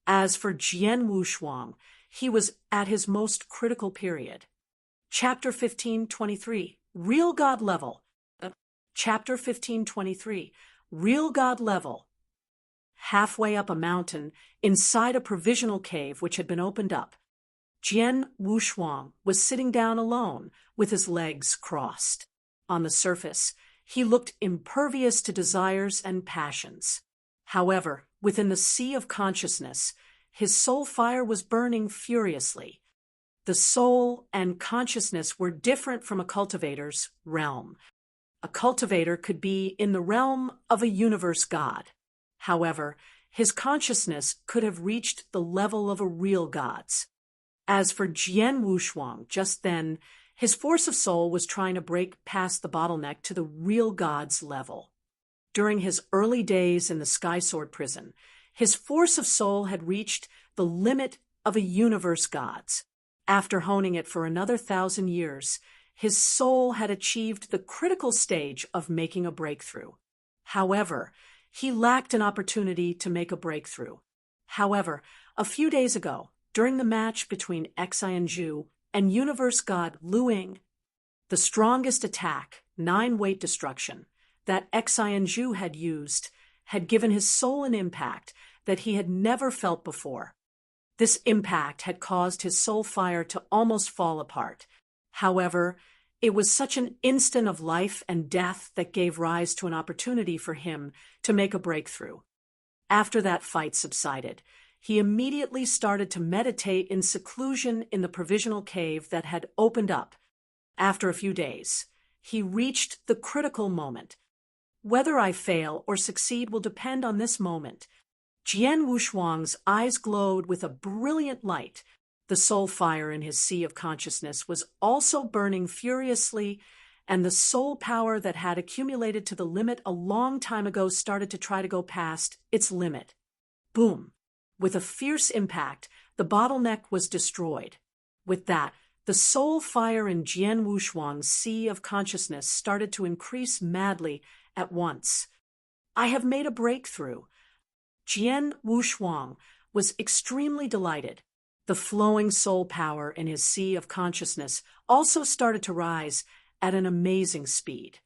As for Jian Wushuang, he was at his most critical period. Chapter 15:23, Real God Level. Chapter 15:23, Real God Level. Halfway up a mountain, inside a provisional cave which had been opened up, Jian Wushuang was sitting down alone, with his legs crossed. On the surface, he looked impervious to desires and passions. However, within the sea of consciousness, his soul fire was burning furiously. The soul and consciousness were different from a cultivator's realm. A cultivator could be in the realm of a universe god. However, his consciousness could have reached the level of a real god's. As for Jian Wushuang, just then, his force of soul was trying to break past the bottleneck to the real god's level. During his early days in the Sky Sword prison, his force of soul had reached the limit of a universe god's. After honing it for another 1,000 years, his soul had achieved the critical stage of making a breakthrough. However, he lacked an opportunity to make a breakthrough. However, a few days ago, during the match between Xin Zhu and universe god Lingfeng, the strongest attack, 9-weight destruction, that Xin Zhu had used had given his soul an impact that he had never felt before. This impact had caused his soul fire to almost fall apart. However, it was such an instant of life and death that gave rise to an opportunity for him to make a breakthrough. After that fight subsided, he immediately started to meditate in seclusion in the provisional cave that had opened up. After a few days, he reached the critical moment. Whether I fail or succeed will depend on this moment. Jian Wushuang's eyes glowed with a brilliant light. The soul fire in his sea of consciousness was also burning furiously, and the soul power that had accumulated to the limit a long time ago started to try to go past its limit. Boom! With a fierce impact, the bottleneck was destroyed. With that, the soul fire in Jian Wushuang's sea of consciousness started to increase madly at once. I have made a breakthrough. Jian Wushuang was extremely delighted. The flowing soul power in his sea of consciousness also started to rise at an amazing speed.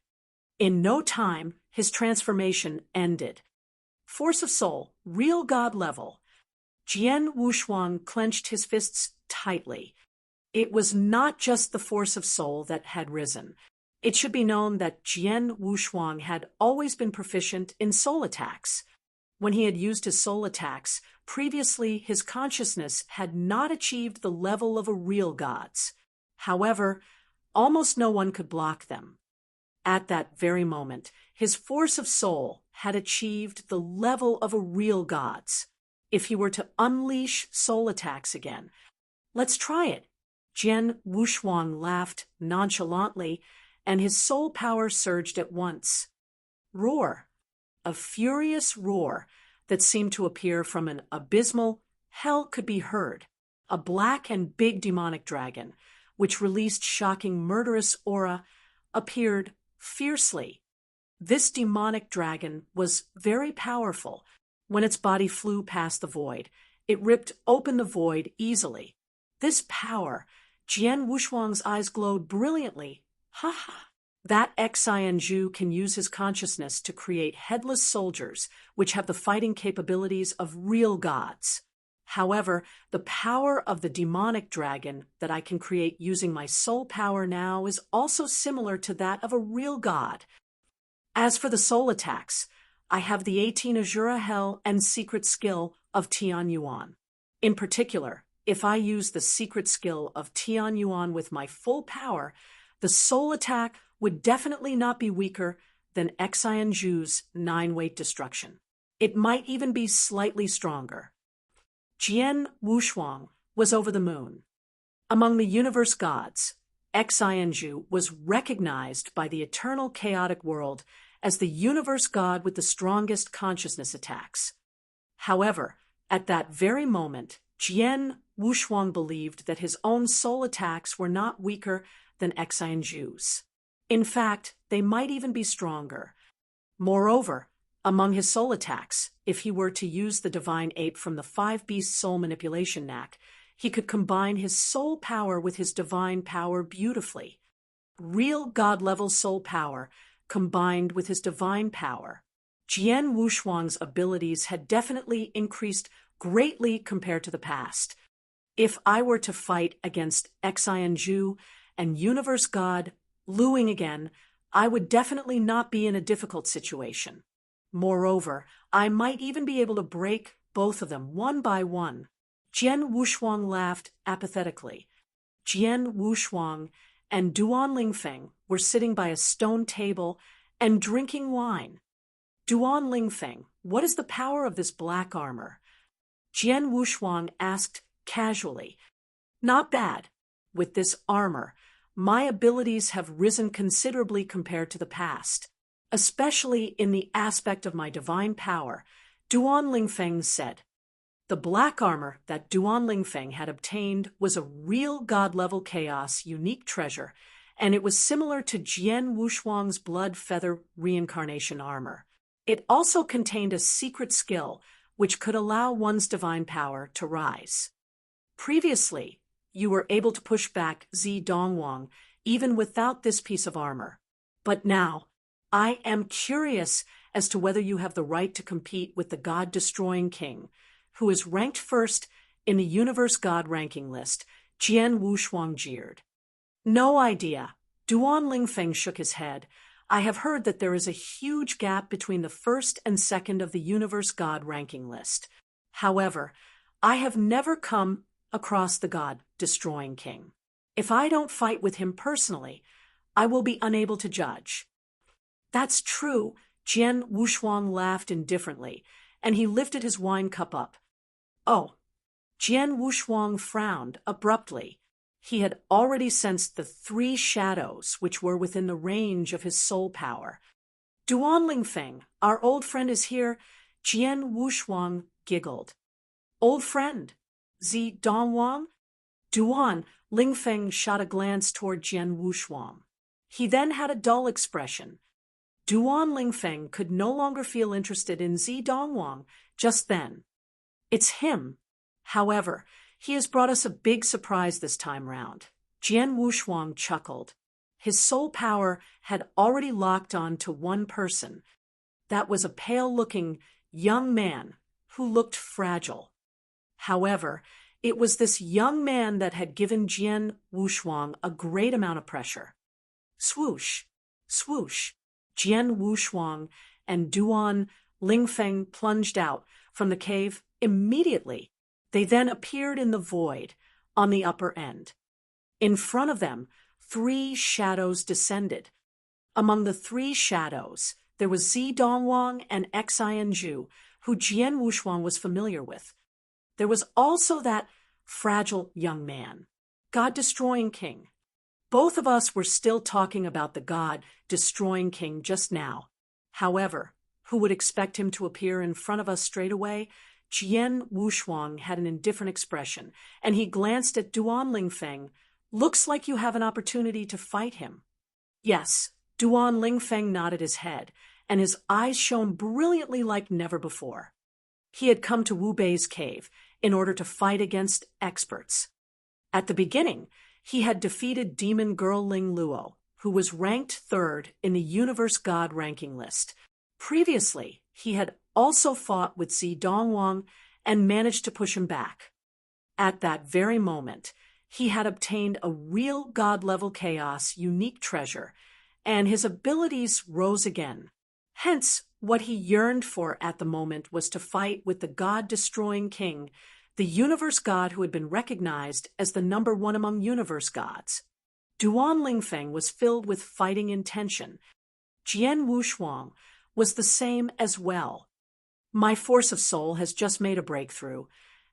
In no time, his transformation ended. Force of soul, real god level. Jian Wushuang clenched his fists tightly. It was not just the force of soul that had risen. It should be known that Jian Wushuang had always been proficient in soul attacks. When he had used his soul attacks, previously his consciousness had not achieved the level of a real god's. However, almost no one could block them. At that very moment, his force of soul had achieved the level of a real god's. If he were to unleash soul attacks again, let's try it. Jian Wushuang laughed nonchalantly, and his soul power surged at once. Roar! A furious roar that seemed to appear from an abysmal hell could be heard. A black and big demonic dragon, which released shocking murderous aura, appeared fiercely. This demonic dragon was very powerful. When its body flew past the void, it ripped open the void easily. This power, Jian Wushuang's eyes glowed brilliantly. Ha ha! That Xin Zhu can use his consciousness to create headless soldiers, which have the fighting capabilities of real gods. However, the power of the demonic dragon that I can create using my soul power now is also similar to that of a real god. As for the soul attacks, I have the 18 Azura Hell and secret skill of Tianyuan. In particular, if I use the secret skill of Tianyuan with my full power, the soul attack would definitely not be weaker than Xin Zhu's 9-weight destruction. It might even be slightly stronger. Jian Wushuang was over the moon. Among the universe gods, Xin Zhu was recognized by the eternal chaotic world as the universe god with the strongest consciousness attacks. However, at that very moment, Jian Wushuang believed that his own soul attacks were not weaker than Xin Zhu's. In fact, they might even be stronger. Moreover, among his soul attacks, if he were to use the divine ape from the five beast soul manipulation knack, he could combine his soul power with his divine power beautifully. Real god-level soul power combined with his divine power. Jian Wushuang's abilities had definitely increased greatly compared to the past. If I were to fight against Xin Zhu and Universe God Luing again, I would definitely not be in a difficult situation. Moreover, I might even be able to break both of them one by one. Jian Wushuang laughed apathetically. Jian Wushuang and Duan Lingfeng were sitting by a stone table and drinking wine. Duan Lingfeng, what is the power of this black armor? Jian Wushuang asked casually. Not bad. With this armor, my abilities have risen considerably compared to the past, especially in the aspect of my divine power, Duan Lingfeng said. The black armor that Duan Lingfeng had obtained was a real god-level chaos unique treasure, and it was similar to Jian Wushuang's blood feather reincarnation armor. It also contained a secret skill which could allow one's divine power to rise. Previously, you were able to push back Dongwang even without this piece of armor. But now, I am curious as to whether you have the right to compete with the God-destroying king, who is ranked first in the Universe God ranking list. Jian Wushuang jeered. No idea. Duan Lingfeng shook his head. I have heard that there is a huge gap between the first and second of the Universe God ranking list. However, I have never come across the God-destroying king. If I don't fight with him personally, I will be unable to judge. That's true. Jian Wushuang laughed indifferently, and he lifted his wine cup up. Oh. Jian Wushuang frowned abruptly. He had already sensed the three shadows which were within the range of his soul power. Duan Lingfeng, our old friend is here. Jian Wushuang giggled. Old friend? Dongwang? Duan Lingfeng shot a glance toward Jian Wushuang. He then had a dull expression. Duan Lingfeng could no longer feel interested in Dongwang just then. It's him. However, he has brought us a big surprise this time round. Jian Wushuang chuckled. His soul power had already locked on to one person. That was a pale-looking young man who looked fragile. However, it was this young man that had given Jian Wushuang a great amount of pressure. Swoosh, swoosh. Jian Wushuang and Duan Lingfeng plunged out from the cave immediately. They then appeared in the void on the upper end. In front of them, three shadows descended. Among the three shadows, there was Dongwang and Xin Zhu, who Jian Wushuang was familiar with. There was also that fragile young man, God-destroying king. Both of us were still talking about the God-destroying king just now. However, who would expect him to appear in front of us straight away? Jian Wushuang had an indifferent expression, and he glanced at Duan Lingfeng. Looks like you have an opportunity to fight him. Yes, Duan Lingfeng nodded his head, and his eyes shone brilliantly like never before. He had come to Wu Bei's cave in order to fight against experts. At the beginning, he had defeated demon girl Ling Luo, who was ranked third in the Universe God ranking list. Previously, he had also fought with Dongwang and managed to push him back. At that very moment, he had obtained a real god-level chaos unique treasure, and his abilities rose again. Hence, what he yearned for at the moment was to fight with the God-destroying king, the universe god who had been recognized as the #1 among universe gods. Duan Lingfeng was filled with fighting intention. Jian Wushuang was the same as well. My force of soul has just made a breakthrough,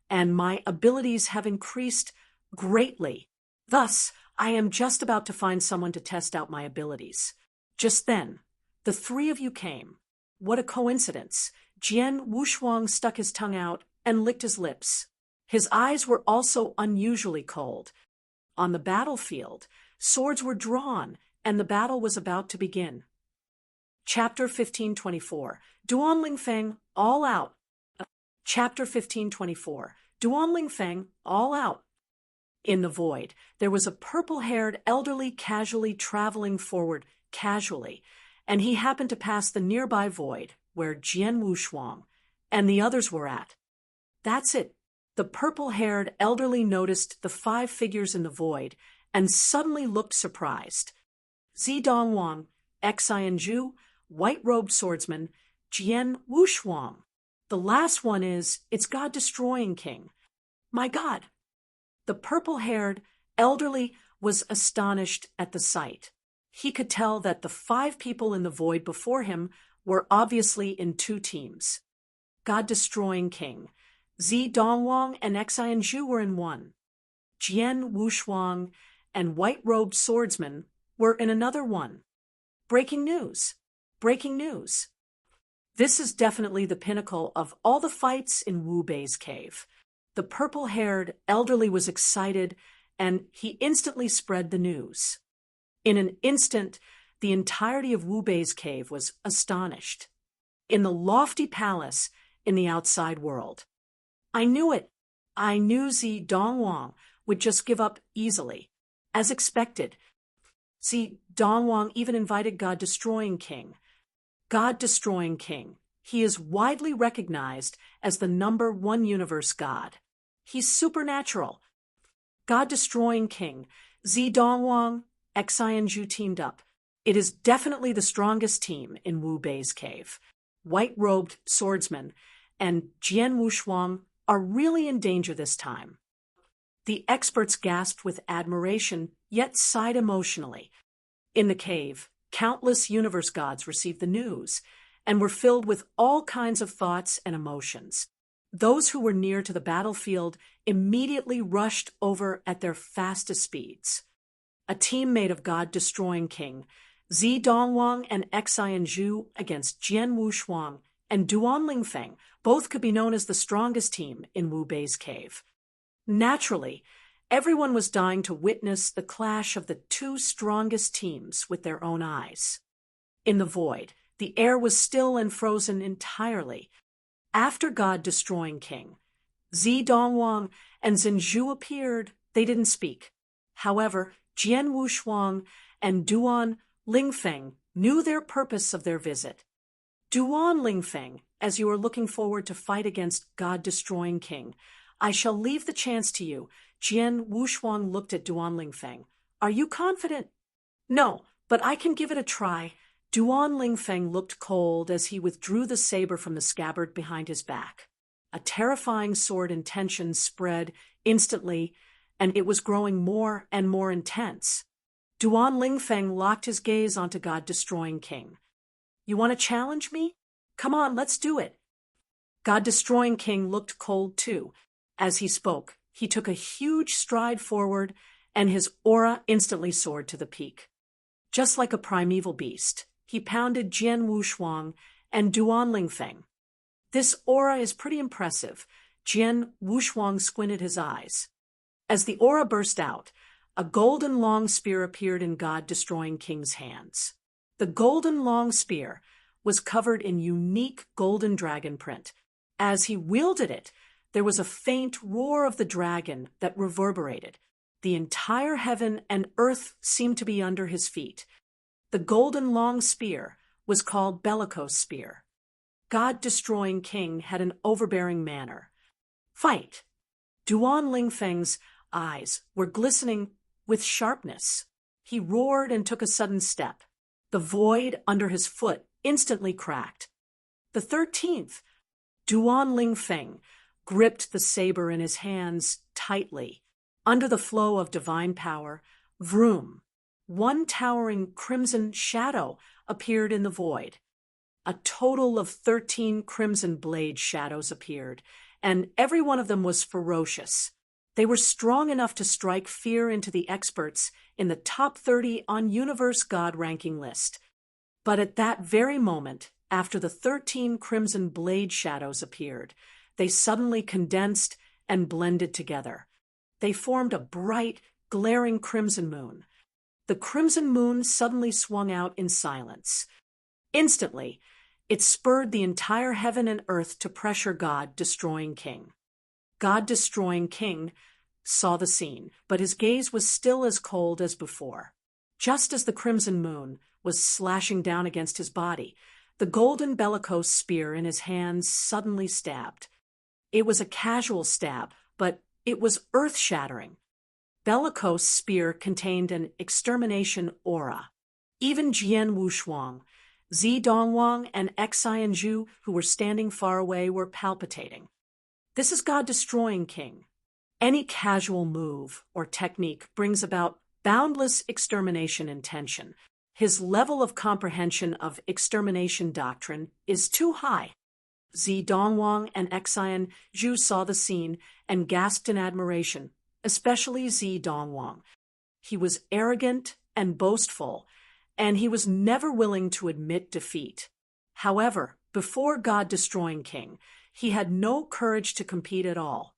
and my abilities have increased greatly. Thus, I am just about to find someone to test out my abilities. Just then, the three of you came. What a coincidence. Jian Wushuang stuck his tongue out and licked his lips. His eyes were also unusually cold. On the battlefield, swords were drawn and the battle was about to begin. Chapter 1524, Duan Lingfeng, all out. Chapter 1524, Duan Lingfeng, all out. In the void, there was a purple-haired elderly casually traveling forward, casually, and he happened to pass the nearby void where Jian Wushuang and the others were at. That's it. The purple-haired elderly noticed the 5 figures in the void and suddenly looked surprised. Dongwang, Xin Zhu, white-robed swordsman, Jian Wushuang. The last one it's God-destroying king. My God! The purple-haired elderly was astonished at the sight. He could tell that the 5 people in the void before him were obviously in 2 teams. God-destroying king. Dongwang and Xin Zhu were in one. Jian Wushuang and white-robed swordsman were in another one. Breaking news! Breaking news! This is definitely the pinnacle of all the fights in Wu Bei's cave. The purple-haired elderly was excited, and he instantly spread the news. In an instant, the entirety of Wu Bei's cave was astonished. In the lofty palace in the outside world. I knew it. I knew Dongwang would just give up easily. As expected, Dongwang even invited God-destroying king. God-destroying king. He is widely recognized as the #1 universe god. He's supernatural. God-destroying king. Dongwang, Xin Zhu teamed up. It is definitely the strongest team in Wu Bei's cave. White-robed swordsmen and Jian Wushuang are really in danger this time. The experts gasped with admiration, yet sighed emotionally. In the cave, countless universe gods received the news and were filled with all kinds of thoughts and emotions. Those who were near to the battlefield immediately rushed over at their fastest speeds. A team made of God-destroying king, Dongwang and Xin Zhu against Jian Wushuang and Duan Lingfeng both could be known as the strongest team in Wu Bei's cave. Naturally, everyone was dying to witness the clash of the 2 strongest teams with their own eyes. In the void, the air was still and frozen entirely. After God-destroying king, Dongwang and Xin Zhu appeared, they didn't speak. However, Jian Wushuang and Duan Lingfeng knew their purpose of their visit. Duan Lingfeng, as you are looking forward to fight against God-destroying king, I shall leave the chance to you. Jian Wushuang looked at Duan Lingfeng. Are you confident? No, but I can give it a try. Duan Lingfeng looked cold as he withdrew the saber from the scabbard behind his back. A terrifying sword in tension spread instantly, and it was growing more and more intense. Duan Lingfeng locked his gaze onto God-destroying king. You want to challenge me? Come on, let's do it. God-destroying king looked cold too. As he spoke, he took a huge stride forward, and his aura instantly soared to the peak. Just like a primeval beast, he pounded Jian Wushuang and Duan Lingfeng. This aura is pretty impressive. Jian Wushuang squinted his eyes. As the aura burst out, a golden long spear appeared in God-destroying king's hands. The golden long spear was covered in unique golden dragon print. As he wielded it, there was a faint roar of the dragon that reverberated. The entire heaven and earth seemed to be under his feet. The golden long spear was called Bellicose Spear. God-destroying king had an overbearing manner. Fight! Duan Lingfeng's eyes were glistening with sharpness. He roared and took a sudden step. The void under his foot instantly cracked. The 13th, Duan Lingfeng gripped the saber in his hands tightly. Under the flow of divine power, vroom, one towering crimson shadow appeared in the void. A total of 13 crimson blade shadows appeared, and every one of them was ferocious. They were strong enough to strike fear into the experts in the top 30 on Universe God ranking list. But at that very moment, after the 13 crimson blade shadows appeared, they suddenly condensed and blended together. They formed a bright, glaring crimson moon. the crimson moon suddenly swung out in silence. Instantly, it spurred the entire heaven and earth to pressure God-destroying King. God-destroying King saw the scene, but his gaze was still as cold as before. Just as the crimson moon was slashing down against his body, the golden bellicose spear in his hands suddenly stabbed. It was a casual stab, but it was earth-shattering. Bellicose spear contained an extermination aura. Even Jian Wushuang, Dongwang, and Xin Zhu, who were standing far away, were palpitating. This is God-destroying King. Any casual move or technique brings about boundless extermination intention. His level of comprehension of extermination doctrine is too high. Dongwang and Xin Zhu saw the scene and gasped in admiration, especially Dongwang. He was arrogant and boastful, and he was never willing to admit defeat. However, before God-destroying King, he had no courage to compete at all.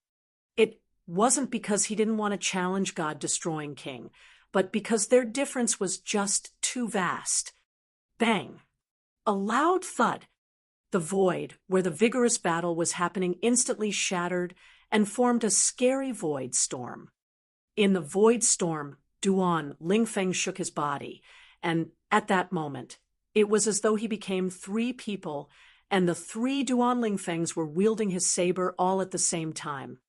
It wasn't because he didn't want to challenge God-destroying King, but because their difference was just too vast. Bang! A loud thud. The void, where the vigorous battle was happening, instantly shattered and formed a scary void storm. In the void storm, Duan, Lingfeng shook his body, and at that moment, it was as though he became three people, and the three Duan Lingfengs were wielding his saber all at the same time.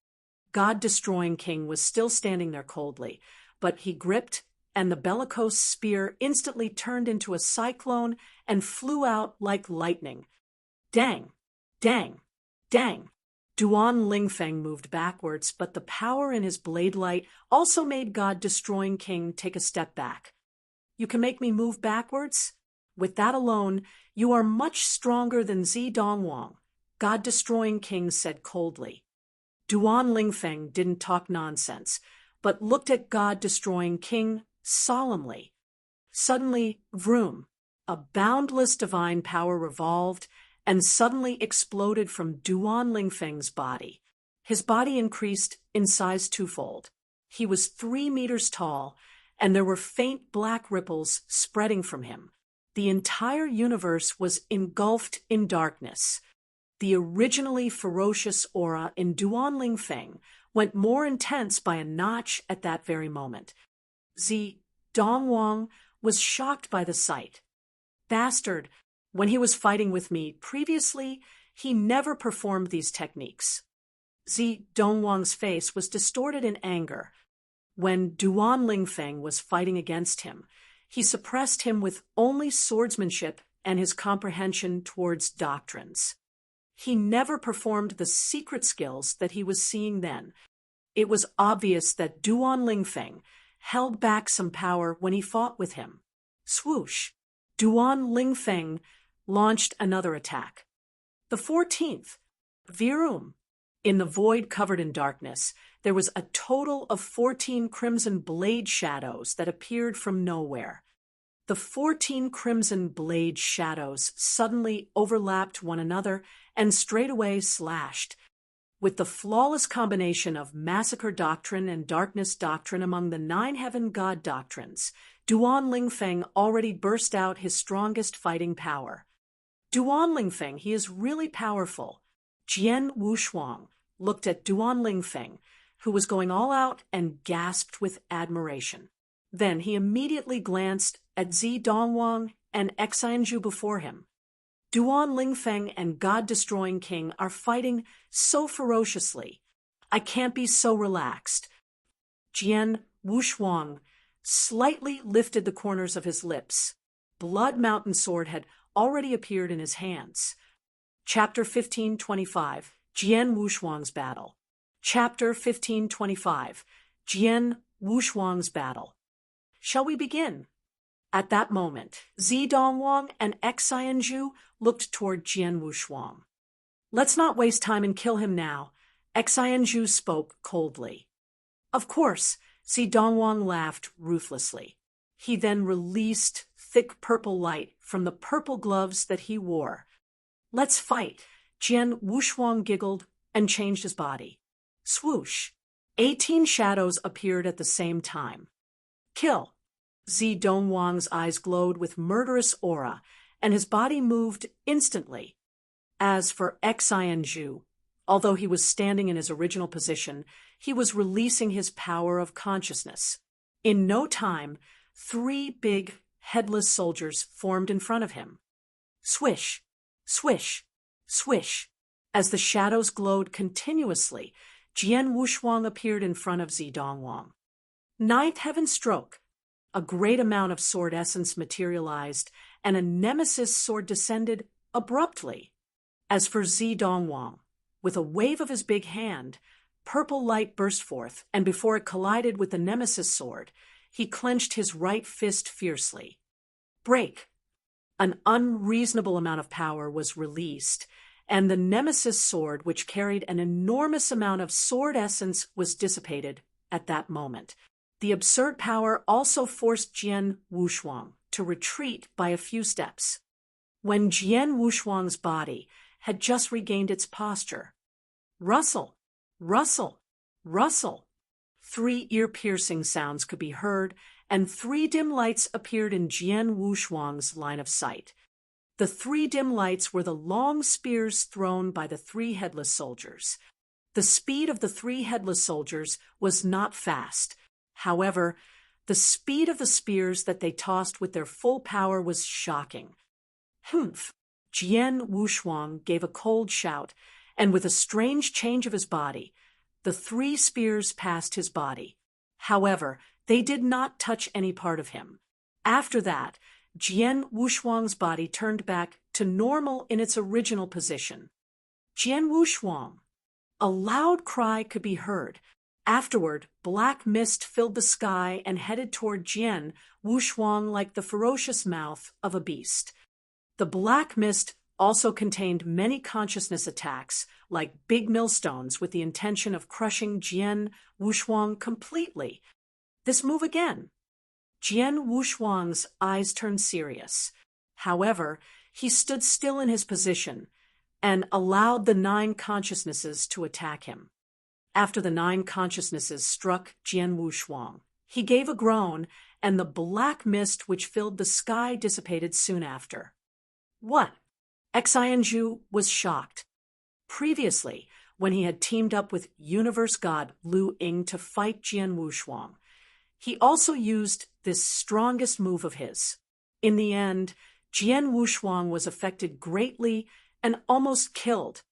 God-destroying King was still standing there coldly, but he gripped, and the bellicose spear instantly turned into a cyclone and flew out like lightning. Dang! Dang! Dang! Duan Lingfeng moved backwards, but the power in his blade light also made God-destroying King take a step back. You can make me move backwards? With that alone, you are much stronger than Dongwang, God-destroying King said coldly. Duan Lingfeng didn't talk nonsense, but looked at God-destroying King solemnly. Suddenly, vroom, a boundless divine power revolved and suddenly exploded from Duan Lingfeng's body. His body increased in size twofold. He was 3 meters tall, and there were faint black ripples spreading from him. The entire universe was engulfed in darkness. The originally ferocious aura in Duan Lingfeng went more intense by a notch at that very moment. Dongwang was shocked by the sight. Bastard! When he was fighting with me previously, he never performed these techniques. Dongwang's face was distorted in anger. When Duan Lingfeng was fighting against him, he suppressed him with only swordsmanship and his comprehension towards doctrines. He never performed the secret skills that he was seeing then. It was obvious that Duan Lingfeng held back some power when he fought with him. Swoosh! Duan Lingfeng launched another attack. The 14th, Virum. In the void covered in darkness, there was a total of 14 crimson blade shadows that appeared from nowhere. The 14 crimson blade shadows suddenly overlapped one another and straightway slashed. With the flawless combination of massacre doctrine and darkness doctrine among the 9 heaven god doctrines, Duan Lingfeng already burst out his strongest fighting power. Duan Lingfeng, he is really powerful. Jian Wushuang looked at Duan Lingfeng, who was going all out, and gasped with admiration. Then he immediately glanced at Dongwang and Xin Zhu before him. Duan Lingfeng and God-destroying King are fighting so ferociously. I can't be so relaxed. Jian Wushuang slightly lifted the corners of his lips. Blood Mountain Sword had already appeared in his hands. Chapter 1525, Jian Wushuang's Battle. Chapter 1525, Jian Wushuang's Battle. Shall we begin? At that moment, Dongwang and Xin Zhu looked toward Jian Wushuang. Let's not waste time and kill him now, Xin Zhu spoke coldly. Of course, Dongwang laughed ruthlessly. He then released thick purple light from the purple gloves that he wore. Let's fight, Jian Wushuang giggled and changed his body. Swoosh! 18 shadows appeared at the same time. Kill! Dongwang's eyes glowed with murderous aura, and his body moved instantly. As for Xin Zhu, although he was standing in his original position, he was releasing his power of consciousness. In no time, 3 big, headless soldiers formed in front of him. Swish, swish, swish. As the shadows glowed continuously, Jian Wushuang appeared in front of Dongwang. Ninth Heaven Stroke. A great amount of sword essence materialized, and a nemesis sword descended abruptly. As for Dongwang, with a wave of his big hand, purple light burst forth, and before it collided with the nemesis sword, he clenched his right fist fiercely. Break! An unreasonable amount of power was released, and the nemesis sword, which carried an enormous amount of sword essence, was dissipated at that moment. The absurd power also forced Jian Wushuang to retreat by a few steps. When Jian Wushuang's body had just regained its posture, rustle, rustle, rustle. 3 ear-piercing sounds could be heard, and 3 dim lights appeared in Jian Wushuang's line of sight. The 3 dim lights were the long spears thrown by the 3 headless soldiers. The speed of the 3 headless soldiers was not fast. However, the speed of the spears that they tossed with their full power was shocking. Humph! Jian Wushuang gave a cold shout, and with a strange change of his body, the 3 spears passed his body. However, they did not touch any part of him. After that, Jian Wushuang's body turned back to normal in its original position. Jian Wushuang! A loud cry could be heard. Afterward, black mist filled the sky and headed toward Jian Wushuang like the ferocious mouth of a beast. The black mist also contained many consciousness attacks, like big millstones, with the intention of crushing Jian Wushuang completely. This move again. Jian Wushuang's eyes turned serious. However, he stood still in his position and allowed the 9 consciousnesses to attack him. After the 9 consciousnesses struck Jian Wushuang, he gave a groan, and the black mist which filled the sky dissipated soon after. What? Xin Zhu was shocked. Previously, when he had teamed up with Universe God Lu Ying to fight Jian Wushuang, he also used this strongest move of his. In the end, Jian Wushuang was affected greatly and almost killed.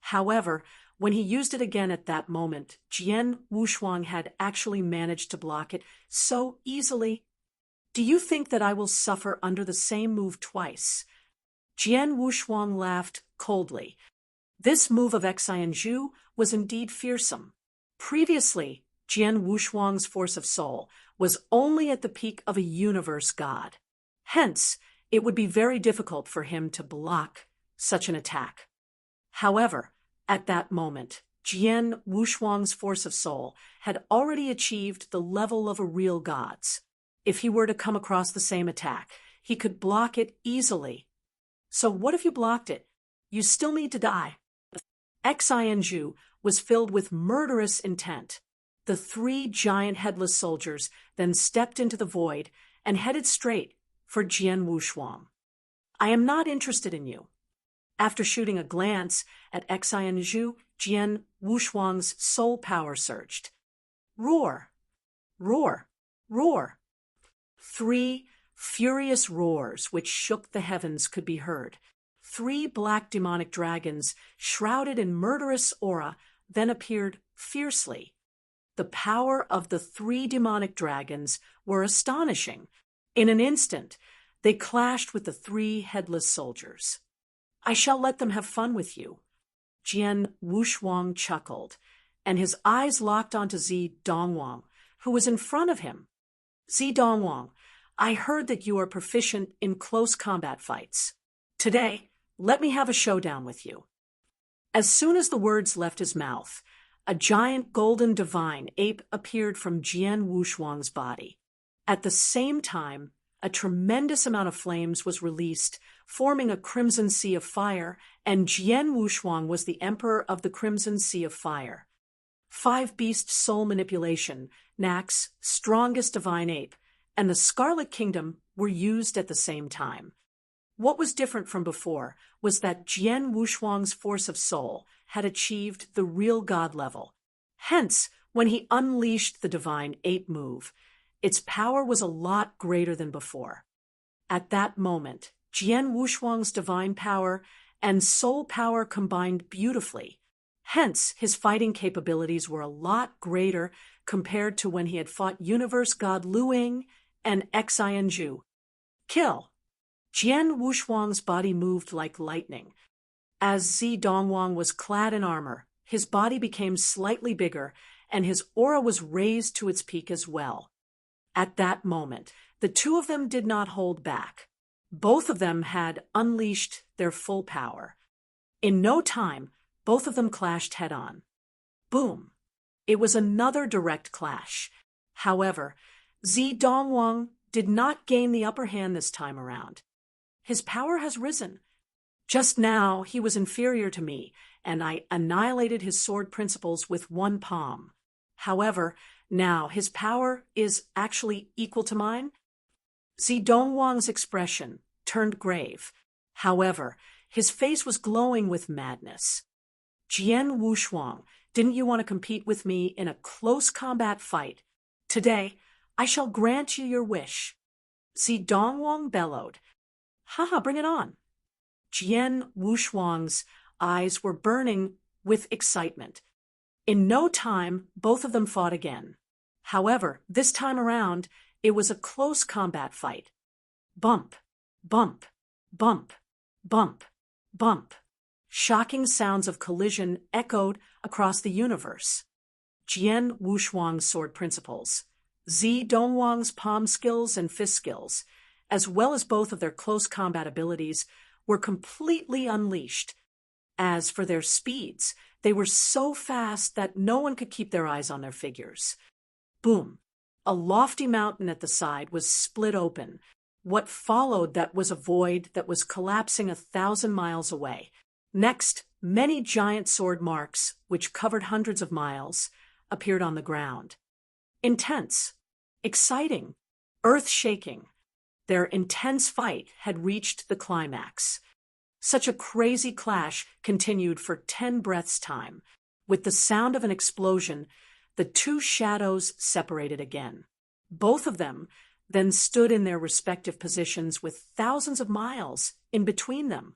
However, when he used it again at that moment, Jian Wushuang had actually managed to block it so easily. Do you think that I will suffer under the same move twice? Jian Wushuang laughed coldly. This move of Xin Zhu was indeed fearsome. Previously, Jian Wushuang's force of soul was only at the peak of a universe god. Hence, it would be very difficult for him to block such an attack. However, at that moment, Jian Wushuang's force of soul had already achieved the level of a real god's. If he were to come across the same attack, he could block it easily. So what if you blocked it? You still need to die. Xin Zhu was filled with murderous intent. The 3 giant headless soldiers then stepped into the void and headed straight for Jian Wushuang. I am not interested in you. After shooting a glance at Xin Zhu, Jian Wushuang's soul power surged. Roar! Roar! Roar! 3 furious roars which shook the heavens could be heard. 3 black demonic dragons, shrouded in murderous aura, then appeared fiercely. The power of the 3 demonic dragons were astonishing. In an instant, they clashed with the 3 headless soldiers. I shall let them have fun with you. Jian Wushuang chuckled, and his eyes locked onto Dongwang, who was in front of him. Dongwang, I heard that you are proficient in close combat fights. Today, let me have a showdown with you. As soon as the words left his mouth, a giant golden divine ape appeared from Jian Wushuang's body. At the same time, a tremendous amount of flames was released, forming a crimson sea of fire, and Jian Wushuang was the emperor of the crimson sea of fire. 5 beast soul manipulation, Nak's strongest divine ape, and the Scarlet Kingdom were used at the same time. What was different from before was that Jian Wushuang's force of soul had achieved the real god level. Hence, when he unleashed the divine 8 move, its power was a lot greater than before. At that moment, Jian Wushuang's divine power and soul power combined beautifully. Hence, his fighting capabilities were a lot greater compared to when he had fought Universe God Luing and Xin Zhu. Kill! Jian Wushuang's body moved like lightning. As Dongwang was clad in armor, his body became slightly bigger, and his aura was raised to its peak as well. At that moment, the two of them did not hold back. Both of them had unleashed their full power. In no time, both of them clashed head-on. Boom! It was another direct clash. However, Dongwang did not gain the upper hand this time around. His power has risen. Just now, he was inferior to me, and I annihilated his sword principles with 1 palm. However, now his power is actually equal to mine. Dongwang's expression turned grave. However, his face was glowing with madness. Jian Wushuang, didn't you want to compete with me in a close combat fight? Today, I shall grant you your wish. Dongwang bellowed. Haha, bring it on. Jian Wushuang's eyes were burning with excitement. In no time, both of them fought again. However, this time around, it was a close combat fight. Bump, bump, bump, bump, bump. Shocking sounds of collision echoed across the universe. Jian Wushuang's sword principles, Dongwang's palm skills and fist skills, as well as both of their close combat abilities, were completely unleashed. As for their speeds, they were so fast that no one could keep their eyes on their figures. Boom! A lofty mountain at the side was split open. What followed that was a void that was collapsing 1,000 miles away. Next, many giant sword marks, which covered hundreds of miles, appeared on the ground. Intense, exciting, earth-shaking. Their intense fight had reached the climax. Such a crazy clash continued for 10 breaths' time. With the sound of an explosion, the two shadows separated again. Both of them then stood in their respective positions with thousands of miles in between them.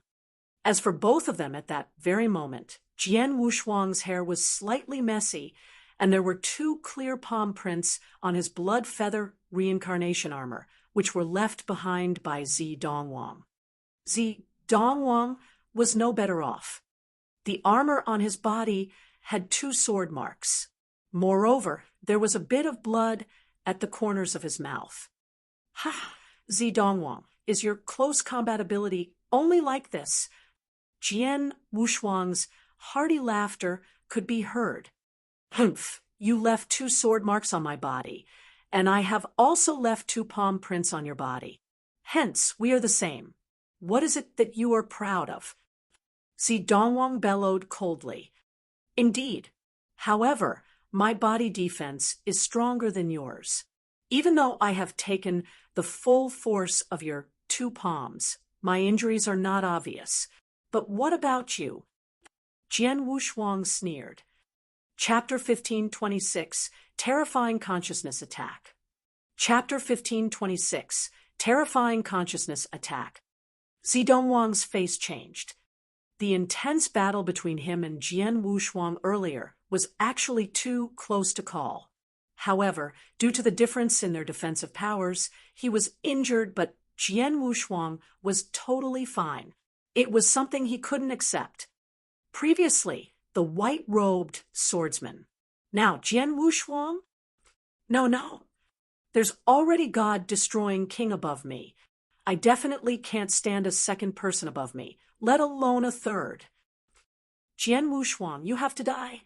As for both of them at that very moment, Jian Wushuang's hair was slightly messy, and there were 2 clear palm prints on his blood feather reincarnation armor, which were left behind by Dongwang. Dongwang was no better off. The armor on his body had 2 sword marks. Moreover, there was a bit of blood at the corners of his mouth. Ha! Dongwang, is your close combat ability only like this? Jian Wushuang's hearty laughter could be heard. Humph! You left 2 sword marks on my body, and I have also left 2 palm prints on your body. Hence, we are the same. What is it that you are proud of? Dongwang bellowed coldly. Indeed. However, my body defense is stronger than yours. Even though I have taken the full force of your 2 palms, my injuries are not obvious. But what about you? Jian Wushuang sneered. Chapter 1526, Terrifying Consciousness Attack. Chapter 1526, Terrifying Consciousness Attack. Dongwang's face changed. The intense battle between him and Jian Wushuang earlier was actually too close to call. However, due to the difference in their defensive powers, he was injured, but Jian Wushuang was totally fine. It was something he couldn't accept. Previously, the white-robed swordsman. Now, Jian Wushuang? No. There's already God destroying king above me. I definitely can't stand a second person above me, let alone a third. Jian Wushuang, you have to die.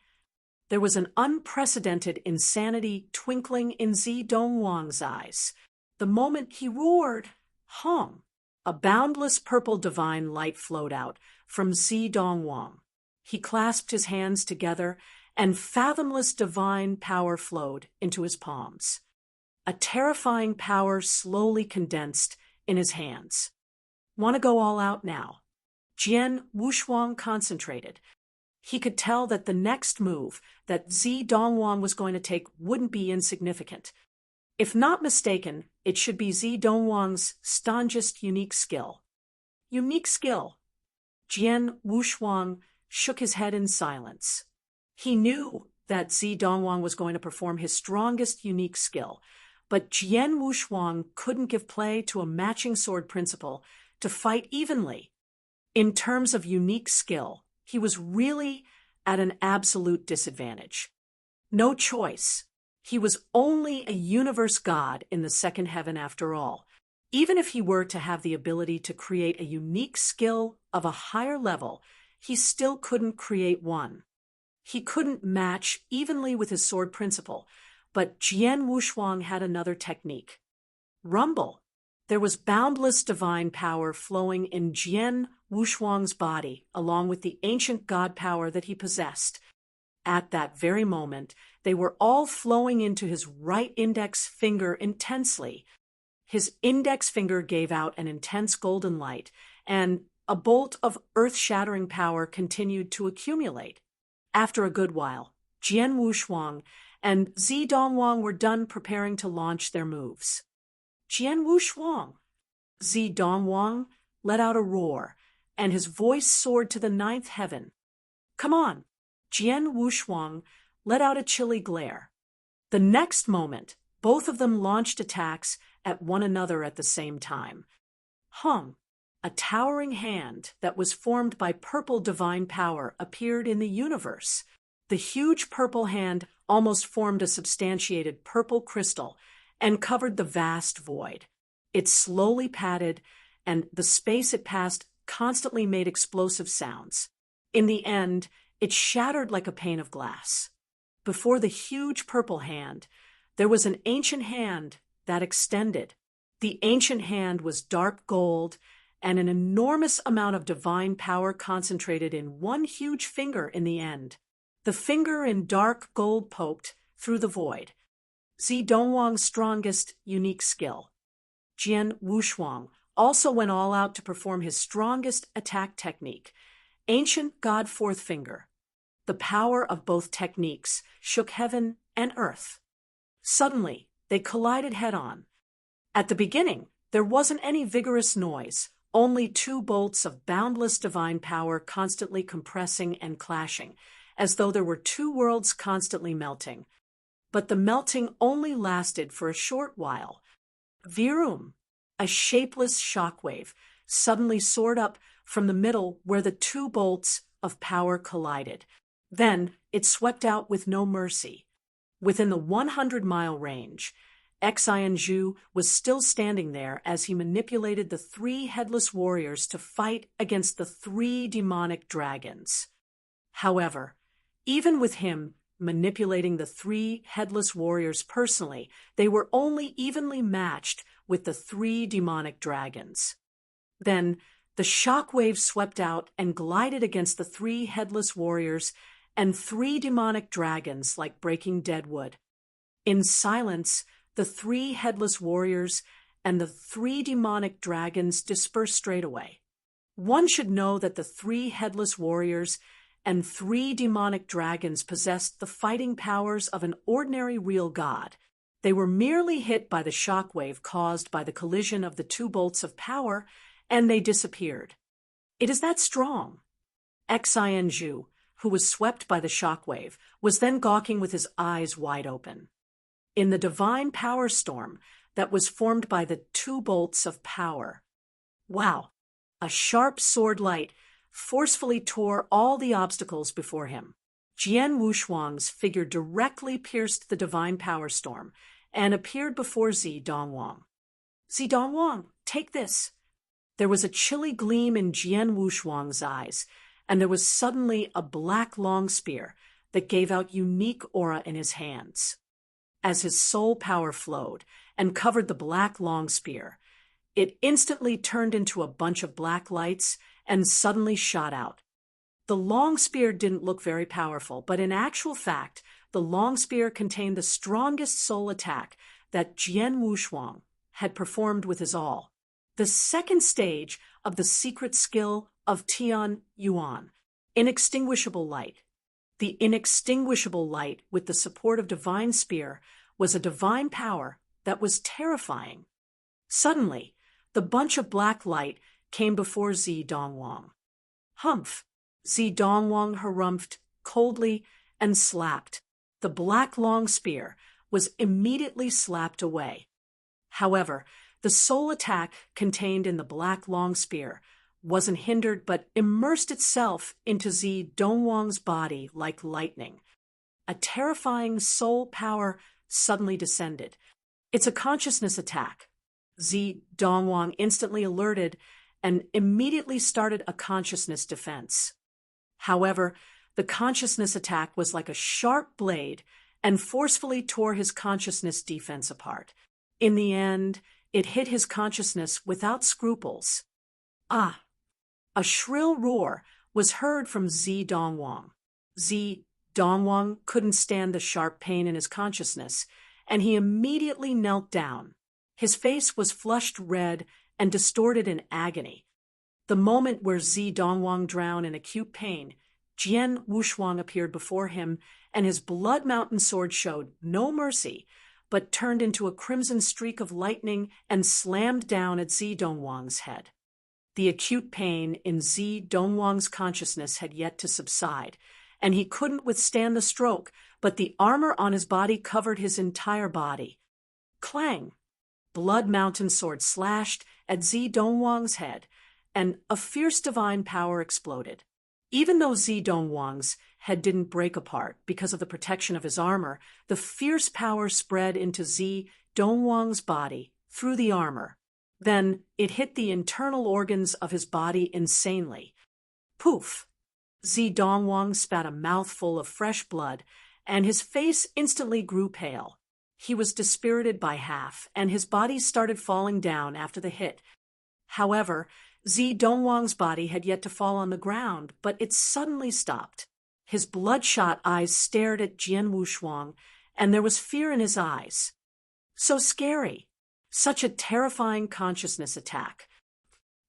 There was an unprecedented insanity twinkling in Dongwang's eyes. The moment he roared, Hong, a boundless purple divine light flowed out from Dongwang. He clasped his hands together, and fathomless divine power flowed into his palms. A terrifying power slowly condensed in his hands. Want to go all out now? Jian Wushuang concentrated. He could tell that the next move that Dongwang was going to take wouldn't be insignificant. If not mistaken, it should be Dongwang's staunchest unique skill. Unique skill. Jian Wushuang shook his head in silence. He knew that Dongwang was going to perform his strongest unique skill, but Jian Wushuang couldn't give play to a matching sword principle to fight evenly. In terms of unique skill, he was really at an absolute disadvantage. No choice. He was only a universe god in the second heaven after all. Even if he were to have the ability to create a unique skill of a higher level, he still couldn't create one. He couldn't match evenly with his sword principle, but Jian Wushuang had another technique. Rumble. There was boundless divine power flowing in Jian Wushuang's body, along with the ancient god power that he possessed. At that very moment, they were all flowing into his right index finger intensely. His index finger gave out an intense golden light, and a bolt of earth-shattering power continued to accumulate. After a good while, Jian Wushuang and Dongwang were done preparing to launch their moves. Jian Wushuang. Dongwang let out a roar, and his voice soared to the ninth heaven. Come on! Jian Wushuang let out a chilly glare. The next moment, both of them launched attacks at one another at the same time. A towering hand that was formed by purple divine power appeared in the universe. The huge purple hand almost formed a substantiated purple crystal and covered the vast void. It slowly padded, and the space it passed constantly made explosive sounds. In the end, it shattered like a pane of glass. Before the huge purple hand, there was an ancient hand that extended. The ancient hand was dark gold, and an enormous amount of divine power concentrated in one huge finger in the end. The finger in dark gold poked through the void. Dongwang's strongest unique skill. Jian Wushuang also went all out to perform his strongest attack technique, ancient god fourth finger. The power of both techniques shook heaven and earth. Suddenly, they collided head-on. At the beginning, there wasn't any vigorous noise, only two bolts of boundless divine power constantly compressing and clashing, as though there were two worlds constantly melting. But the melting only lasted for a short while. Virum, a shapeless shockwave, suddenly soared up from the middle where the two bolts of power collided. Then it swept out with no mercy. Within the 100-mile range, Xin Zhu was still standing there as he manipulated the three headless warriors to fight against the three demonic dragons. However, even with him manipulating the three headless warriors personally, they were only evenly matched with the three demonic dragons. Then the shockwave swept out and glided against the three headless warriors and three demonic dragons like breaking dead wood. In silence, the three headless warriors and the three demonic dragons dispersed straight away. One should know that the three headless warriors and three demonic dragons possessed the fighting powers of an ordinary real god. They were merely hit by the shockwave caused by the collision of the two bolts of power, and they disappeared. It is that strong. Xin Zhu, who was swept by the shockwave, was then gawking with his eyes wide open. In the divine power storm that was formed by the two bolts of power. Wow! A sharp sword light forcefully tore all the obstacles before him. Jian Wushuang's figure directly pierced the divine power storm and appeared before Dongwang. Dongwang, take this. There was a chilly gleam in Jian Wushuang's eyes, and there was suddenly a black long spear that gave out unique aura in his hands. As his soul power flowed and covered the black long spear, it instantly turned into a bunch of black lights and suddenly shot out. The long spear didn't look very powerful, but in actual fact, the long spear contained the strongest soul attack that Jian Wushuang had performed with his all. The second stage of the secret skill of Tian Yuan, inextinguishable light. The inextinguishable light, with the support of divine spear, was a divine power that was terrifying. Suddenly, the bunch of black light came before Dongwang. Humph! Dongwang harumphed coldly and slapped. The black long spear was immediately slapped away. However, the soul attack contained in the black long spear wasn't hindered but immersed itself into Dongwang's body like lightning. A terrifying soul power suddenly descended. It's a consciousness attack. Dongwang instantly alerted and immediately started a consciousness defense. However, the consciousness attack was like a sharp blade and forcefully tore his consciousness defense apart. In the end, it hit his consciousness without scruples. Ah! A shrill roar was heard from Dongwang. Dongwang couldn't stand the sharp pain in his consciousness, and he immediately knelt down. His face was flushed red and distorted in agony. The moment where Dongwang drowned in acute pain, Jian Wushuang appeared before him, and his blood mountain sword showed no mercy, but turned into a crimson streak of lightning and slammed down at Dongwang's head. The acute pain in Dongwang's consciousness had yet to subside, and he couldn't withstand the stroke, but the armor on his body covered his entire body. Clang! Blood mountain sword slashed at Dongwang's head, and a fierce divine power exploded. Even though Dongwang's head didn't break apart because of the protection of his armor, the fierce power spread into Dongwang's body through the armor. Then it hit the internal organs of his body insanely. Poof! Dongwang spat a mouthful of fresh blood, and his face instantly grew pale. He was dispirited by half, and his body started falling down after the hit. However, Dongwang's body had yet to fall on the ground, but it suddenly stopped. His bloodshot eyes stared at Jian Wushuang, and there was fear in his eyes. So scary. Such a terrifying consciousness attack.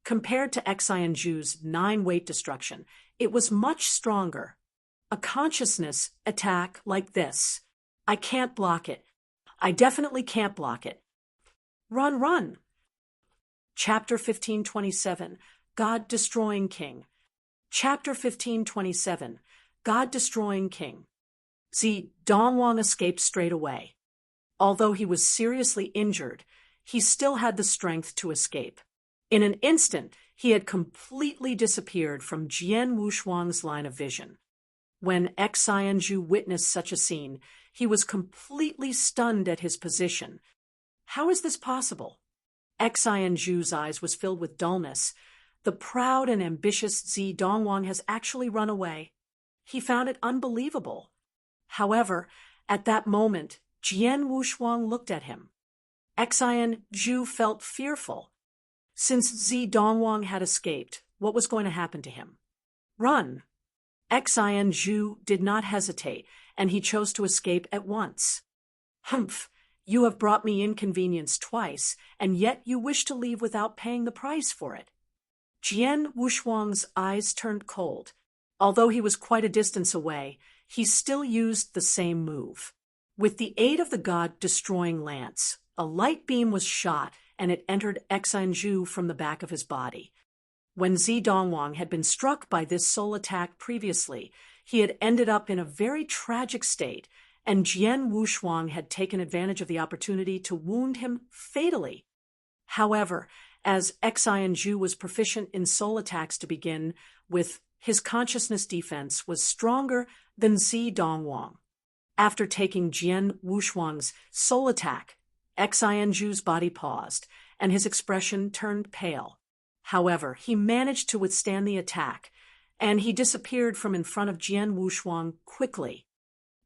Compared to Xin Zhu's 9-weight destruction, it was much stronger. A consciousness attack like this. I can't block it. I definitely can't block it. Run, run! Chapter 1527, God-Destroying King. Chapter 1527, God-Destroying King. Dongwang escaped straight away. Although he was seriously injured, he still had the strength to escape. In an instant, he had completely disappeared from Jian Wushuang's line of vision. When Xin Zhu witnessed such a scene, he was completely stunned at his position. How is this possible? Xin Zhu's eyes was filled with dullness. The proud and ambitious Dongwang has actually run away. He found it unbelievable. However, at that moment, Jian Wushuang looked at him. Xin Zhu felt fearful. Since Dongwang had escaped, what was going to happen to him? Run! Xin Zhu did not hesitate, and he chose to escape at once. Humph! You have brought me inconvenience twice, and yet you wish to leave without paying the price for it. Jian Wushuang's eyes turned cold. Although he was quite a distance away, he still used the same move. With the aid of the God-Destroying Lance, a light beam was shot, and it entered Xin Zhu from the back of his body. When Dongwang had been struck by this soul attack previously, he had ended up in a very tragic state, and Jian Wushuang had taken advantage of the opportunity to wound him fatally. However, as Xin Zhu was proficient in soul attacks to begin with, his consciousness defense was stronger than Dongwang. After taking Jian Wushuang's soul attack, Xin Zhu's body paused, and his expression turned pale. However, he managed to withstand the attack, and he disappeared from in front of Jian Wushuang quickly.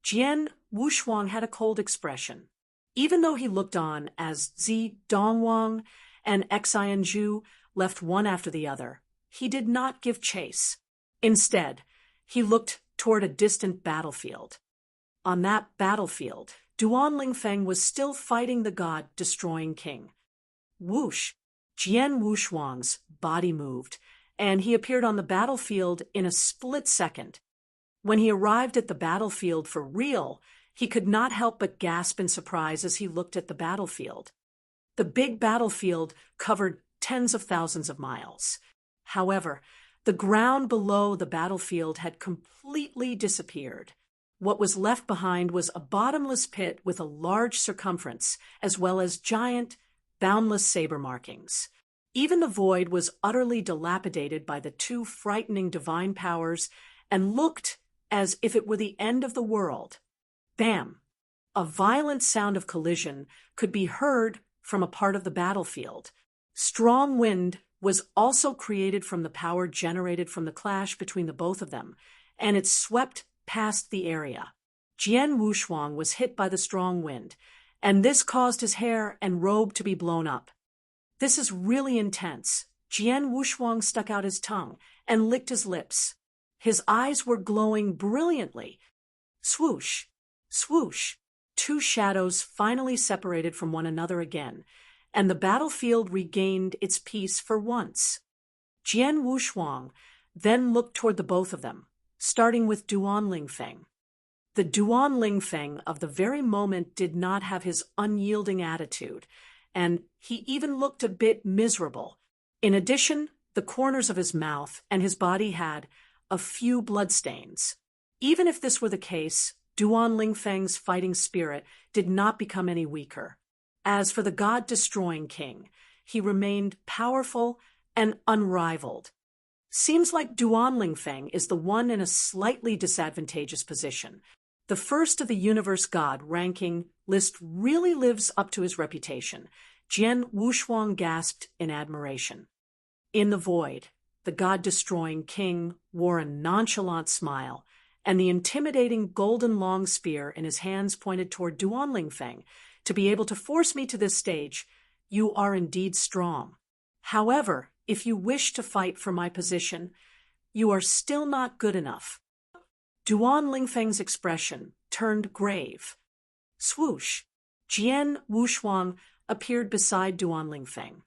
Jian Wushuang had a cold expression. Even though he looked on as Dongwang and Xin Zhu left one after the other, he did not give chase. Instead, he looked toward a distant battlefield. On that battlefield, Duan Lingfeng was still fighting the god-destroying king. Whoosh! Jian Wushuang's body moved, and he appeared on the battlefield in a split second. When he arrived at the battlefield for real, he could not help but gasp in surprise as he looked at the battlefield. The big battlefield covered tens of thousands of miles. However, the ground below the battlefield had completely disappeared. What was left behind was a bottomless pit with a large circumference, as well as giant, boundless saber markings. Even the void was utterly dilapidated by the two frightening divine powers and looked as if it were the end of the world. Bam! A violent sound of collision could be heard from a part of the battlefield. Strong wind was also created from the power generated from the clash between the both of them, and it swept past the area. Jian Wushuang was hit by the strong wind, and this caused his hair and robe to be blown up. This is really intense. Jian Wushuang stuck out his tongue and licked his lips. His eyes were glowing brilliantly. Swoosh! Swoosh! Two shadows finally separated from one another again, and the battlefield regained its peace for once. Jian Wushuang then looked toward the both of them, starting with Duan Lingfeng. The Duan Lingfeng of the very moment did not have his unyielding attitude, and he even looked a bit miserable. In addition, the corners of his mouth and his body had a few bloodstains. Even if this were the case, Duan Lingfeng's fighting spirit did not become any weaker. As for the god-destroying king, he remained powerful and unrivaled. Seems like Duan Lingfeng is the one in a slightly disadvantageous position. The first of the universe god ranking list really lives up to his reputation. Jian Wushuang gasped in admiration. In the void, the god-destroying king wore a nonchalant smile, and the intimidating golden long spear in his hands pointed toward Duan Lingfeng. To be able to force me to this stage, you are indeed strong. However, if you wish to fight for my position, you are still not good enough. Duan Lingfeng's expression turned grave. Swoosh! Jian Wushuang appeared beside Duan Lingfeng.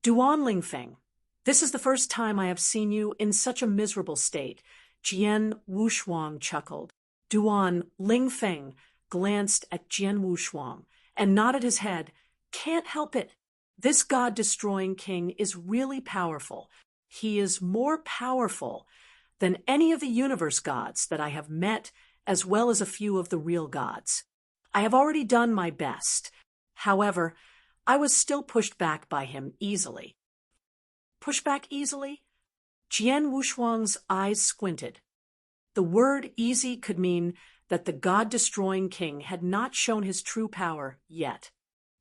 Duan Lingfeng, this is the first time I have seen you in such a miserable state. Jian Wushuang chuckled. Duan Lingfeng glanced at Jian Wushuang and nodded his head. Can't help it. This god-destroying king is really powerful. He is more powerful than any of the universe gods that I have met, as well as a few of the real gods. I have already done my best. However, I was still pushed back by him easily. Pushed back easily? Jian Wushuang's eyes squinted. The word easy could mean that the god-destroying king had not shown his true power yet.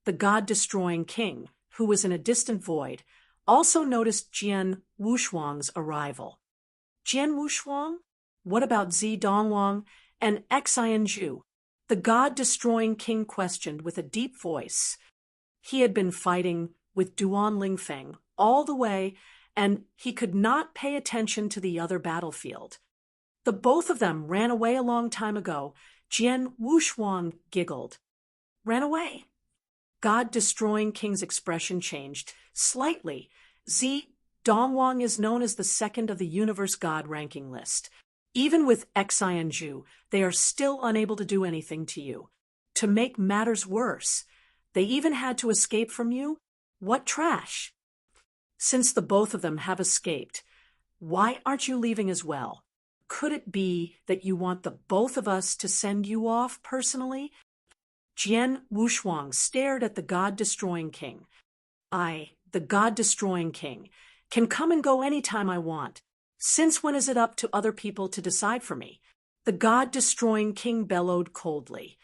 The god-destroying king, who was in a distant void, also noticed Jian Wushuang's arrival. Jian Wushuang? What about Dongwang and Xin Zhu? The god-destroying king questioned with a deep voice. He had been fighting with Duan Lingfeng all the way, and he could not pay attention to the other battlefield. The both of them ran away a long time ago. Jian Wushuang giggled. Ran away? God-destroying king's expression changed slightly. Dongwang is known as the second of the universe god ranking list. Even with Xin Zhu, they are still unable to do anything to you. To make matters worse, they even had to escape from you? What trash! Since the both of them have escaped, why aren't you leaving as well? Could it be that you want the both of us to send you off personally? Jian Wushuang stared at the god-destroying king. The god-destroying king, can come and go any time I want. Since when is it up to other people to decide for me? The god-destroying king bellowed coldly.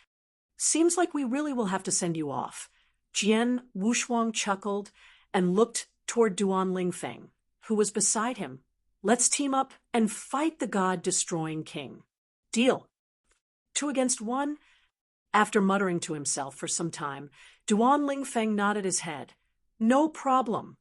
Seems like we really will have to send you off. Jian Wushuang chuckled and looked toward Duan Lingfeng, who was beside him. Let's team up and fight the god-destroying king. Deal. 2 against 1? After muttering to himself for some time, Duan Lingfeng nodded his head. No problem.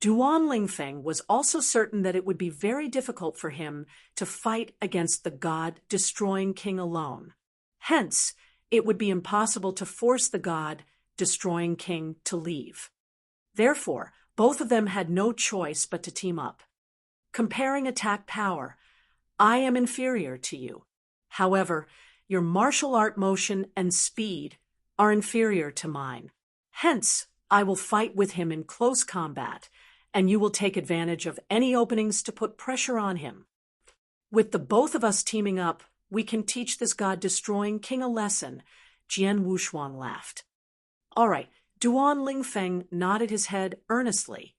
Duan Lingfeng was also certain that it would be very difficult for him to fight against the god-destroying king alone. Hence, it would be impossible to force the God-destroying king to leave. Therefore, both of them had no choice but to team up. Comparing attack power, I am inferior to you. However, your martial art motion and speed are inferior to mine. Hence, I will fight with him in close combat, and you will take advantage of any openings to put pressure on him. With the both of us teaming up, we can teach this God-destroying king a lesson, Jian Wushuang laughed. All right, Duan Lingfeng nodded his head earnestly.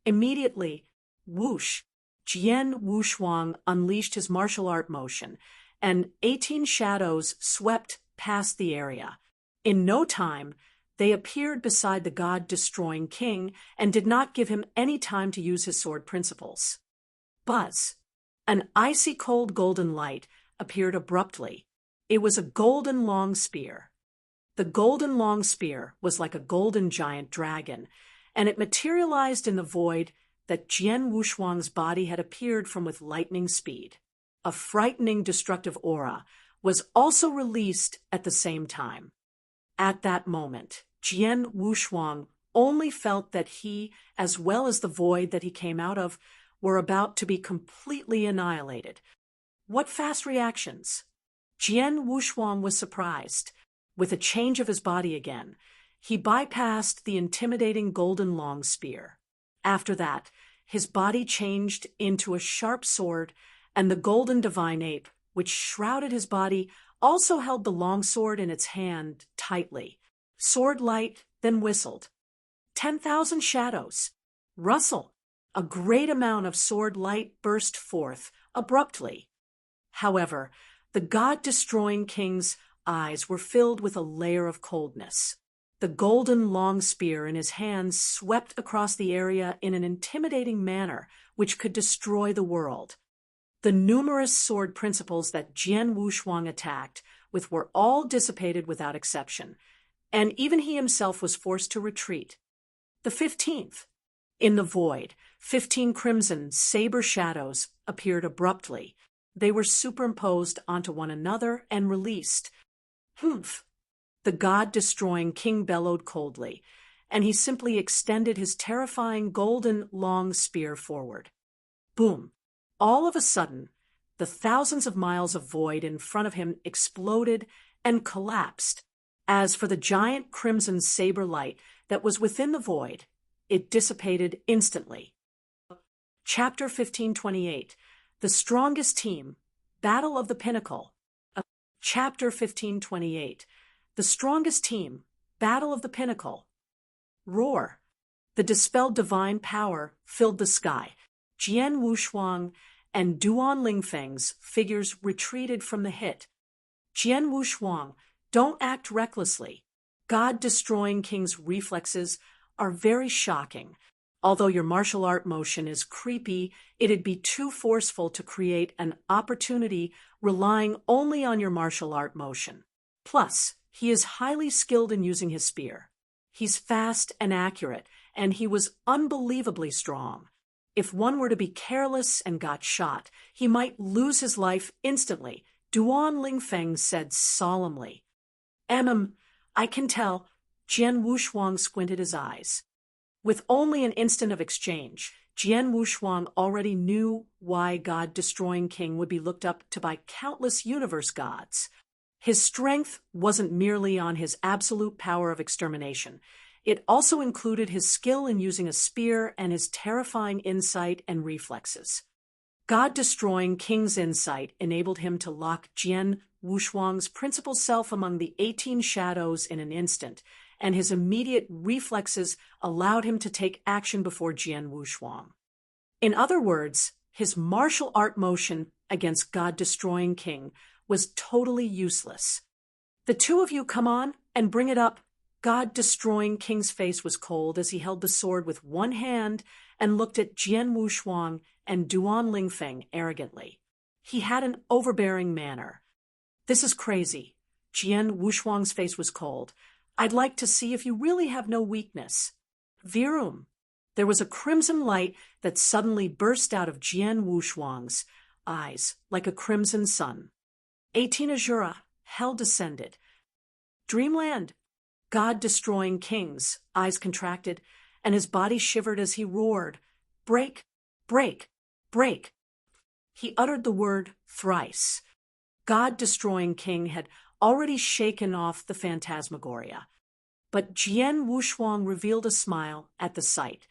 Immediately, whoosh, Jian Wushuang unleashed his martial art motion, and 18 shadows swept past the area. In no time, they appeared beside the God-destroying king and did not give him any time to use his sword principles. Buzz! An icy cold golden light appeared abruptly. It was a golden long spear. The golden long spear was like a golden giant dragon, and it materialized in the void that Jian Wushuang's body had appeared from with lightning speed. A frightening destructive aura was also released at the same time. At that moment, Jian Wushuang only felt that he, as well as the void that he came out of, were about to be completely annihilated. What fast reactions! Jian Wushuang was surprised. With a change of his body again, he bypassed the intimidating golden long spear. After that, his body changed into a sharp sword, and the golden divine ape, which shrouded his body, also held the long sword in its hand tightly. Sword light, then whistled. 10,000 shadows. Rustle. A great amount of sword light burst forth abruptly. However, the God-destroying king's eyes were filled with a layer of coldness. The golden long spear in his hands swept across the area in an intimidating manner which could destroy the world. The numerous sword principles that Jian Wushuang attacked with were all dissipated without exception, and even he himself was forced to retreat. The 15th. In the void, 15 crimson saber shadows appeared abruptly. They were superimposed onto one another and released. Humph! The God-destroying king bellowed coldly, and he simply extended his terrifying golden long spear forward. Boom! All of a sudden, the thousands of miles of void in front of him exploded and collapsed. As for the giant crimson saber light that was within the void, it dissipated instantly. Chapter 1528. The Strongest Team. Battle of the Pinnacle. Chapter 1528. The Strongest Team. Battle of the Pinnacle. Roar. The dispelled divine power filled the sky. Jian Wushuang and Duan Lingfeng's figures retreated from the hit. Jian Wushuang, don't act recklessly. God-destroying king's reflexes are very shocking. Although your martial art motion is creepy, it'd be too forceful to create an opportunity relying only on your martial art motion. Plus, he is highly skilled in using his spear. He's fast and accurate, and he was unbelievably strong. If one were to be careless and got shot, he might lose his life instantly, Duan Lingfeng said solemnly. I can tell. Jian Wushuang squinted his eyes. With only an instant of exchange, Jian Wushuang already knew why God-destroying king would be looked up to by countless universe gods. His strength wasn't merely on his absolute power of extermination. It also included his skill in using a spear and his terrifying insight and reflexes. God-destroying king's insight enabled him to lock Jian Wushuang's principal self among the 18 shadows in an instant, and his immediate reflexes allowed him to take action before Jian Wushuang. In other words, his martial art motion against God-destroying king was totally useless. The two of you come on and bring it up. God-destroying king's face was cold as he held the sword with one hand and looked at Jian Wushuang and Duan Lingfeng arrogantly. He had an overbearing manner. This is crazy. Jian Wushuang's face was cold. I'd like to see if you really have no weakness. Virum. There was a crimson light that suddenly burst out of Jian Wushuang's eyes like a crimson sun. 18 Azura, hell descended. Dreamland! God-destroying King's eyes contracted, and his body shivered as he roared, "Break! Break! Break!" He uttered the word thrice. God-destroying King had already shaken off the phantasmagoria. But Jian Wushuang revealed a smile at the sight.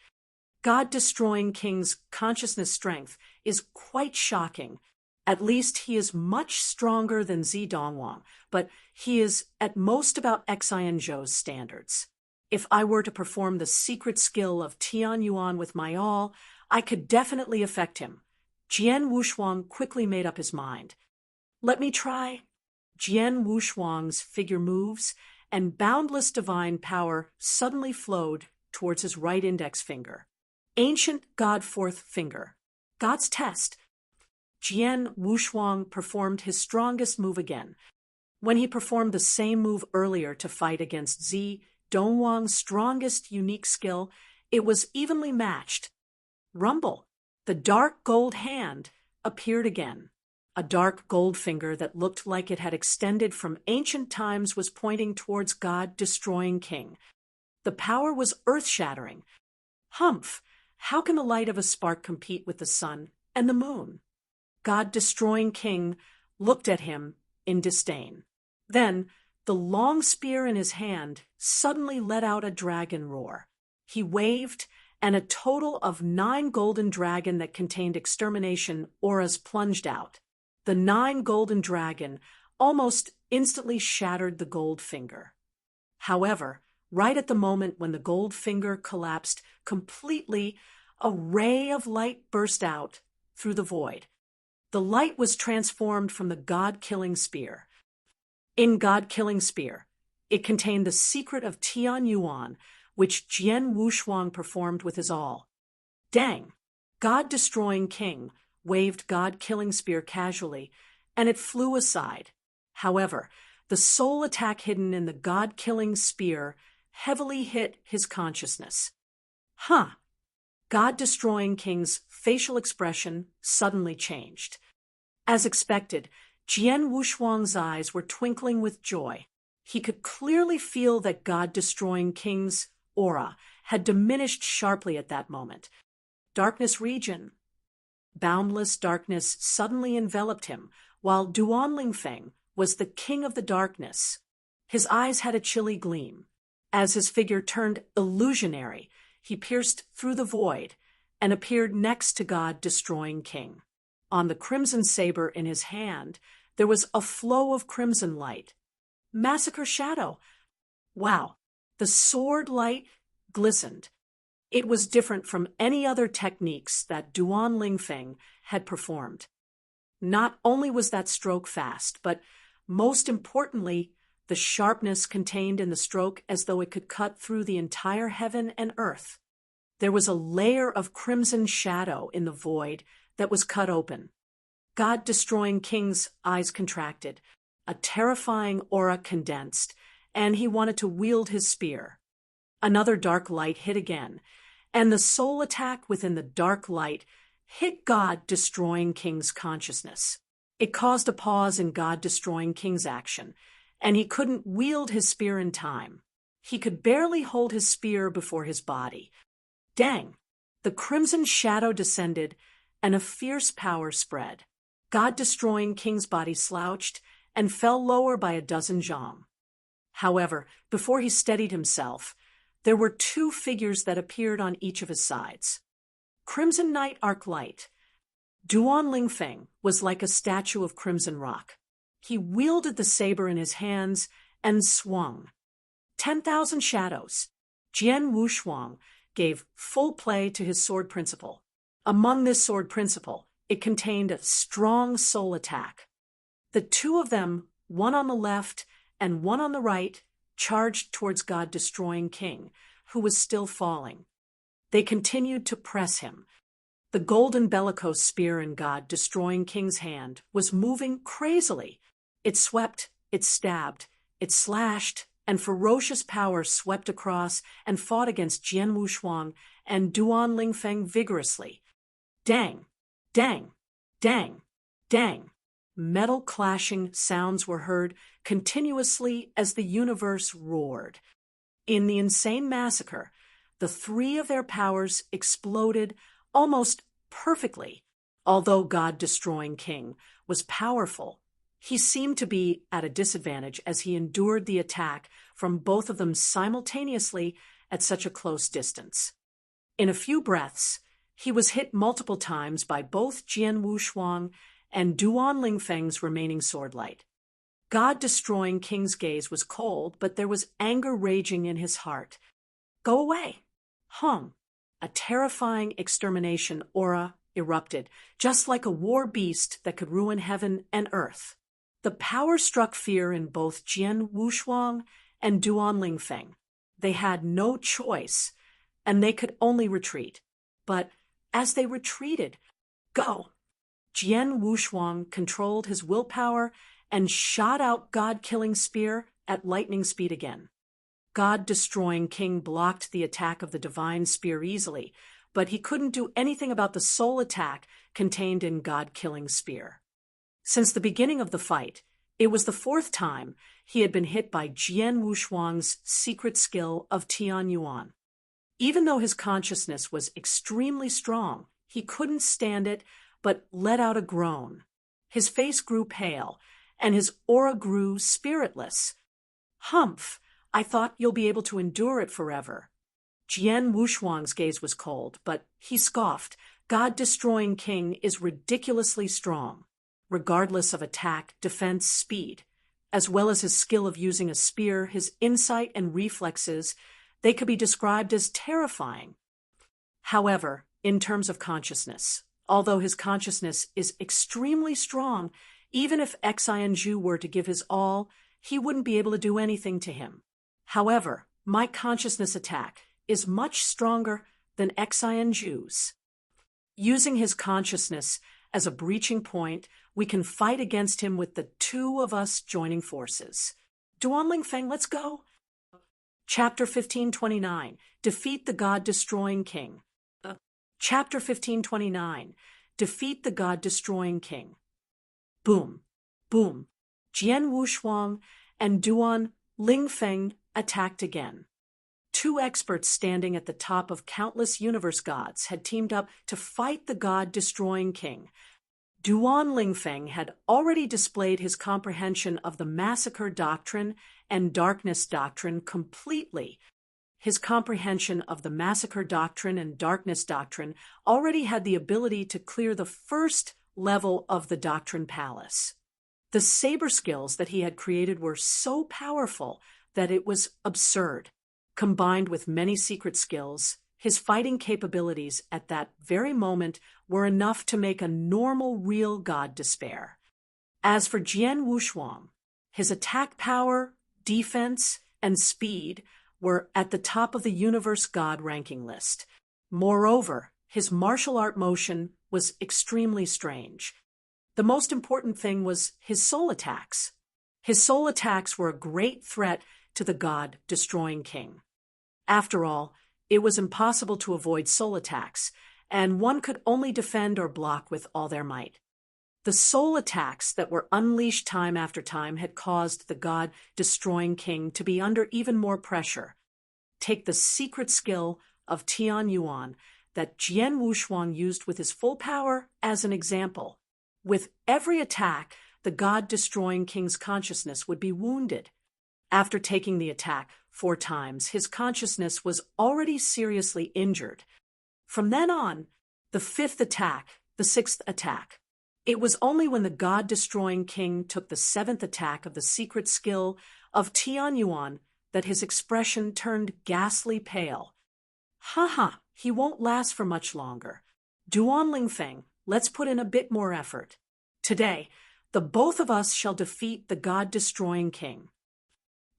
God-destroying King's consciousness strength is quite shocking. At least he is much stronger than Dongwang, but he is at most about Xianzhou's standards. If I were to perform the secret skill of Tianyuan with my all, I could definitely affect him. Jian Wushuang quickly made up his mind. "Let me try." Jian Wushuang's figure moves, and boundless divine power suddenly flowed towards his right index finger. Ancient God fourth finger. God's test. Jian Wushuang performed his strongest move again. When he performed the same move earlier to fight against Dongwang's strongest unique skill, it was evenly matched. Rumble. The dark gold hand appeared again. A dark gold finger that looked like it had extended from ancient times was pointing towards God-destroying King. The power was earth-shattering. Humph! How can the light of a spark compete with the sun and the moon? God-destroying King looked at him in disdain. Then, the long spear in his hand suddenly let out a dragon roar. He waved, and a total of 9 golden dragon that contained extermination auras plunged out. The 9 golden dragon almost instantly shattered the gold finger. However, right at the moment when the gold finger collapsed completely, a ray of light burst out through the void. The light was transformed from the God-killing spear. In God-killing spear, it contained the secret of Tianyuan, which Jian Wushuang performed with his all. Dang! God-destroying King waved God-killing spear casually, and it flew aside. However, the soul attack hidden in the God-killing spear heavily hit his consciousness. Huh! God-destroying King's facial expression suddenly changed. As expected, Jian Wushuang's eyes were twinkling with joy. He could clearly feel that God-destroying King's aura had diminished sharply at that moment. Darkness region. Boundless darkness suddenly enveloped him, while Duan Lingfeng was the king of the darkness. His eyes had a chilly gleam. As his figure turned illusionary, he pierced through the void and appeared next to God-destroying King. On the crimson saber in his hand, there was a flow of crimson light. Massacre shadow. Wow, the sword light glistened. It was different from any other techniques that Duan Lingfeng had performed. Not only was that stroke fast, but most importantly, the sharpness contained in the stroke as though it could cut through the entire heaven and earth. There was a layer of crimson shadow in the void that was cut open. God-destroying King's eyes contracted. A terrifying aura condensed, and he wanted to wield his spear. Another dark light hit again, and the soul attack within the dark light hit God-destroying King's consciousness. It caused a pause in God-destroying King's action, and he couldn't wield his spear in time. He could barely hold his spear before his body. Dang! The crimson shadow descended, and a fierce power spread. God-destroying King's body slouched and fell lower by a dozen zhang. However, before he steadied himself, there were 2 figures that appeared on each of his sides. Crimson Knight Arc Light. Duan Lingfeng was like a statue of crimson rock. He wielded the saber in his hands and swung. 10,000 shadows. Jian Wushuang gave full play to his sword principle. Among this sword principle, it contained a strong soul attack. The 2 of them, one on the left and one on the right, charged towards God-destroying King, who was still falling. They continued to press him. The golden bellicose spear in God-destroying King's hand was moving crazily. It swept, it stabbed, it slashed, and ferocious power swept across and fought against Jian Wushuang and Duan Lingfeng vigorously. Dang! Dang! Dang! Dang! Metal clashing sounds were heard continuously as the universe roared. In the insane massacre, the three of their powers exploded almost perfectly. Although God-destroying King was powerful, he seemed to be at a disadvantage as he endured the attack from both of them simultaneously at such a close distance. In a few breaths, he was hit multiple times by both Jian Wushuang and Duan Lingfeng's remaining sword light. God-destroying King's gaze was cold, but there was anger raging in his heart. Go away! Hum! A terrifying extermination aura erupted, just like a war beast that could ruin heaven and earth. The power struck fear in both Jian Wushuang and Duan Lingfeng. They had no choice, and they could only retreat. But as they retreated, go! Jian Wushuang controlled his willpower and shot out God-killing spear at lightning speed again. God-destroying King blocked the attack of the divine spear easily, but he couldn't do anything about the soul attack contained in God-killing spear. Since the beginning of the fight, it was the fourth time he had been hit by Jian Wushuang's secret skill of Tianyuan. Even though his consciousness was extremely strong, he couldn't stand it, but let out a groan. His face grew pale, and his aura grew spiritless. Humph! I thought you'll be able to endure it forever. Jian Wushuang's gaze was cold, but he scoffed. God-destroying King is ridiculously strong, regardless of attack, defense, speed. As well as his skill of using a spear, his insight and reflexes, they could be described as terrifying. However, in terms of consciousness, although his consciousness is extremely strong, even if Xin Zhu were to give his all, he wouldn't be able to do anything to him. However, my consciousness attack is much stronger than Xin Zhu's. Using his consciousness as a breaching point, we can fight against him with the two of us joining forces. Duan Lingfeng, let's go! Chapter 1529, Defeat the God-Destroying King. Chapter 1529, Defeat the God-Destroying King. Boom, boom. Jian Wushuang and Duan Lingfeng attacked again. Two experts standing at the top of countless universe gods had teamed up to fight the God-Destroying King. Duan Lingfeng had already displayed his comprehension of the Massacre Doctrine and Darkness Doctrine completely. His comprehension of the Massacre Doctrine and Darkness Doctrine already had the ability to clear the first level of the Doctrine Palace. The saber skills that he had created were so powerful that it was absurd. Combined with many secret skills, his fighting capabilities at that very moment were enough to make a normal real god despair. As for Jian Wushuang, his attack power, defense, and speed were at the top of the universe god ranking list. Moreover, his martial art motion was extremely strange. The most important thing was his soul attacks. His soul attacks were a great threat to the God-Destroying King. After all, it was impossible to avoid soul attacks, and one could only defend or block with all their might. The soul attacks that were unleashed time after time had caused the God-Destroying King to be under even more pressure. Take the secret skill of Tianyuan that Jian Wushuang used with his full power as an example. With every attack, the God-Destroying King's consciousness would be wounded. After taking the attack 4 times, his consciousness was already seriously injured. From then on, the 5th attack, the 6th attack. It was only when the God-Destroying King took the 7th attack of the secret skill of Tianyuan that his expression turned ghastly pale. Ha, he won't last for much longer. Duan Lingfeng, let's put in a bit more effort. Today, the both of us shall defeat the God-Destroying King.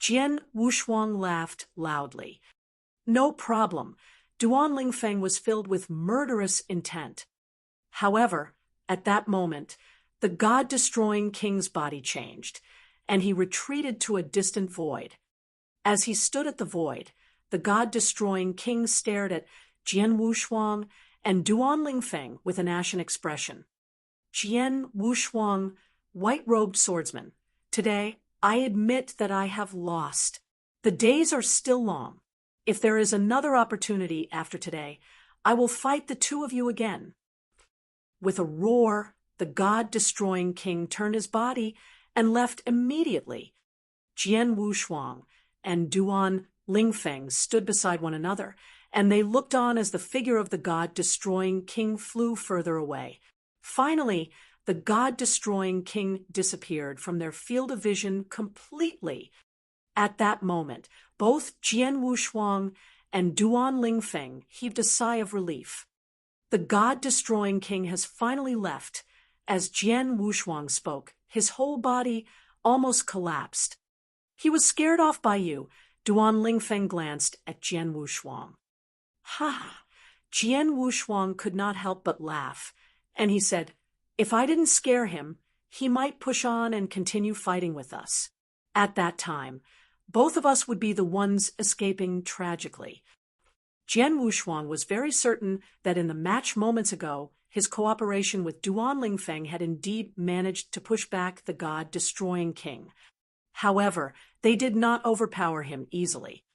Jian Wushuang laughed loudly. No problem. Duan Lingfeng was filled with murderous intent. However, at that moment, the God-Destroying King's body changed, and he retreated to a distant void. As he stood at the void, the God-Destroying King stared at Jian Wushuang and Duan Lingfeng with an ashen expression. Jian Wushuang White-robed swordsman, today I admit that I have lost. The days are still long. If there is another opportunity after today, I will fight the two of you again." With a roar, the god-destroying king turned his body and left immediately. Jian Wushuang and Duan Lingfeng stood beside one another, and they looked on as the figure of the god-destroying king flew further away. Finally, the god-destroying king disappeared from their field of vision completely. At that moment, both Jian Wushuang and Duan Lingfeng heaved a sigh of relief. The god-destroying king has finally left. As Jian Wushuang spoke, his whole body almost collapsed. "He was scared off by you." Duan Lingfeng glanced at Jian Wushuang. "Ha!" Jian Wushuang could not help but laugh, and he said, "If I didn't scare him, he might push on and continue fighting with us. At that time, both of us would be the ones escaping tragically." Jian Wushuang was very certain that in the match moments ago, his cooperation with Duan Lingfeng had indeed managed to push back the god-destroying king. However, they did not overpower him easily.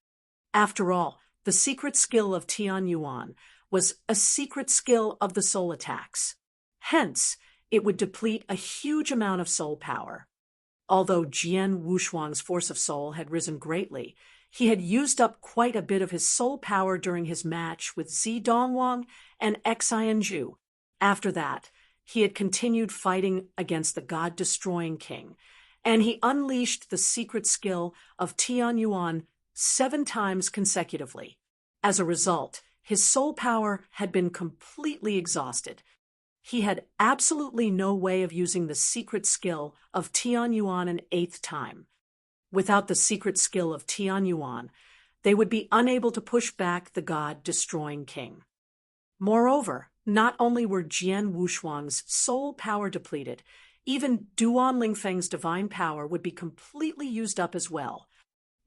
After all, the secret skill of Tian Yuan was a secret skill of the soul attacks. Hence, it would deplete a huge amount of soul power. Although Jian Wushuang's force of soul had risen greatly, he had used up quite a bit of his soul power during his match with Dongwang and Xin Zhu. After that, he had continued fighting against the god-destroying king, and he unleashed the secret skill of Tian Yuan 7 times consecutively. As a result, his soul power had been completely exhausted. He had absolutely no way of using the secret skill of Tian Yuan an 8th time. Without the secret skill of Tian Yuan, they would be unable to push back the god-destroying king. Moreover, not only were Jian Wushuang's soul power depleted, even Duan Lingfeng's divine power would be completely used up as well.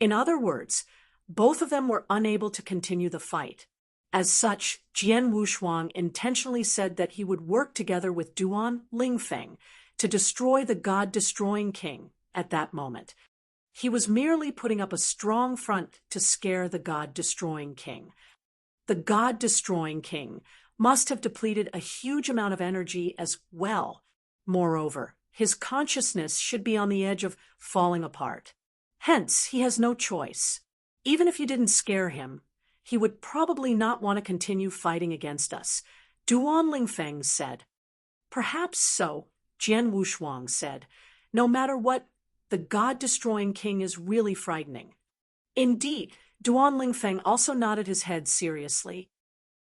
In other words, both of them were unable to continue the fight. As such, Jian Wushuang intentionally said that he would work together with Duan Lingfeng to destroy the god-destroying king at that moment. He was merely putting up a strong front to scare the god-destroying king. The god-destroying king must have depleted a huge amount of energy as well. Moreover, his consciousness should be on the edge of falling apart. Hence, he has no choice. Even if you didn't scare him, he would probably not want to continue fighting against us. Duan Lingfeng said. "Perhaps so," Jian Wushuang said. "No matter what, the god-destroying king is really frightening." Indeed, Duan Lingfeng also nodded his head seriously.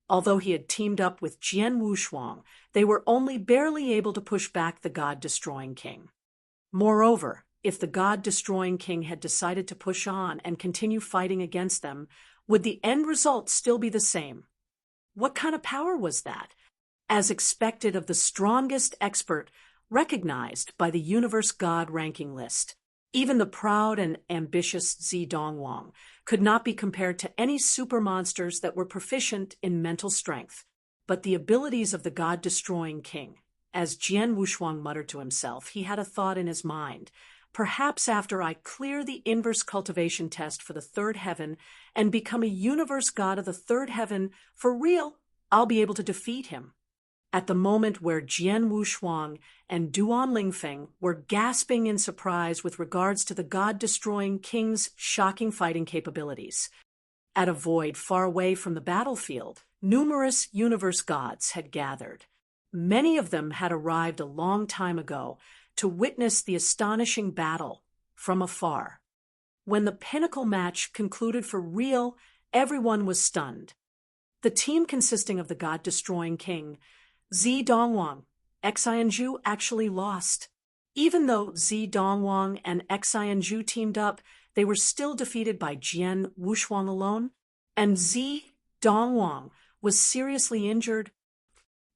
Although he had teamed up with Jian Wushuang, they were only barely able to push back the god-destroying king. Moreover, if the god-destroying king had decided to push on and continue fighting against them, would the end result still be the same? What kind of power was that? As expected of the strongest expert recognized by the Universe God ranking list, even the proud and ambitious Dongwang could not be compared to any super monsters that were proficient in mental strength. But the abilities of the god-destroying king, as Jian Wushuang muttered to himself, he had a thought in his mind. Perhaps after I clear the inverse cultivation test for the 3rd heaven and become a universe god of the 3rd heaven, for real, I'll be able to defeat him. At the moment where Jian Wushuang and Duan Lingfeng were gasping in surprise with regards to the god-destroying king's shocking fighting capabilities. At a void far away from the battlefield, numerous universe gods had gathered. Many of them had arrived a long time ago to witness the astonishing battle from afar. When the Pinnacle match concluded for real, everyone was stunned. The team consisting of the god-destroying king, Dongwang, Xin Zhu actually lost. Even though Dongwang and Xin Zhu teamed up, they were still defeated by Jian Wushuang alone, and Dongwang was seriously injured.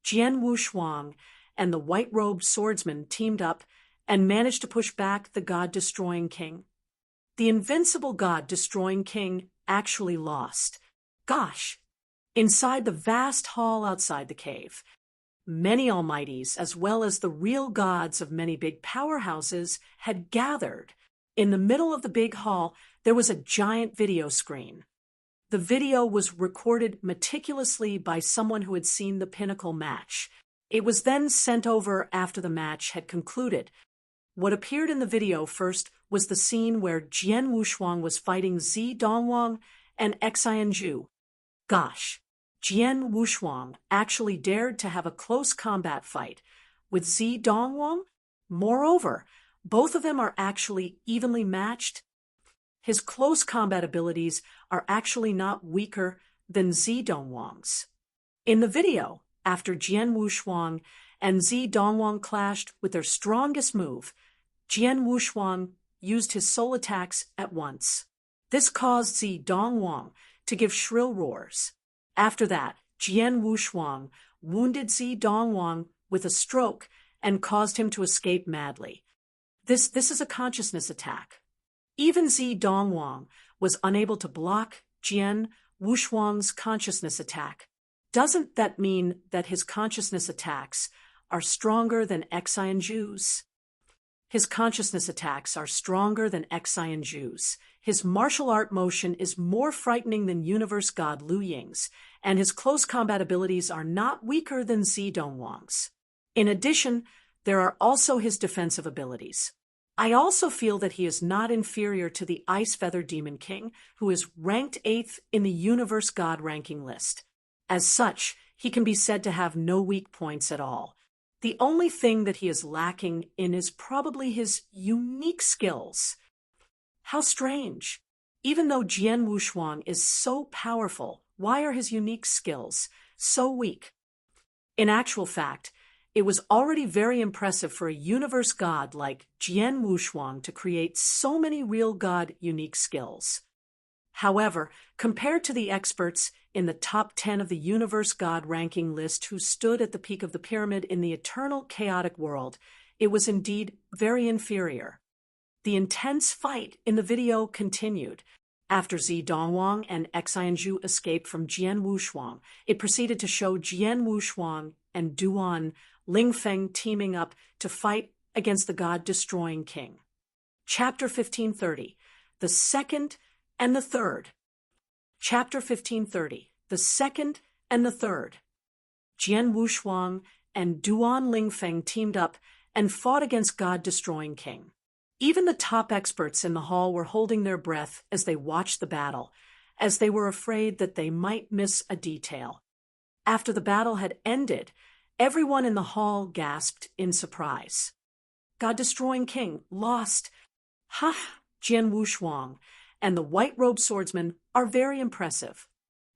Jian Wushuang and the white-robed swordsman teamed up and managed to push back the god-destroying king. The invincible god-destroying king actually lost. Gosh! Inside the vast hall outside the cave, Many almighties, as well as the real gods of many big powerhouses, had gathered. In the middle of the big hall, there was a giant video screen. The video was recorded meticulously by someone who had seen the Pinnacle match. It was then sent over after the match had concluded. What appeared in the video first was the scene where Jian Wushuang was fighting Dongwang and Xin Zhu. Gosh, Jian Wushuang actually dared to have a close combat fight with Dongwang? Moreover, both of them are actually evenly matched. His close combat abilities are actually not weaker than Dongwang's. In the video, after Jian Wushuang and Dongwang clashed with their strongest move, Jian Wushuang used his soul attacks at once. This caused Dongwang to give shrill roars. After that, Jian Wushuang wounded Dongwang with a stroke and caused him to escape madly. This is a consciousness attack. Even Dongwang was unable to block Jian Wushuang's consciousness attack. Doesn't that mean that his consciousness attacks are stronger than Xin Zhu's? His consciousness attacks are stronger than Xin Zhu's. His martial art motion is more frightening than universe god Liu Ying's, and his close combat abilities are not weaker than Dongwang's. In addition, there are also his defensive abilities. I also feel that he is not inferior to the Ice Feather Demon King, who is ranked 8th in the universe god ranking list. As such, he can be said to have no weak points at all. The only thing that he is lacking in is probably his unique skills. How strange. Even though Jian Wushuang is so powerful, why are his unique skills so weak? In actual fact, it was already very impressive for a universe god like Jian Wushuang to create so many real god unique skills. However, compared to the experts in the top 10 of the universe god ranking list who stood at the peak of the pyramid in the eternal chaotic world, it was indeed very inferior. The intense fight in the video continued. After Dongwang and Xin Zhu escaped from Jian Wushuang, it proceeded to show Jian Wushuang and Duan Lingfeng teaming up to fight against the god-destroying king. Chapter 1530, the second and the third. Chapter 1530, the second and the third. Jian Wushuang and Duan Lingfeng teamed up and fought against god-destroying king. Even the top experts in the hall were holding their breath as they watched the battle, as they were afraid that they might miss a detail. After the battle had ended, everyone in the hall gasped in surprise. God-destroying king lost. Ha! Jian Wushuang and the white-robed swordsman are very impressive.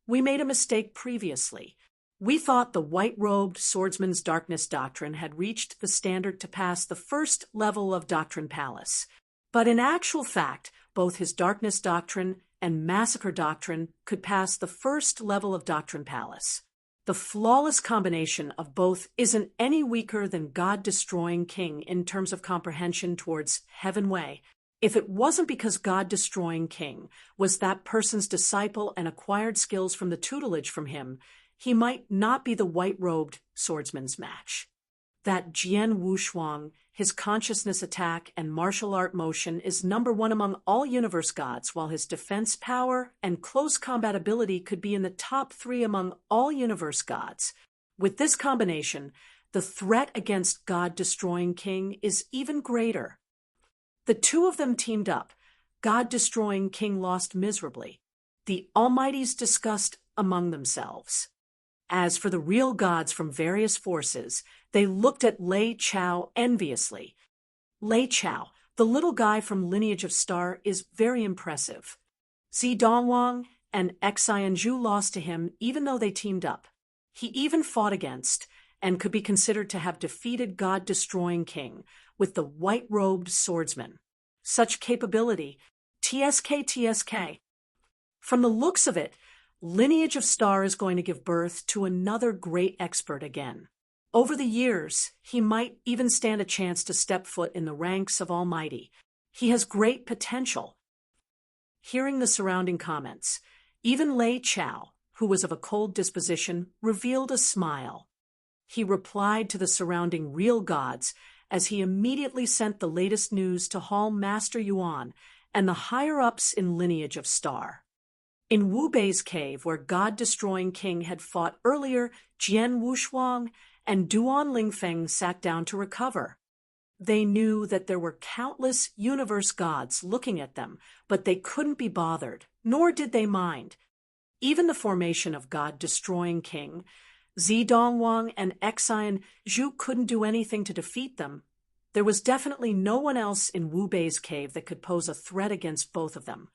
We made a mistake previously. We thought the white-robed swordsman's darkness doctrine had reached the standard to pass the first level of Doctrine Palace. But in actual fact, both his darkness doctrine and massacre doctrine could pass the first level of Doctrine Palace. The flawless combination of both isn't any weaker than God-destroying king in terms of comprehension towards Heaven Way. If it wasn't because God-destroying king was that person's disciple and acquired skills from the tutelage from him, he might not be the white-robed swordsman's match. That Jian Wushuang, his consciousness attack and martial art motion is #1 among all universe gods, while his defense power and close combat ability could be in the top 3 among all universe gods. With this combination, the threat against God-destroying king is even greater. The two of them teamed up. God-destroying king lost miserably. The Almighties discussed among themselves. As for the real gods from various forces, they looked at Lei Chao enviously. Lei Chao, the little guy from Lineage of Star, is very impressive. Dongwang and Xin Zhu lost to him even though they teamed up. He even fought against, and could be considered to have defeated God-destroying king with the white-robed swordsman. Such capability, TSK. From the looks of it, Lineage of Star is going to give birth to another great expert again. Over the years, he might even stand a chance to step foot in the ranks of Almighty. He has great potential. Hearing the surrounding comments, even Lei Chao, who was of a cold disposition, revealed a smile. he replied to the surrounding real gods as he immediately sent the latest news to Hall Master Yuan and the higher-ups in lineage of Star. In Wu Bei's cave, where God-destroying king had fought earlier, Jian Wushuang and Duan Lingfeng sat down to recover. They knew that there were countless universe gods looking at them, but they couldn't be bothered, nor did they mind. Even the formation of God-destroying king, Dongwang and Xin Zhu couldn't do anything to defeat them. There was definitely no one else in Wu Bei's cave that could pose a threat against both of them.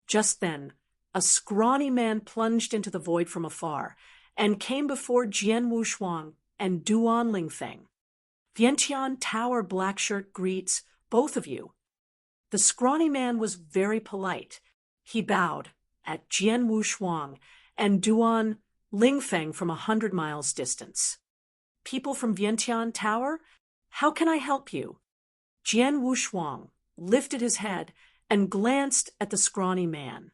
Just then, a scrawny man plunged into the void from afar and came before Jian Wushuang and Duan Lingfeng. Vientiane Tower Blackshirt greets both of you. The scrawny man was very polite. He bowed at Jian Wushuang and Duan Lingfeng from 100 miles distance. People from Vientiane Tower? How can I help you? Jian Wushuang lifted his head and glanced at the scrawny man.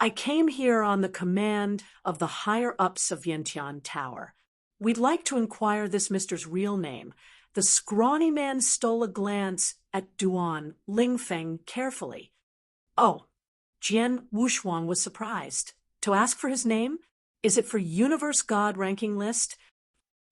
I came here on the command of the higher-ups of Vientiane Tower. We'd like to inquire this mister's real name. The scrawny man stole a glance at Duan Lingfeng carefully. Oh, Jian Wushuang was surprised. To ask for his name? Is it for Universe God ranking list?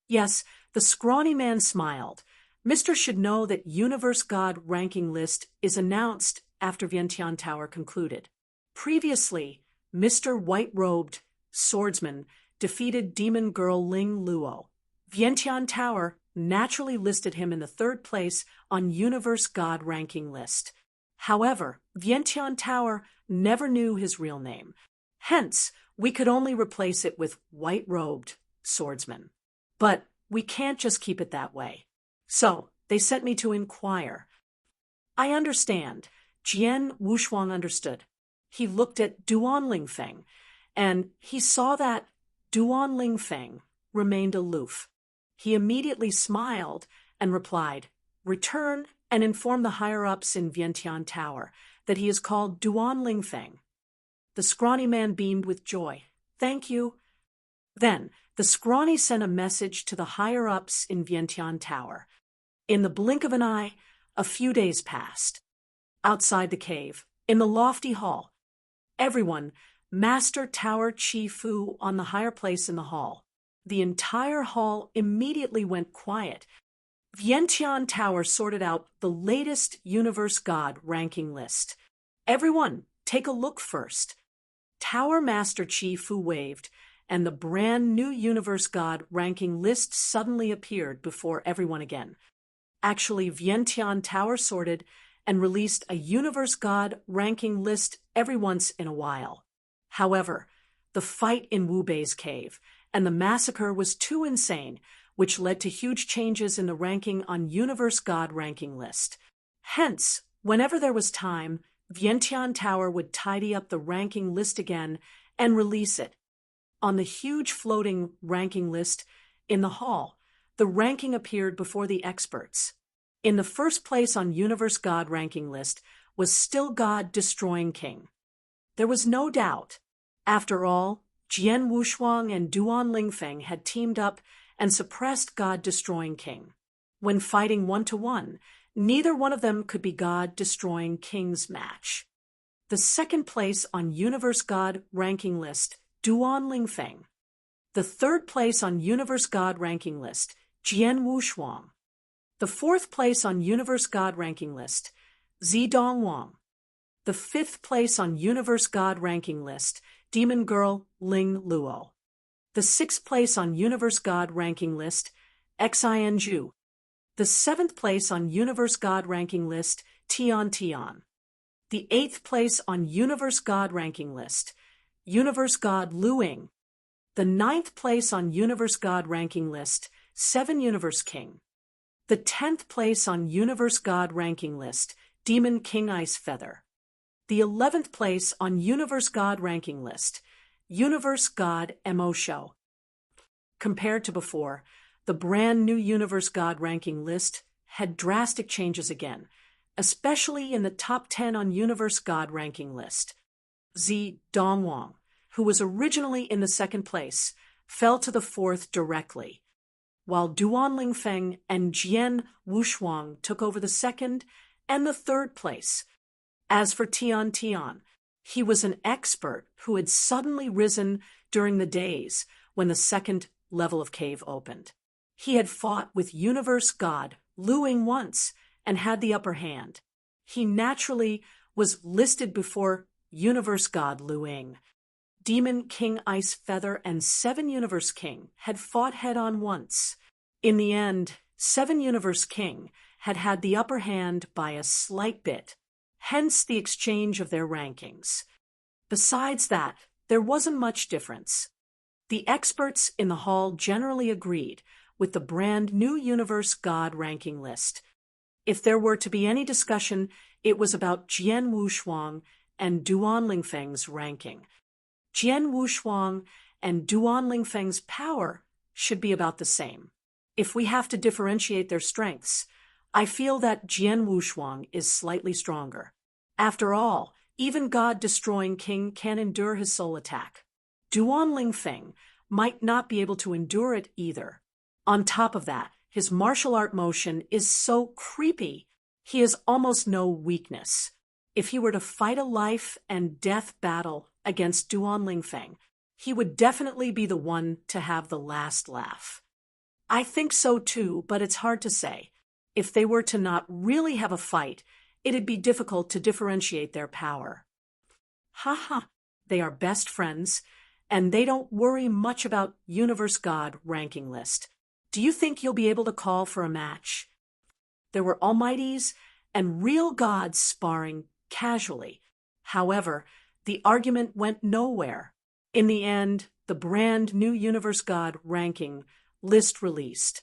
Yes, the scrawny man smiled. Mister should know that Universe God ranking list is announced after Vientiane Tower concluded. Previously, Mr. White-Robed Swordsman defeated demon girl Ling Luo. Vientiane Tower naturally listed him in the 3rd place on Universe God ranking list. However, Vientiane Tower never knew his real name. Hence, we could only replace it with White-Robed Swordsman. But we can't just keep it that way. So, they sent me to inquire. I understand. Jian Wushuang understood. He looked at Duan Lingfeng, and he saw that Duan Lingfeng remained aloof. He immediately smiled and replied, "Return and inform the higher-ups in Vientiane Tower that he is called Duan Lingfeng." The scrawny man beamed with joy. "Thank you." Then, the scrawny sent a message to the higher-ups in Vientiane Tower. In the blink of an eye, a few days passed. Outside the cave, in the lofty hall, everyone, Master Tower Chi Fu on the higher place in the hall. The entire hall immediately went quiet. Vientiane Tower sorted out the latest Universe God ranking list. Everyone, take a look first. Tower Master Chi Fu waved, and the brand new Universe God ranking list suddenly appeared before everyone again. Actually, Vientiane Tower sorted and released a Universe God ranking list every once in a while. However, the fight in Wu Bei's cave and the massacre was too insane, which led to huge changes in the ranking on Universe God ranking list. Hence, whenever there was time, Vientiane Tower would tidy up the ranking list again and release it. On the huge floating ranking list in the hall, the ranking appeared before the experts. In the 1st place on Universe God ranking list was still God-destroying king. There was no doubt. After all, Jian Wushuang and Duan Lingfeng had teamed up and suppressed God-destroying king. When fighting 1-to-1, neither one of them could be God-destroying king's match. The 2nd place on Universe God ranking list, Duan Lingfeng. The 3rd place on Universe God ranking list, Jian Wushuang. The 4th place on Universe God ranking list, Dongwang. The 5th place on Universe God ranking list, demon girl Ling Luo. The 6th place on Universe God ranking list, Xin Zhu. The 7th place on Universe God ranking list, Tian. The 8th place on Universe God ranking list, Universe God Luing. The 9th place on Universe God ranking list, 7 Universe King. The 10th place on Universe God ranking list, Demon King Ice Feather. The 11th place on Universe God ranking list, Universe God Mo Show. Compared to before, the brand new Universe God ranking list had drastic changes again, especially in the top 10 on Universe God ranking list. Dongwang, who was originally in the 2nd place, fell to the 4th directly. while Duan Lingfeng and Jian Wushuang took over the second and the third place. As for Tian, he was an expert who had suddenly risen during the days when the second level of cave opened. He had fought with universe god Luing once and had the upper hand. He naturally was listed before universe god Luing. Demon King Ice Feather and Seven Universe King had fought head-on once. In the end, Seven Universe King had had the upper hand by a slight bit, hence the exchange of their rankings. Besides that, there wasn't much difference. The experts in the hall generally agreed with the brand new Universe God ranking list. If there were to be any discussion, it was about Jian Wushuang and Duan Lingfeng's ranking. Jian Wushuang and Duan Lingfeng's power should be about the same. If we have to differentiate their strengths, I feel that Jian Wushuang is slightly stronger. After all, even God-destroying king can endure his soul attack. Duan Lingfeng might not be able to endure it either. On top of that, his martial art motion is so creepy, he has almost no weakness. If he were to fight a life and death battle against Duan Lingfeng, he would definitely be the one to have the last laugh. I think so too, but it's hard to say. If they were to not really have a fight, it'd be difficult to differentiate their power. They are best friends, and they don't worry much about Universe God ranking list. Do you think you'll be able to call for a match? There were almighties and real gods sparring casually. However, the argument went nowhere. In the end, the brand new Universe God ranking list released.